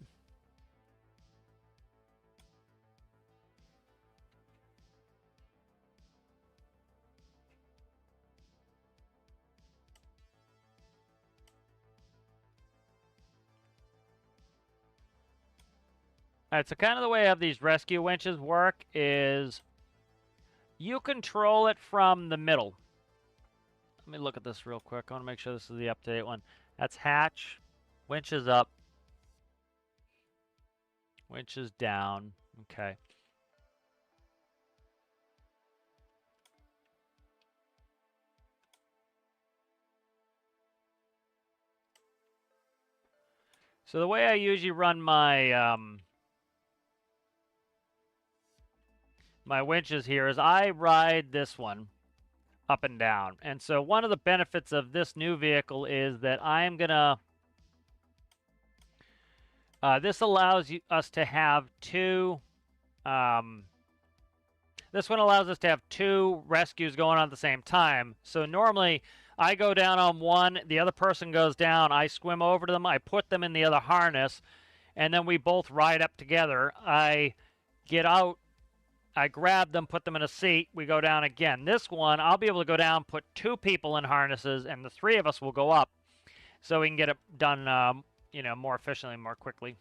All right, so kind of the way I have these rescue winches work is you control it from the middle. Let me look at this real quick. I want to make sure this is the up-to-date one. That's hatch, winches up, winches down. Okay. So the way I usually run my my winches here is I ride this one up and down. And so one of the benefits of this new vehicle is that I'm gonna this allows us to have 2 this one allows us to have 2 rescues going on at the same time. So normally I go down on one, the other person goes down, I swim over to them, I put them in the other harness, and then we both ride up together. I get out, I grab them, put them in a seat, we go down again. This one, I'll be able to go down, put 2 people in harnesses, and the 3 of us will go up, so we can get it done, more efficiently, more quickly.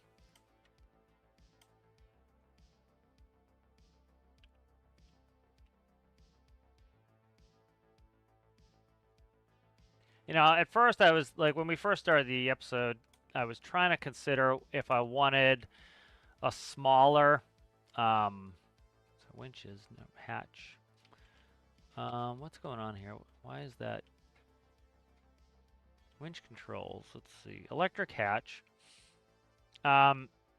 You know, at first I was like, when we first started the episode, I was trying to consider if I wanted a smaller, so winches, no, hatch. What's going on here? Why is that? Winch controls. Let's see. Electric hatch.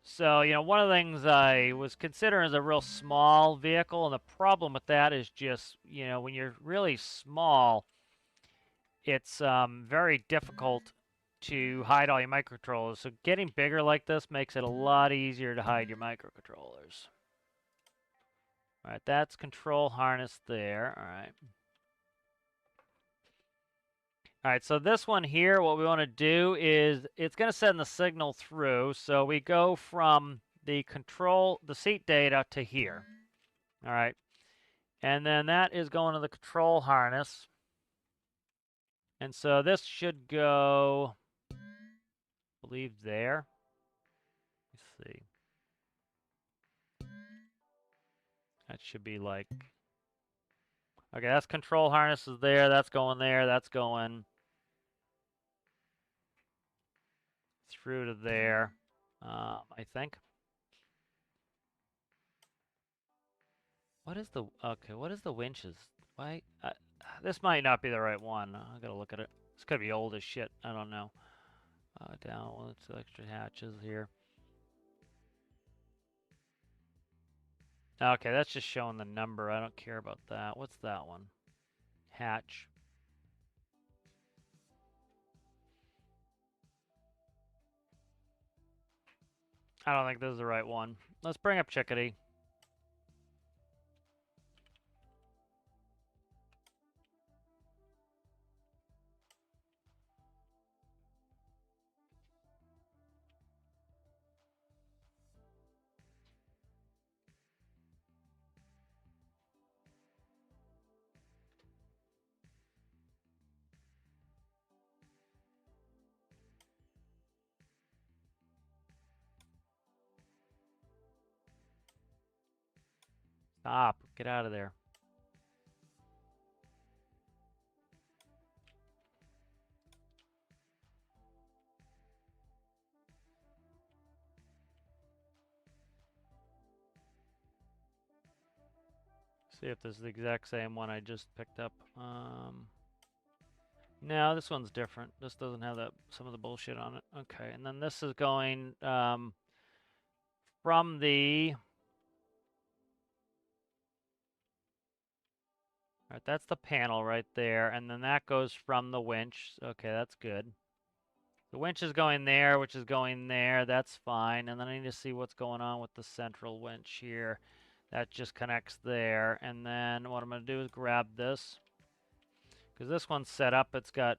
So, you know, one of the things I was considering is a real small vehicle, and the problem with that is just, you know, when you're really small, it's very difficult to hide all your microcontrollers. So getting bigger like this makes it a lot easier to hide your microcontrollers. All right, that's control harness there. All right. All right, so this one here, what we want to do is it's going to send the signal through. So we go from the seat data to here. All right. And then that is going to the control harness. And so this should go, I believe, there. Let's see. That should be like, okay, that's control harness is there. That's going there. That's going through to there, I think. What is the, okay, what is the winches? Why, this might not be the right one. I gotta look at it. This could be old as shit. I don't know. Down, let's extra hatches here. Okay, that's just showing the number. I don't care about that. What's that one? Hatch. I don't think this is the right one. Let's bring up Chickadee. Stop. Get out of there. See if this is the exact same one I just picked up. No, this one's different. This doesn't have that some of the bullshit on it. Okay, and then this is going from the. All right, that's the panel right there, and then that goes from the winch. Okay, that's good. The winch is going there, which is going there. That's fine. And then I need to see what's going on with the central winch here. That just connects there. And then what I'm going to do is grab this. Because this one's set up. It's got,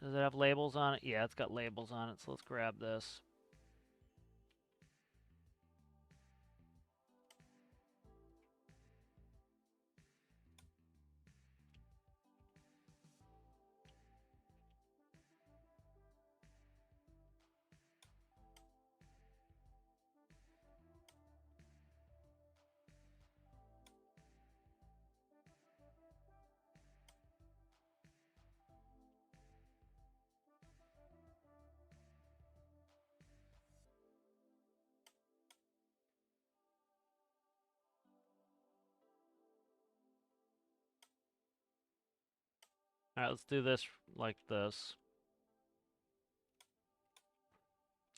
does it have labels on it? Yeah, it's got labels on it. So let's grab this. All right, let's do this like this.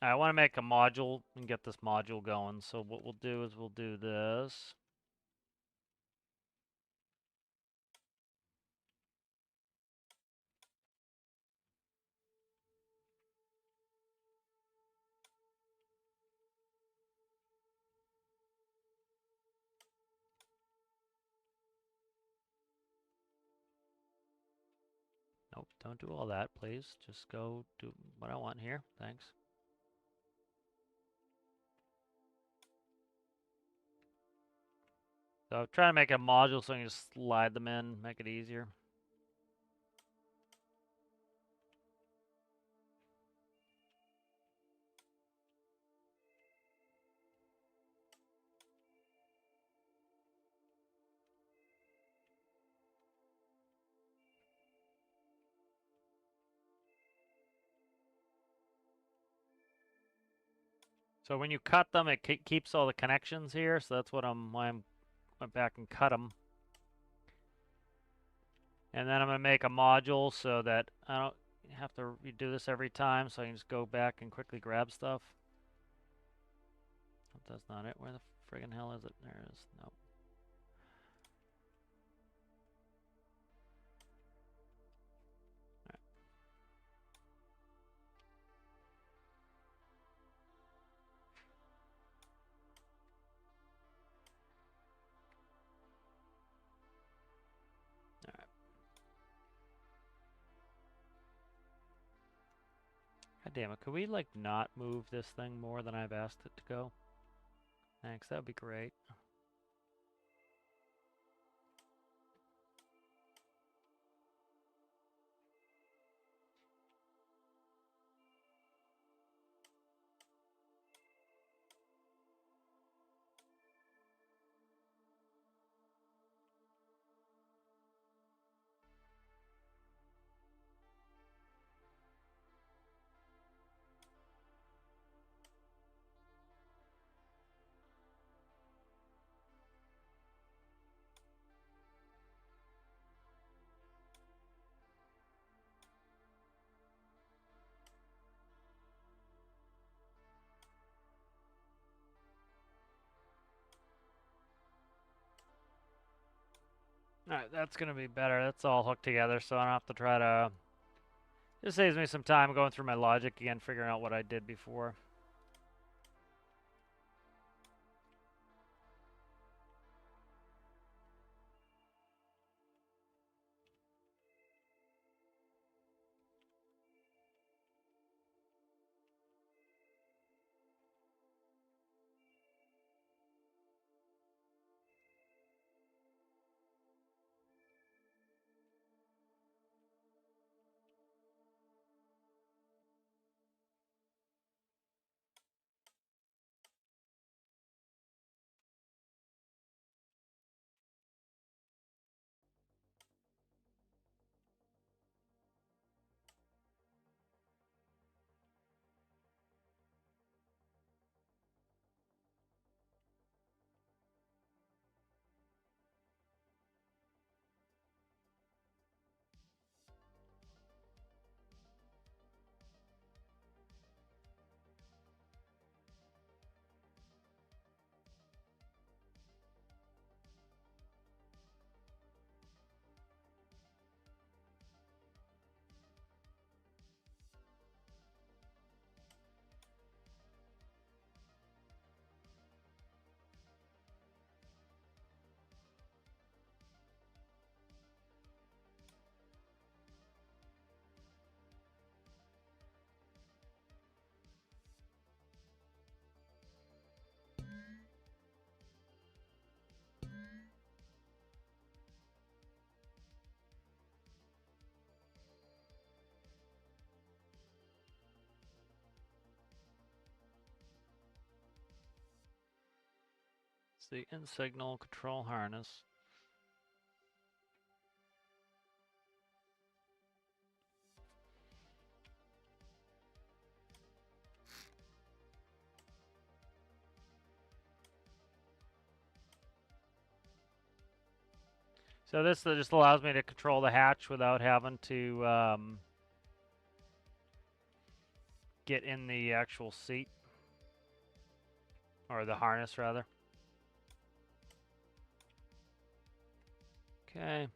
I want to make a module and get this module going. So what we'll do is we'll do this. Nope, don't do all that, please. Just go do what I want here. Thanks. So try to make a module so you can just slide them in, make it easier. So when you cut them, it keeps all the connections here. So that's why I went back and cut them. And then I'm going to make a module so that I don't have to redo this every time, so I can just go back and quickly grab stuff. Oh, that's not it. Where the friggin' hell is it? There it is. Nope. All right. God damn it. Could we, like, not move this thing more than I've asked it to go? Thanks. That would be great. Alright, that's going to be better. That's all hooked together, so I don't have to try to... Just saves me some time going through my logic again, figuring out what I did before. It's the in-signal control harness. So this just allows me to control the hatch without having to get in the actual seat. Or the harness, rather. Okay.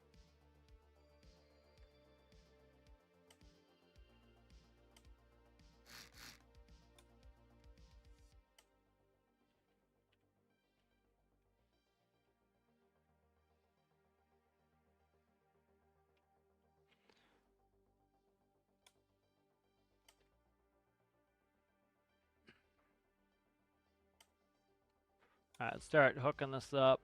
Alright, let's start hooking this up.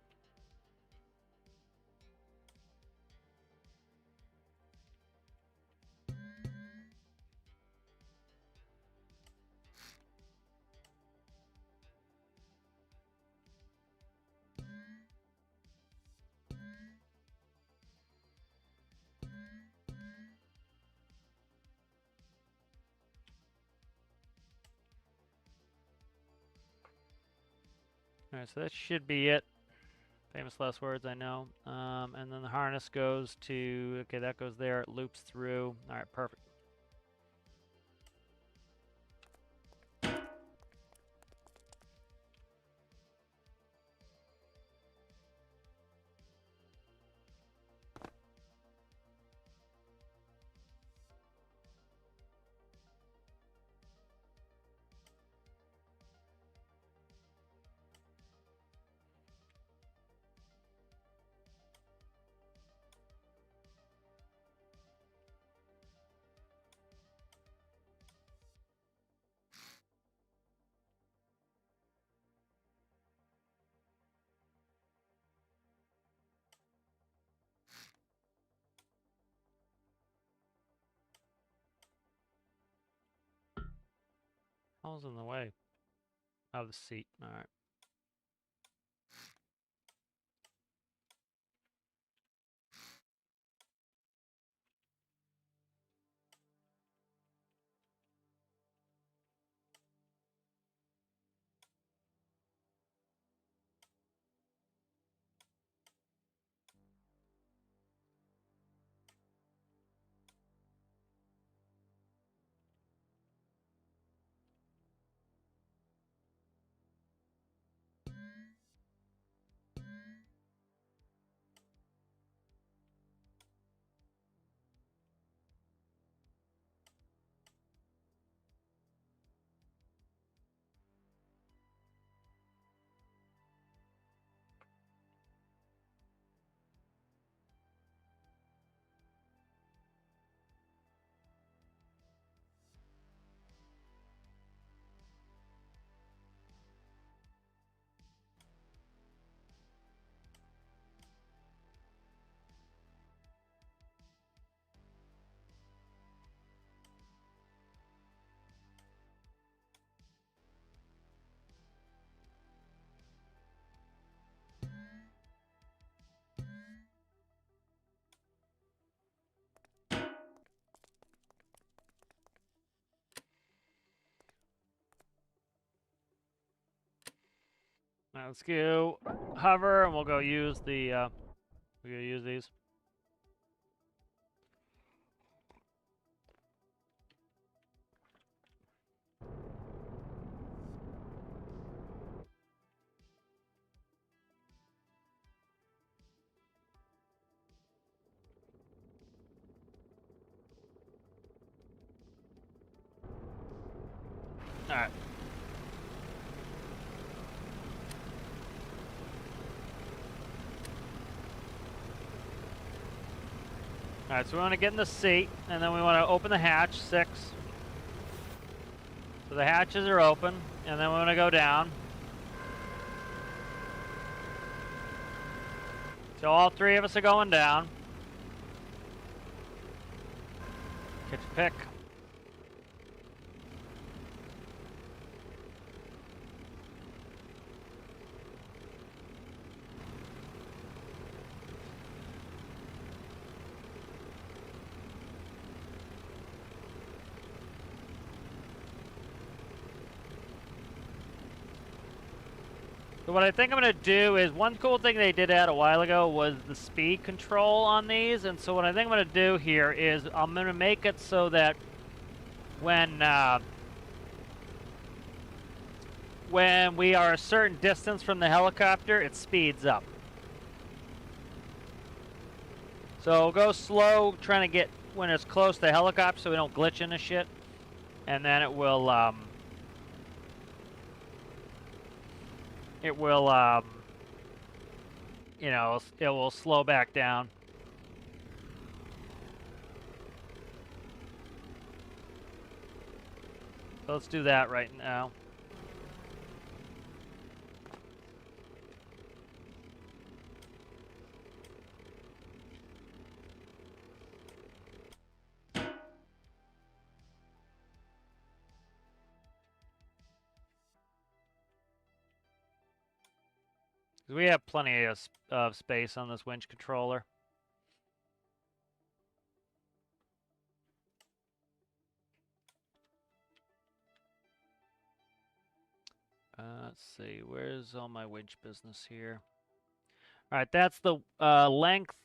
Alright, so that should be it. Famous last words, I know. And then the harness goes to, okay, that goes there, it loops through. Alright, perfect. I was in the way of the seat. Alright. Now let's go hover, and we'll go use the, we'll go use these. Alright. Alright, so we want to get in the seat, and then we want to open the hatch, 6. So the hatches are open, and then we want to go down. So all 3 of us are going down. Get your pick. So what I think I'm going to do is, one cool thing they did add a while ago was the speed control on these, and so what I think I'm going to do here is I'm going to make it so that when we are a certain distance from the helicopter, it speeds up. So we'll go slow, trying to get when it's close to the helicopter so we don't glitch into shit, and then it will you know, it will slow back down. So let's do that right now. We have plenty of space on this winch controller. Let's see, where's all my winch business here? All right, that's the length,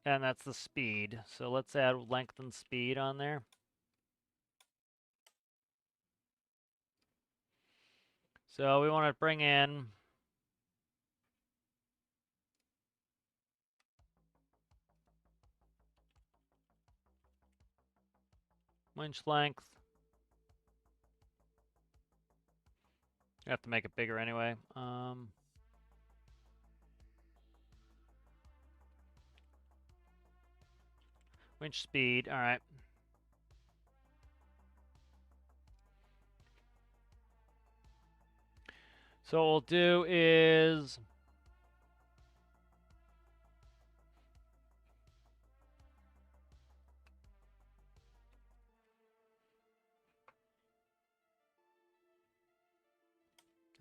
and that's the speed. So let's add length and speed on there. So we want to bring in winch length. You have to make it bigger anyway. Winch speed, all right. So what we'll do is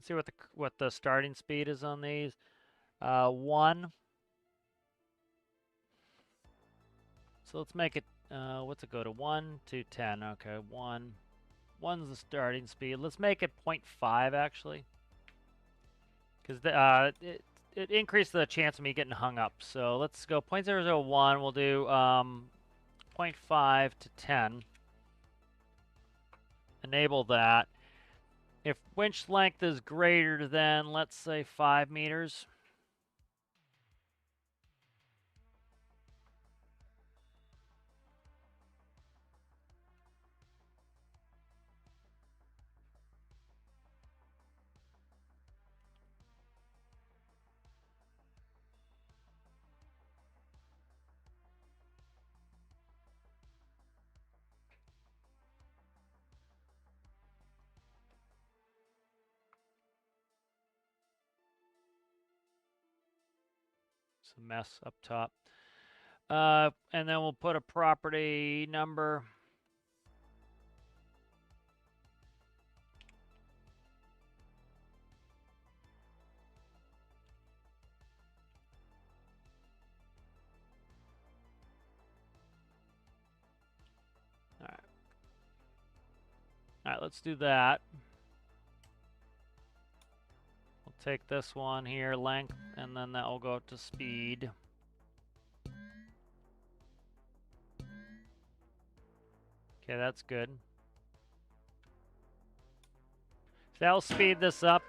see what the starting speed is on these. 1. So let's make it. What's it go to? 1 to 10. Okay, 1. 1's the starting speed. Let's make it 0.5 actually, because it increased the chance of me getting hung up. So let's go 0.001. We'll do 0.5 to 10. Enable that. If winch length is greater than, let's say, 5 meters. It's a mess up top. And then we'll put a property number. All right, let's do that. We'll take this one here, length, and then that will go to speed. Okay, that's good. So that'll speed this up.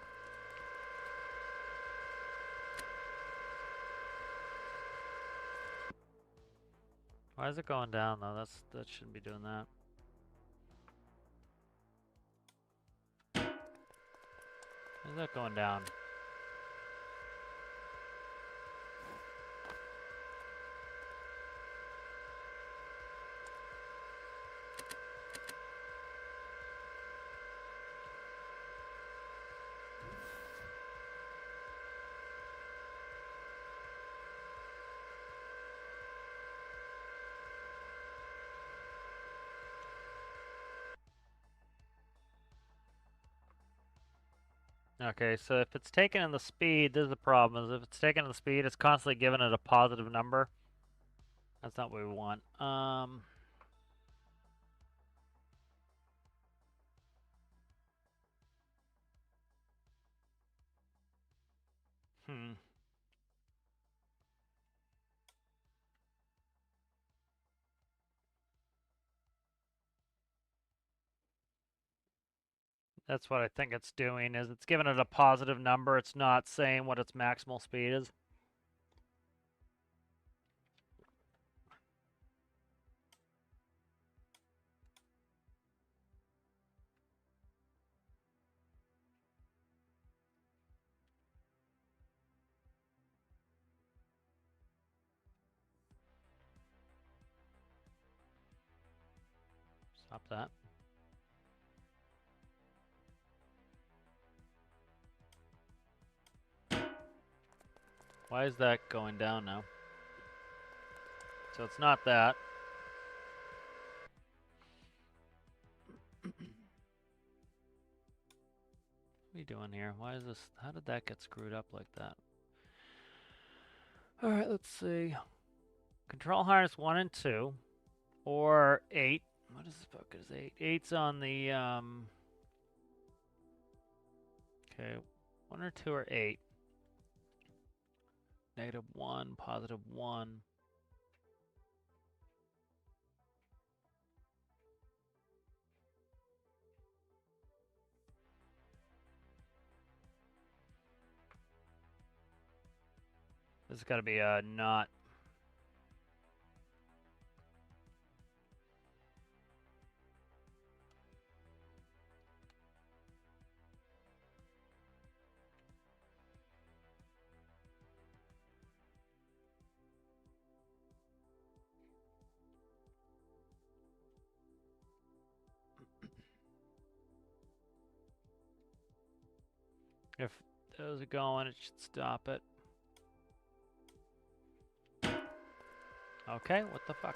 Why is it going down though? That shouldn't be doing that. Why is that going down? Okay, so if it's taken in the speed, there's a problem. Is if it's taken in the speed, it's constantly giving it a positive number. That's not what we want. That's what I think it's doing, is it's giving it a positive number. It's not saying what its maximal speed is. Stop that. Why is that going down now? So it's not that. What are we doing here? Why is this? How did that get screwed up like that? All right, let's see. Control harness 1 and 2, or 8. What is the fuck is 8? 8's on the okay. 1 or 2 or 8. -1, +1. This has got to be a not. If those are going, it should stop it. Okay, what the fuck?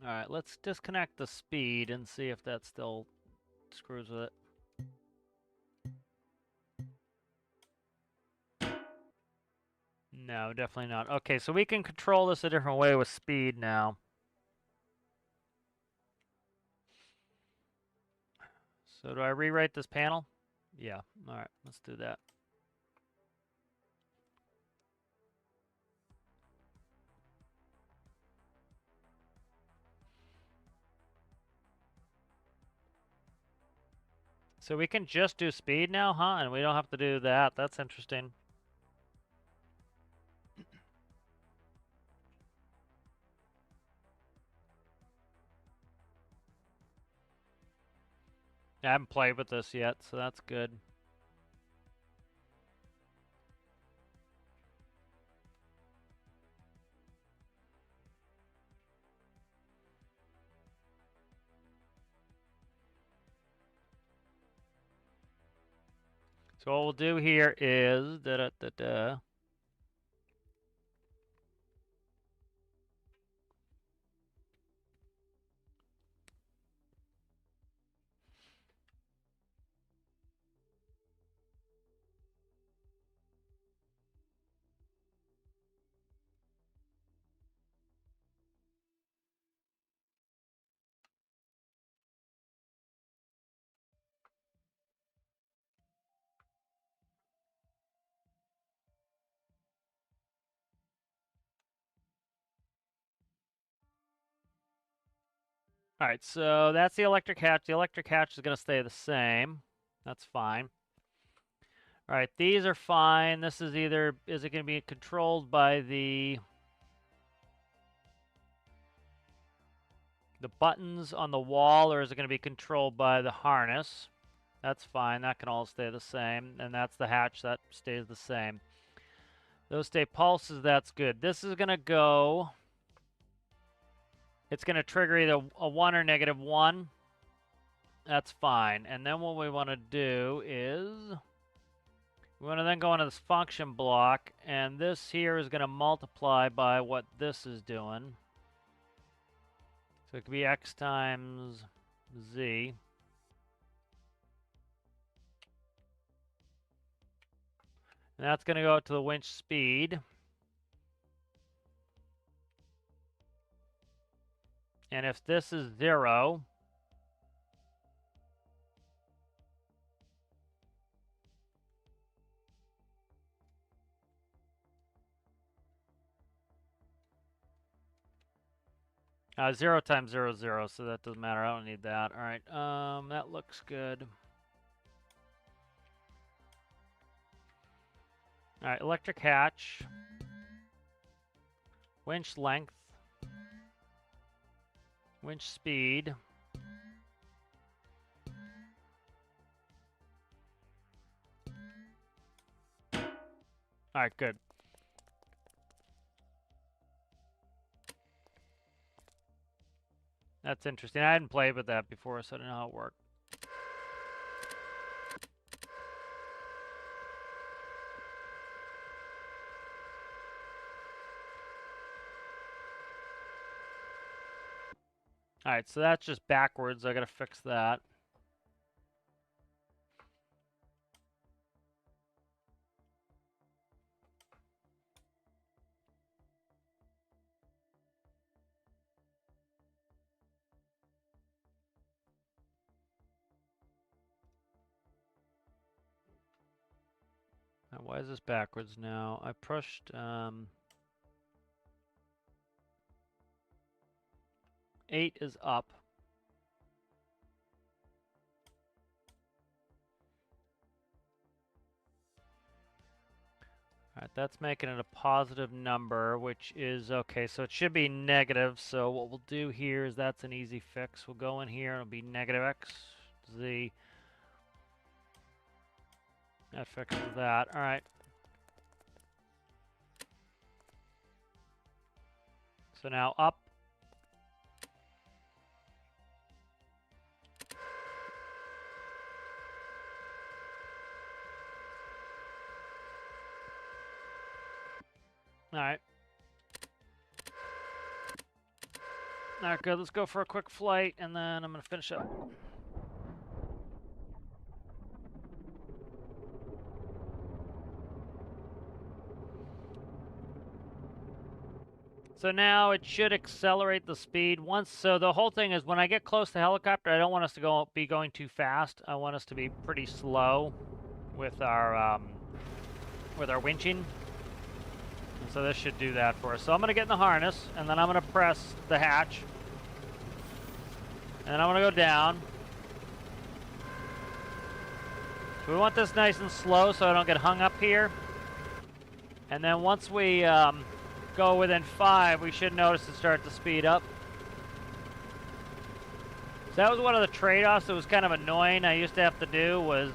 Alright, let's disconnect the speed and see if that still screws with it. No, definitely not. Okay, so we can control this a different way with speed now. So do I rewrite this panel? Yeah, alright, let's do that. So we can just do speed now, huh? And we don't have to do that. That's interesting. I haven't played with this yet, so that's good. So what we'll do here is All right, so that's the electric hatch. The electric hatch is going to stay the same. That's fine. All right, these are fine. This is either, is it going to be controlled by the buttons on the wall, or is it going to be controlled by the harness? That's fine. That can all stay the same. And that's the hatch. That stays the same. Those stay pulses. That's good. This is going to go... It's going to trigger either a 1 or -1. That's fine. And then what we want to do is... We want to then go into this function block. And this here is going to multiply by what this is doing. So it could be x times z. And that's going to go to the winch speed. And if this is 0, zero times 0 is 0, so that doesn't matter. I don't need that. All right, that looks good. All right, electric hatch. Winch length. Winch speed. All right, good. That's interesting. I hadn't played with that before, so I don't know how it worked. All right, so that's just backwards. I got to fix that. Why is this backwards now? I pushed 8 is up. Alright, that's making it a positive number, which is okay, so it should be negative. So what we'll do here is that's an easy fix. We'll go in here, it'll be negative x, z. That fixes that. Alright. So now up. Alright. Alright, good. Let's go for a quick flight, and then I'm going to finish up. So now it should accelerate the speed once. So the whole thing is when I get close to the helicopter, I don't want us to be going too fast. I want us to be pretty slow with our winching. And so this should do that for us. So I'm going to get in the harness, and then I'm going to press the hatch. And then I'm going to go down. So we want this nice and slow so I don't get hung up here. And then once we go within 5, we should notice it start to speed up. So that was one of the trade-offs that was kind of annoying I used to have to do was,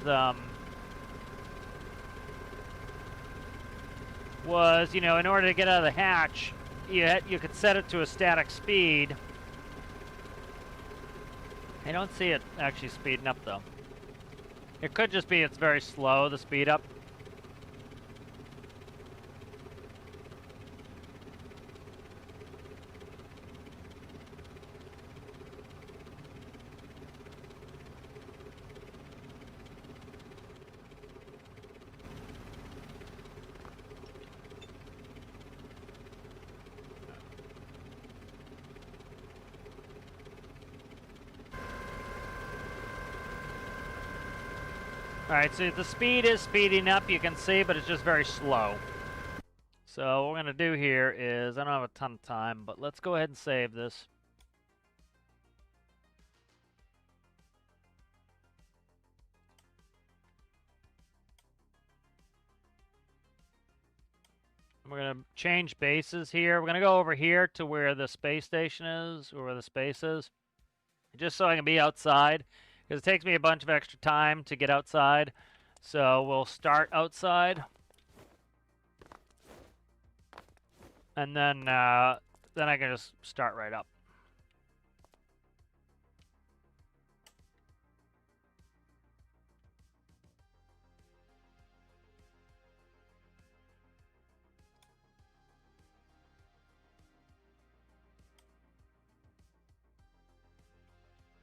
you know, in order to get out of the hatch, you could set it to a static speed. I don't see it actually speeding up, though. It could just be it's very slow, the speed up. Alright, so the speed is speeding up, you can see, but it's just very slow. So what we're going to do here is, I don't have a ton of time, but let's go ahead and save this. We're going to change bases here. We're going to go over here to where the space station is, or where the space is, just so I can be outside. Because it takes me a bunch of extra time to get outside. So we'll start outside. And then I can just start right up.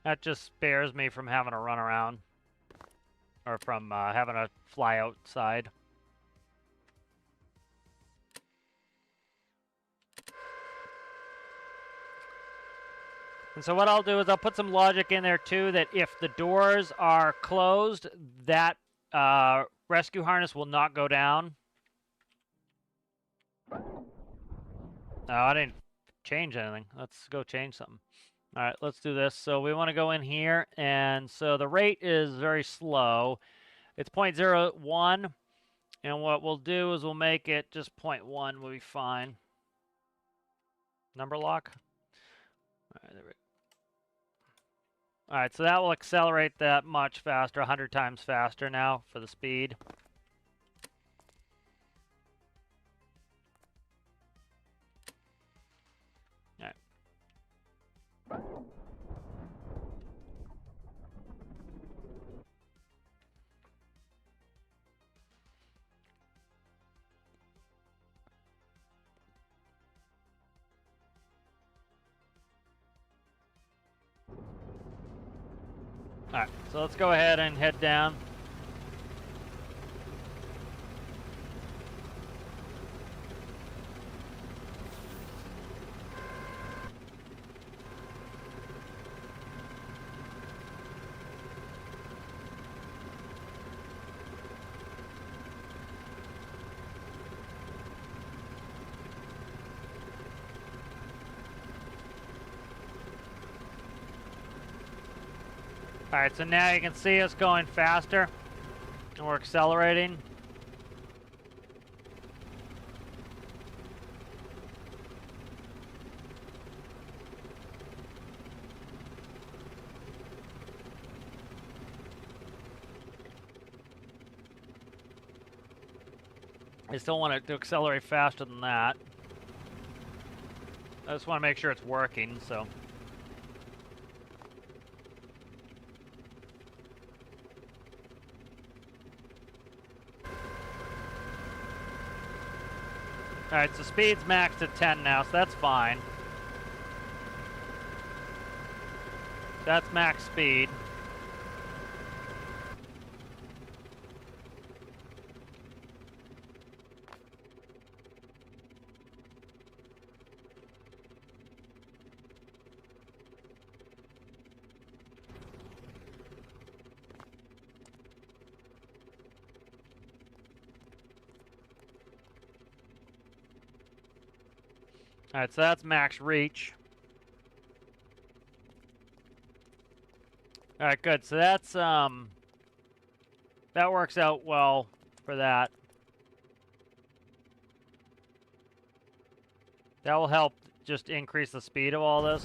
That just spares me from having to run around. Or from having to fly outside. And so what I'll do is I'll put some logic in there too, that if the doors are closed, that rescue harness will not go down. Oh, I didn't change anything. Let's go change something. All right, let's do this. So we want to go in here, and so the rate is very slow. It's 0.01, and what we'll do is we'll make it just 0.1 will be fine. Number lock. All right, there we go. All right, so that will accelerate that much faster, 100 times faster now for the speed. Alright, so let's go ahead and head down. Alright, so now you can see us going faster. And we're accelerating. I still want it to accelerate faster than that. I just want to make sure it's working, so. Alright, so speed's maxed at 10 now, so that's fine. That's max speed. Alright, so that's max reach. Alright, good. So that's, that works out well for that. That will help just increase the speed of all this.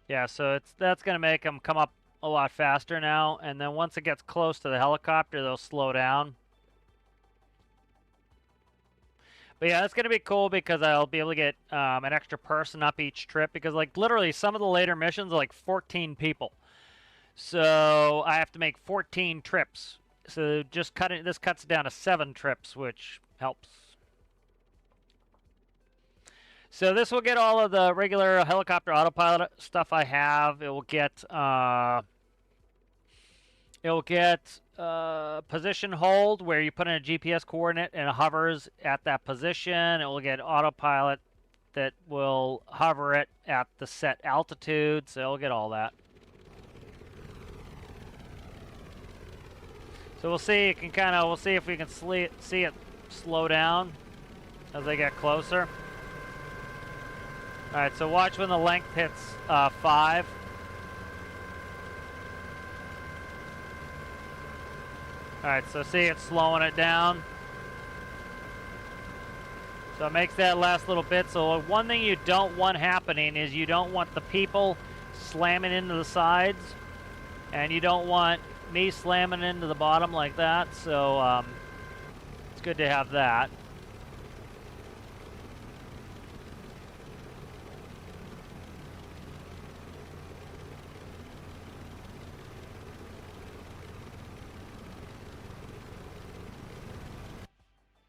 Yeah, so that's going to make them come up a lot faster now, and then once it gets close to the helicopter, they'll slow down. But yeah, that's going to be cool because I'll be able to get an extra person up each trip, because like literally some of the later missions are like 14 people. So I have to make 14 trips. So just this cuts down to 7 trips, which helps. So this will get all of the regular helicopter autopilot stuff I have. It will get position hold, where you put in a GPS coordinate and it hovers at that position. It will get autopilot that will hover it at the set altitude. So it'll get all that. So we'll see. We'll see if we can see it slow down as they get closer. All right. So watch when the length hits 5. Alright, so see it's slowing it down. So it makes that last little bit. So one thing you don't want happening is you don't want the people slamming into the sides. And you don't want me slamming into the bottom like that. So it's good to have that.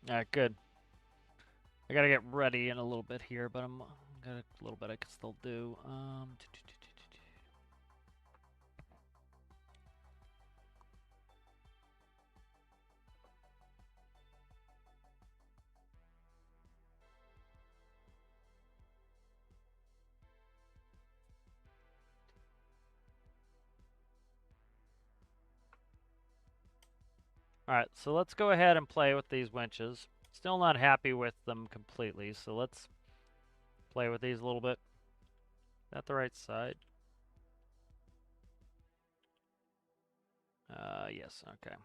Alright, good. I gotta get ready in a little bit here, but I'm got a little bit I can still do. Alright, so let's go ahead and play with these winches. Still not happy with them completely, so let's play with these a little bit. Is that the right side? Yes, okay.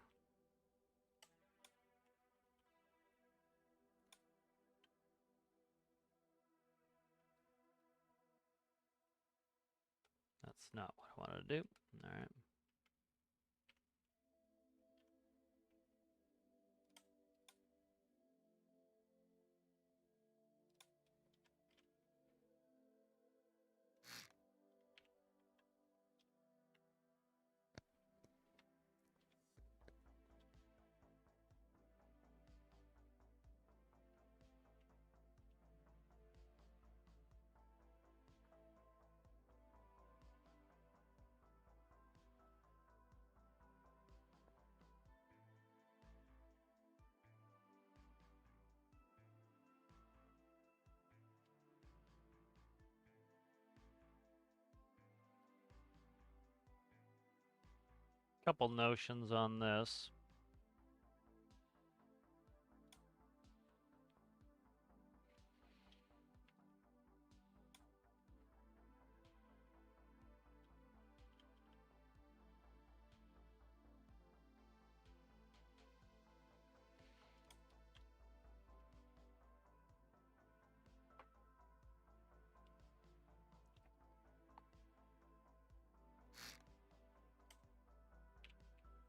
That's not what I wanted to do. Alright. Couple notions on this.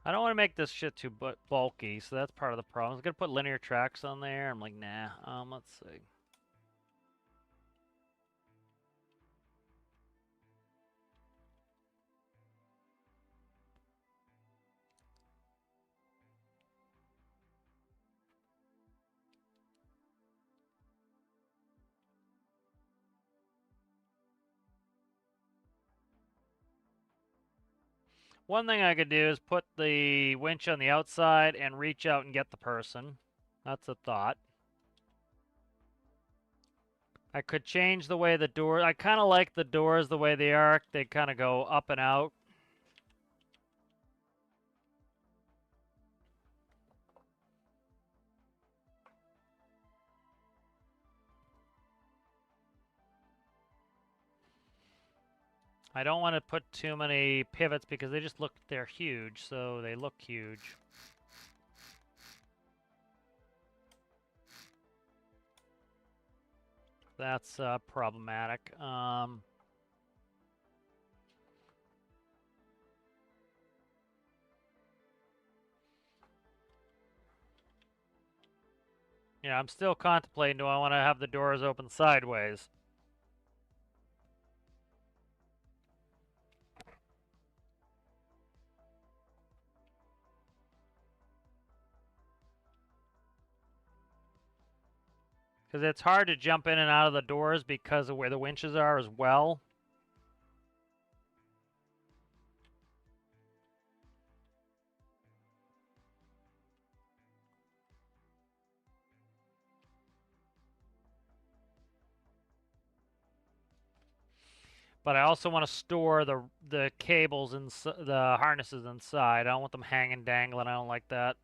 I don't want to make this shit too bulky, so that's part of the problem. I was gonna put linear tracks on there. I'm like, nah. Let's see. One thing I could do is put the winch on the outside and reach out and get the person. That's a thought. I could change the way the door. I kind of like the doors the way they are. They kind of go up and out. I don't want to put too many pivots because they're huge, so they look huge. That's problematic. Yeah, I'm still contemplating, do I want to have the doors open sideways? Because it's hard to jump in and out of the doors because of where the winches are as well. But I also want to store the cables and the harnesses inside. I don't want them hanging, dangling. I don't like that.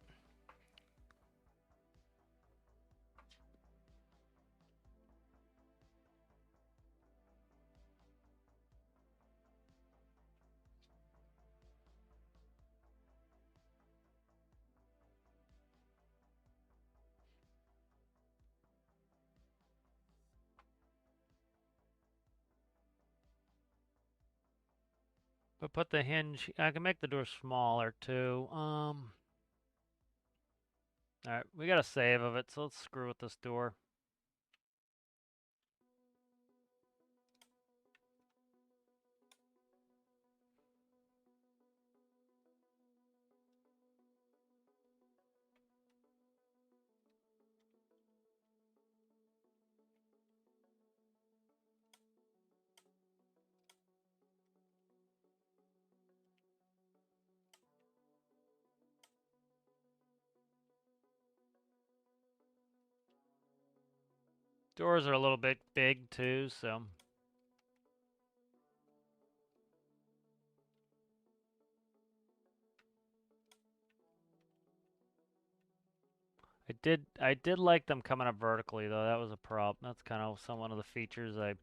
But put the hinge. I can make the door smaller too. All right, we got a save of it, so let's screw with this door. Doors are a little bit big too, so. I did like them coming up vertically though. That was a problem. That's kind of one of the features I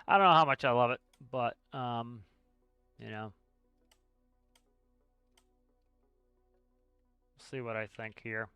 don't know how much I love it, but you know, see what I think here.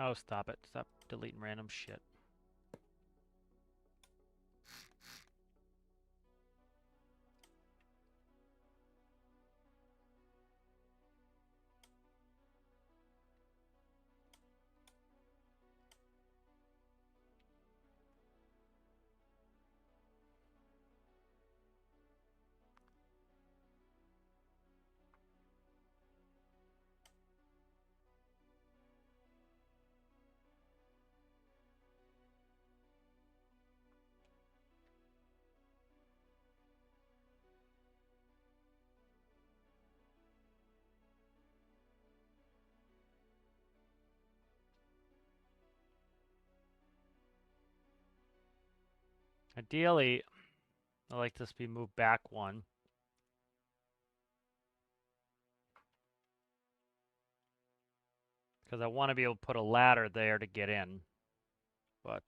Oh, stop it. Stop deleting random shit. Ideally, I like this to be moved back one. Because I want to be able to put a ladder there to get in. But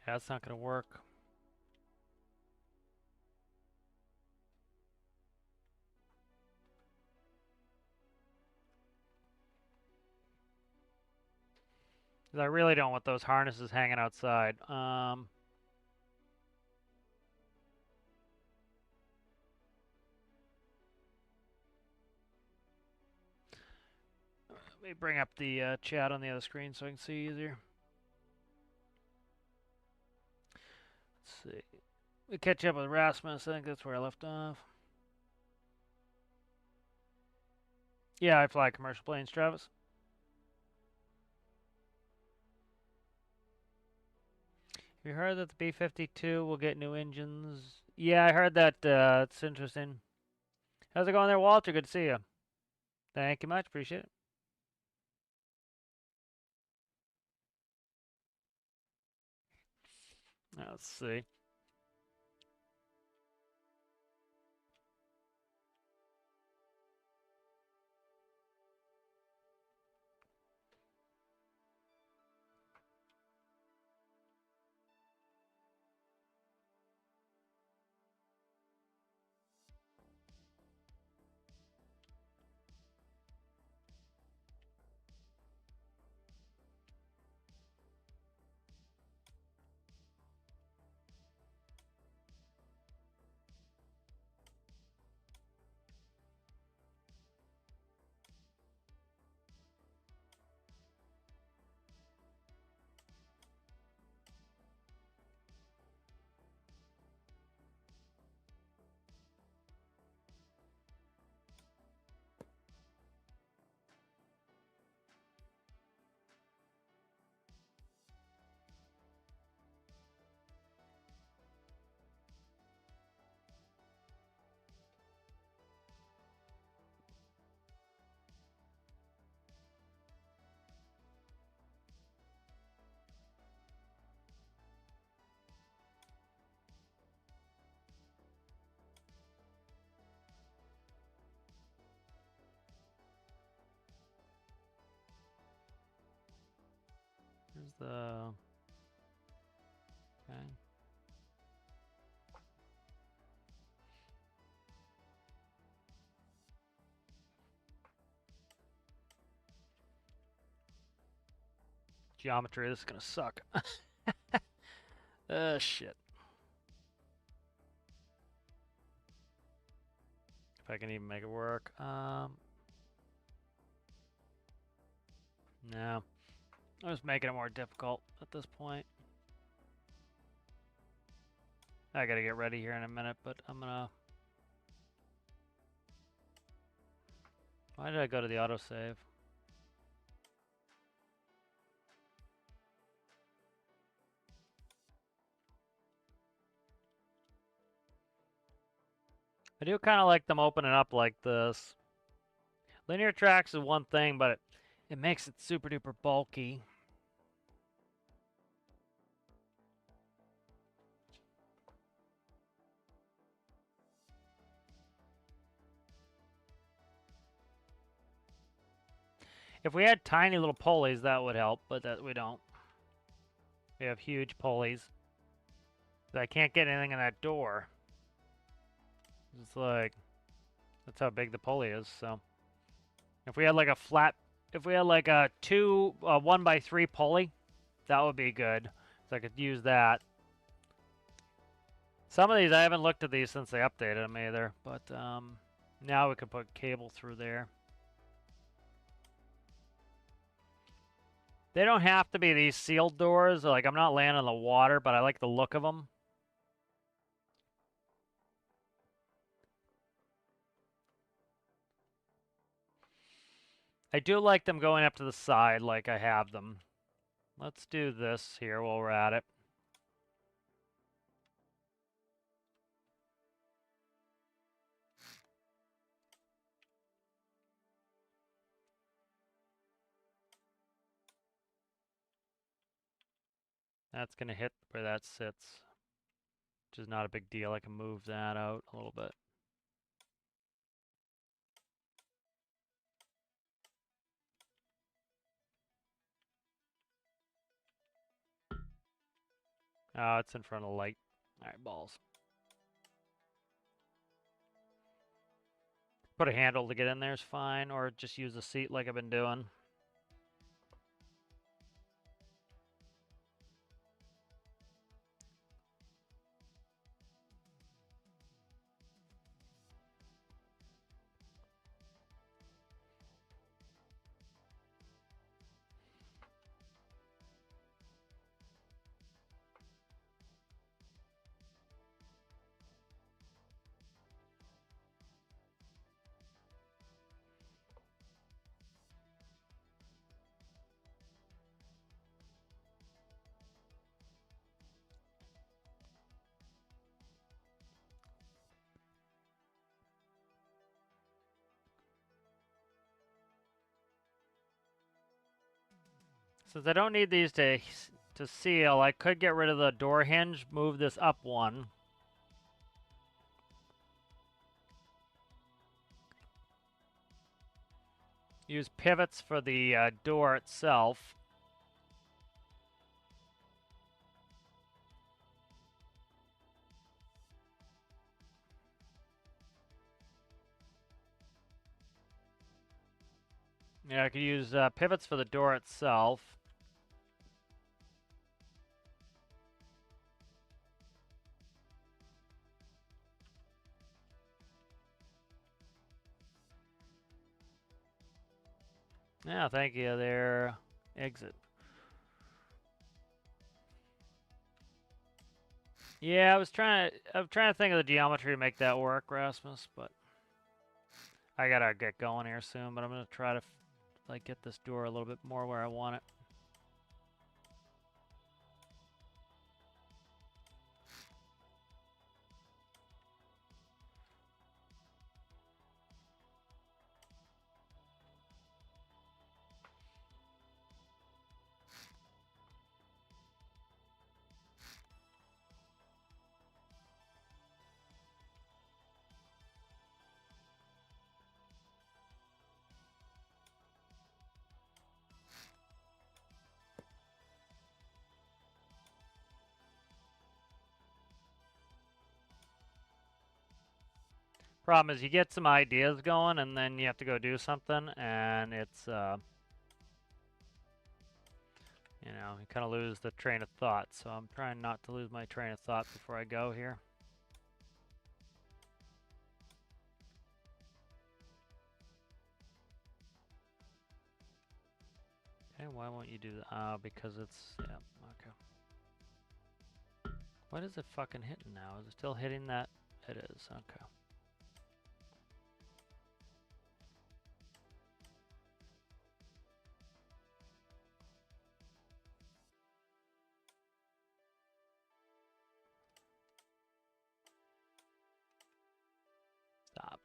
yeah, it's not gonna work. I really don't want those harnesses hanging outside. Let me bring up the chat on the other screen so I can see easier. Let's see. We catch up with Rasmus. I think that's where I left off. Yeah, I fly commercial planes, Travis. Have you heard that the B-52 will get new engines? Yeah, I heard that. It's interesting. How's it going there, Walter? Good to see you. Thank you much. Appreciate it. Let's see. Here's the... Okay. Geometry, this is gonna suck. Shit. If I can even make it work. No. I'm just making it more difficult at this point. I gotta get ready here in a minute, but I'm gonna... Why did I go to the autosave? I do kind of like them opening up like this. Linear tracks is one thing, but it makes it super duper bulky. If we had tiny little pulleys, that would help, but that we don't. We have huge pulleys. I can't get anything in that door. It's like, that's how big the pulley is, so. If we had like a flat, if we had like a 1x3 pulley, that would be good. So I could use that. Some of these, I haven't looked at these since they updated them either, but now we could put cable through there. They don't have to be these sealed doors. Like, I'm not laying on the water, but I like the look of them. I do like them going up to the side like I have them. Let's do this here while we're at it. That's going to hit where that sits, which is not a big deal. I can move that out a little bit. Oh, it's in front of the light. All right, balls. Put a handle to get in there is fine, or just use the seat like I've been doing. Since I don't need these to seal, I could get rid of the door hinge, move this up one. Use pivots for the door itself. Yeah, I could use pivots for the door itself. Yeah, thank you there. Exit. Yeah, I'm trying to think of the geometry to make that work, Rasmus, but I gotta get going here soon, but I'm gonna try to like get this door a little bit more where I want it. Problem is you get some ideas going and then you have to go do something and it's you know, you kind of lose the train of thought. So I'm trying not to lose my train of thought before I go here. Okay, why won't you do that? Because it's, yeah, okay. What is it fucking hitting now? Is it still hitting that? It is, okay. Stop.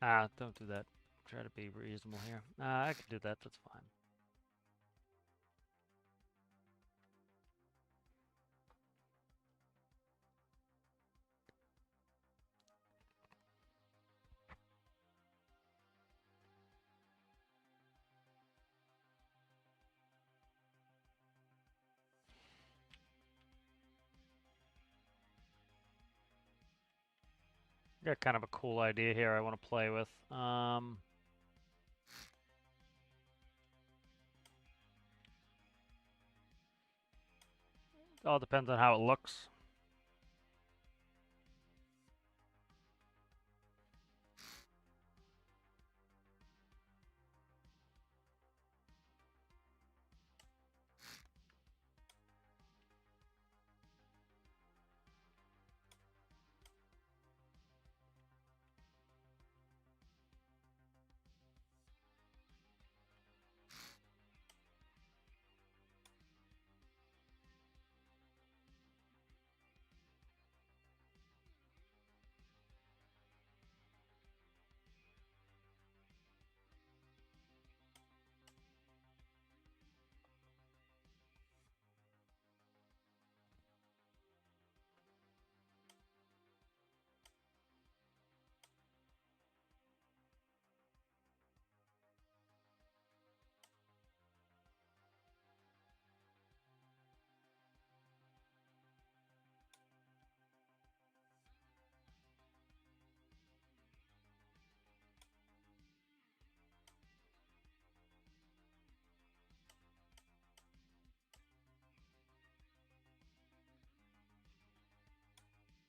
Ah, don't do that. Try to be reasonable here. I can do that. That's fine. Got kind of a cool idea here I want to play with. All depends on how it looks.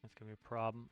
That's gonna be a problem.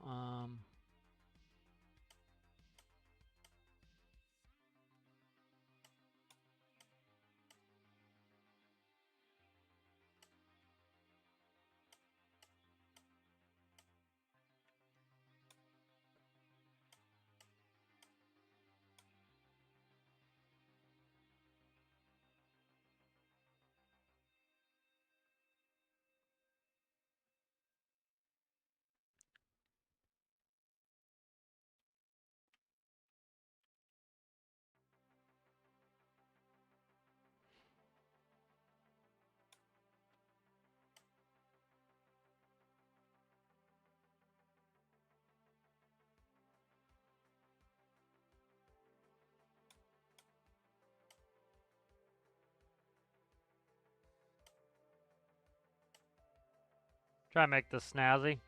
Try and make this snazzy.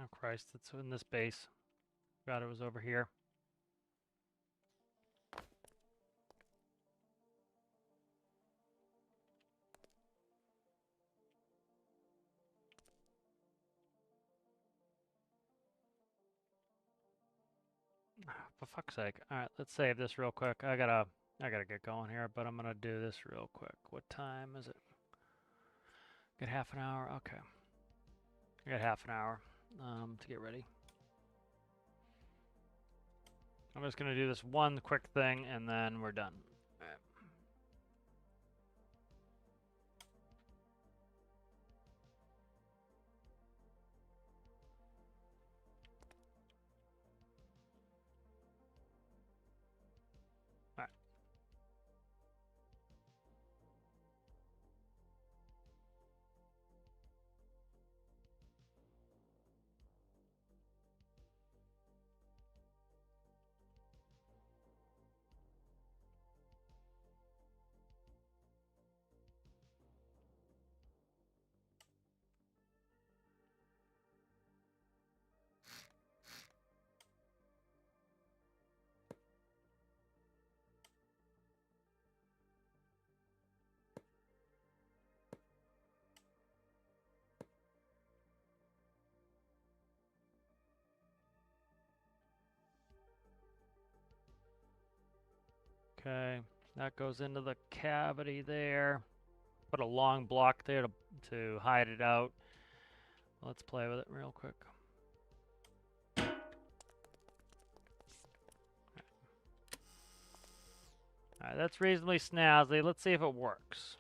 Oh Christ, it's in this base. Forgot it was over here. For fuck's sake. Alright, let's save this real quick. I gotta get going here, but I'm gonna do this real quick. What time is it? Get half an hour? Okay. I got half an hour to get ready. I'm just gonna do this one quick thing and then we're done. Alright. Okay, that goes into the cavity there. Put a long block there to hide it out. Let's play with it real quick. Alright, that's reasonably snazzy. Let's see if it works.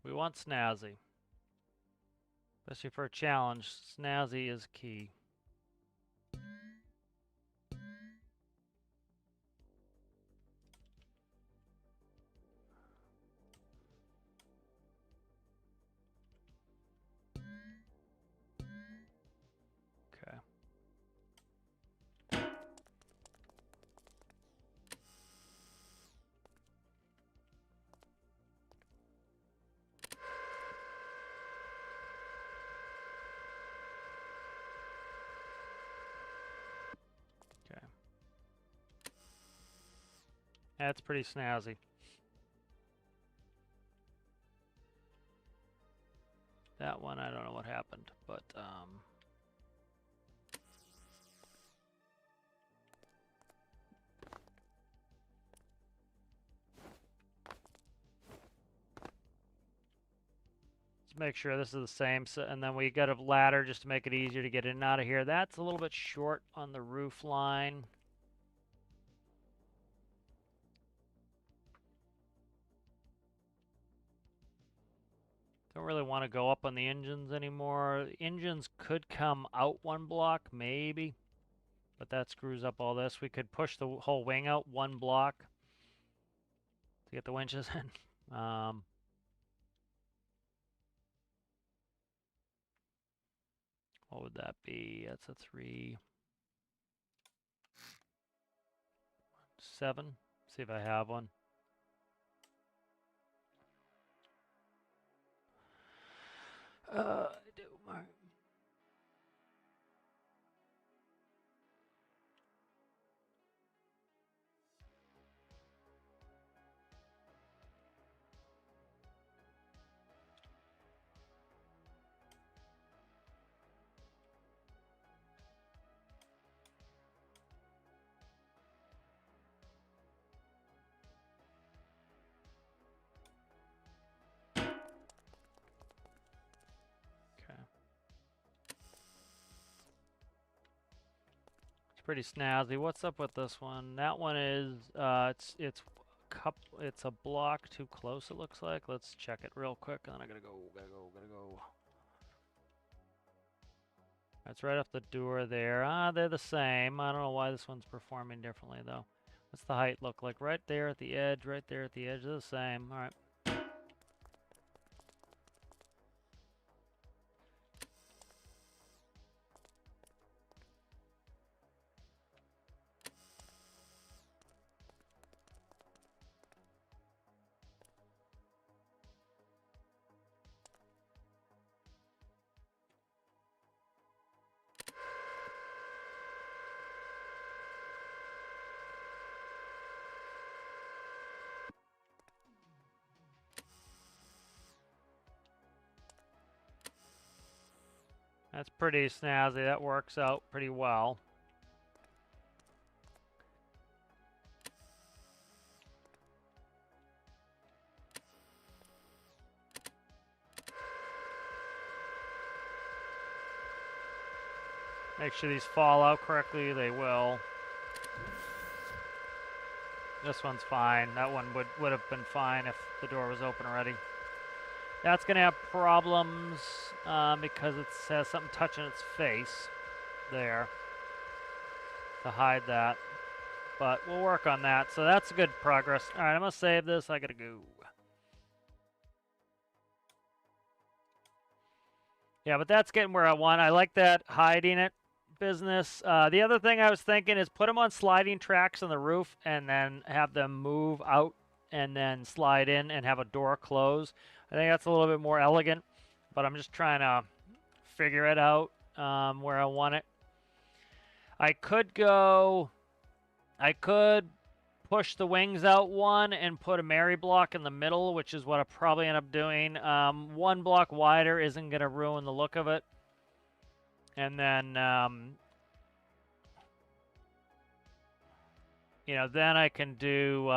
We want snazzy. Especially for a challenge, snazzy is key. Okay. Okay. That's pretty snazzy. That one, I don't know what happened, but let's make sure this is the same. So, and then we got a ladder just to make it easier to get in and out of here. That's a little bit short on the roof line. Don't really want to go up on the engines anymore. The engines could come out one block, maybe. But that screws up all this. We could push the whole wing out one block to get the winches in. What would that be? That's a 3, 7. See if I have one. I do. All right. Pretty snazzy. What's up with this one? That one is it's a block too close, it looks like. Let's check it real quick and then I gotta go. That's right off the door there. They're the same. I don't know why this one's performing differently though. What's the height look like? Right there at the edge, right there at the edge. They're the same. Alright. That's pretty snazzy. That works out pretty well. Make sure these fall out correctly. They will. This one's fine. That one would have been fine if the door was open already. That's going to have problems because it has something touching its face there to hide that. But we'll work on that. So that's good progress. All right, I'm going to save this. I got to go. Yeah, but that's getting where I want. I like that hiding it business. The other thing I was thinking is put them on sliding tracks on the roof and then have them move out and then slide in and have a door close. I think that's a little bit more elegant, but I'm just trying to figure it out where I want it. I could push the wings out one and put a Mary block in the middle, which is what I'll probably end up doing. One block wider isn't going to ruin the look of it. And then, you know, then I can do,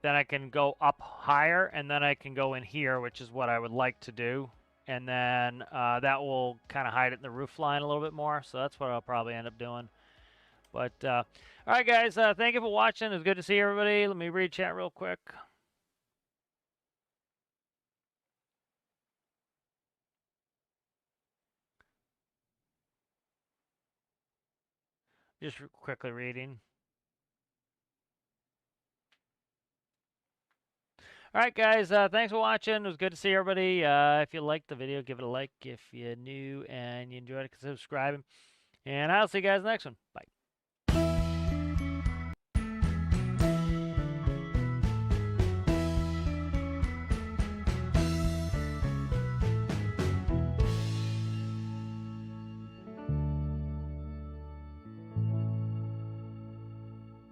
then I can go up higher, and then I can go in here, which is what I would like to do. And then that will kind of hide it in the roof line a little bit more. So that's what I'll probably end up doing. But, all right, guys, thank you for watching. It was good to see everybody. Let me read chat real quick. Just quickly reading. All right, guys, thanks for watching. It was good to see everybody. If you liked the video, give it a like. If you're new and you enjoyed it, consider subscribing. And I'll see you guys in the next one. Bye.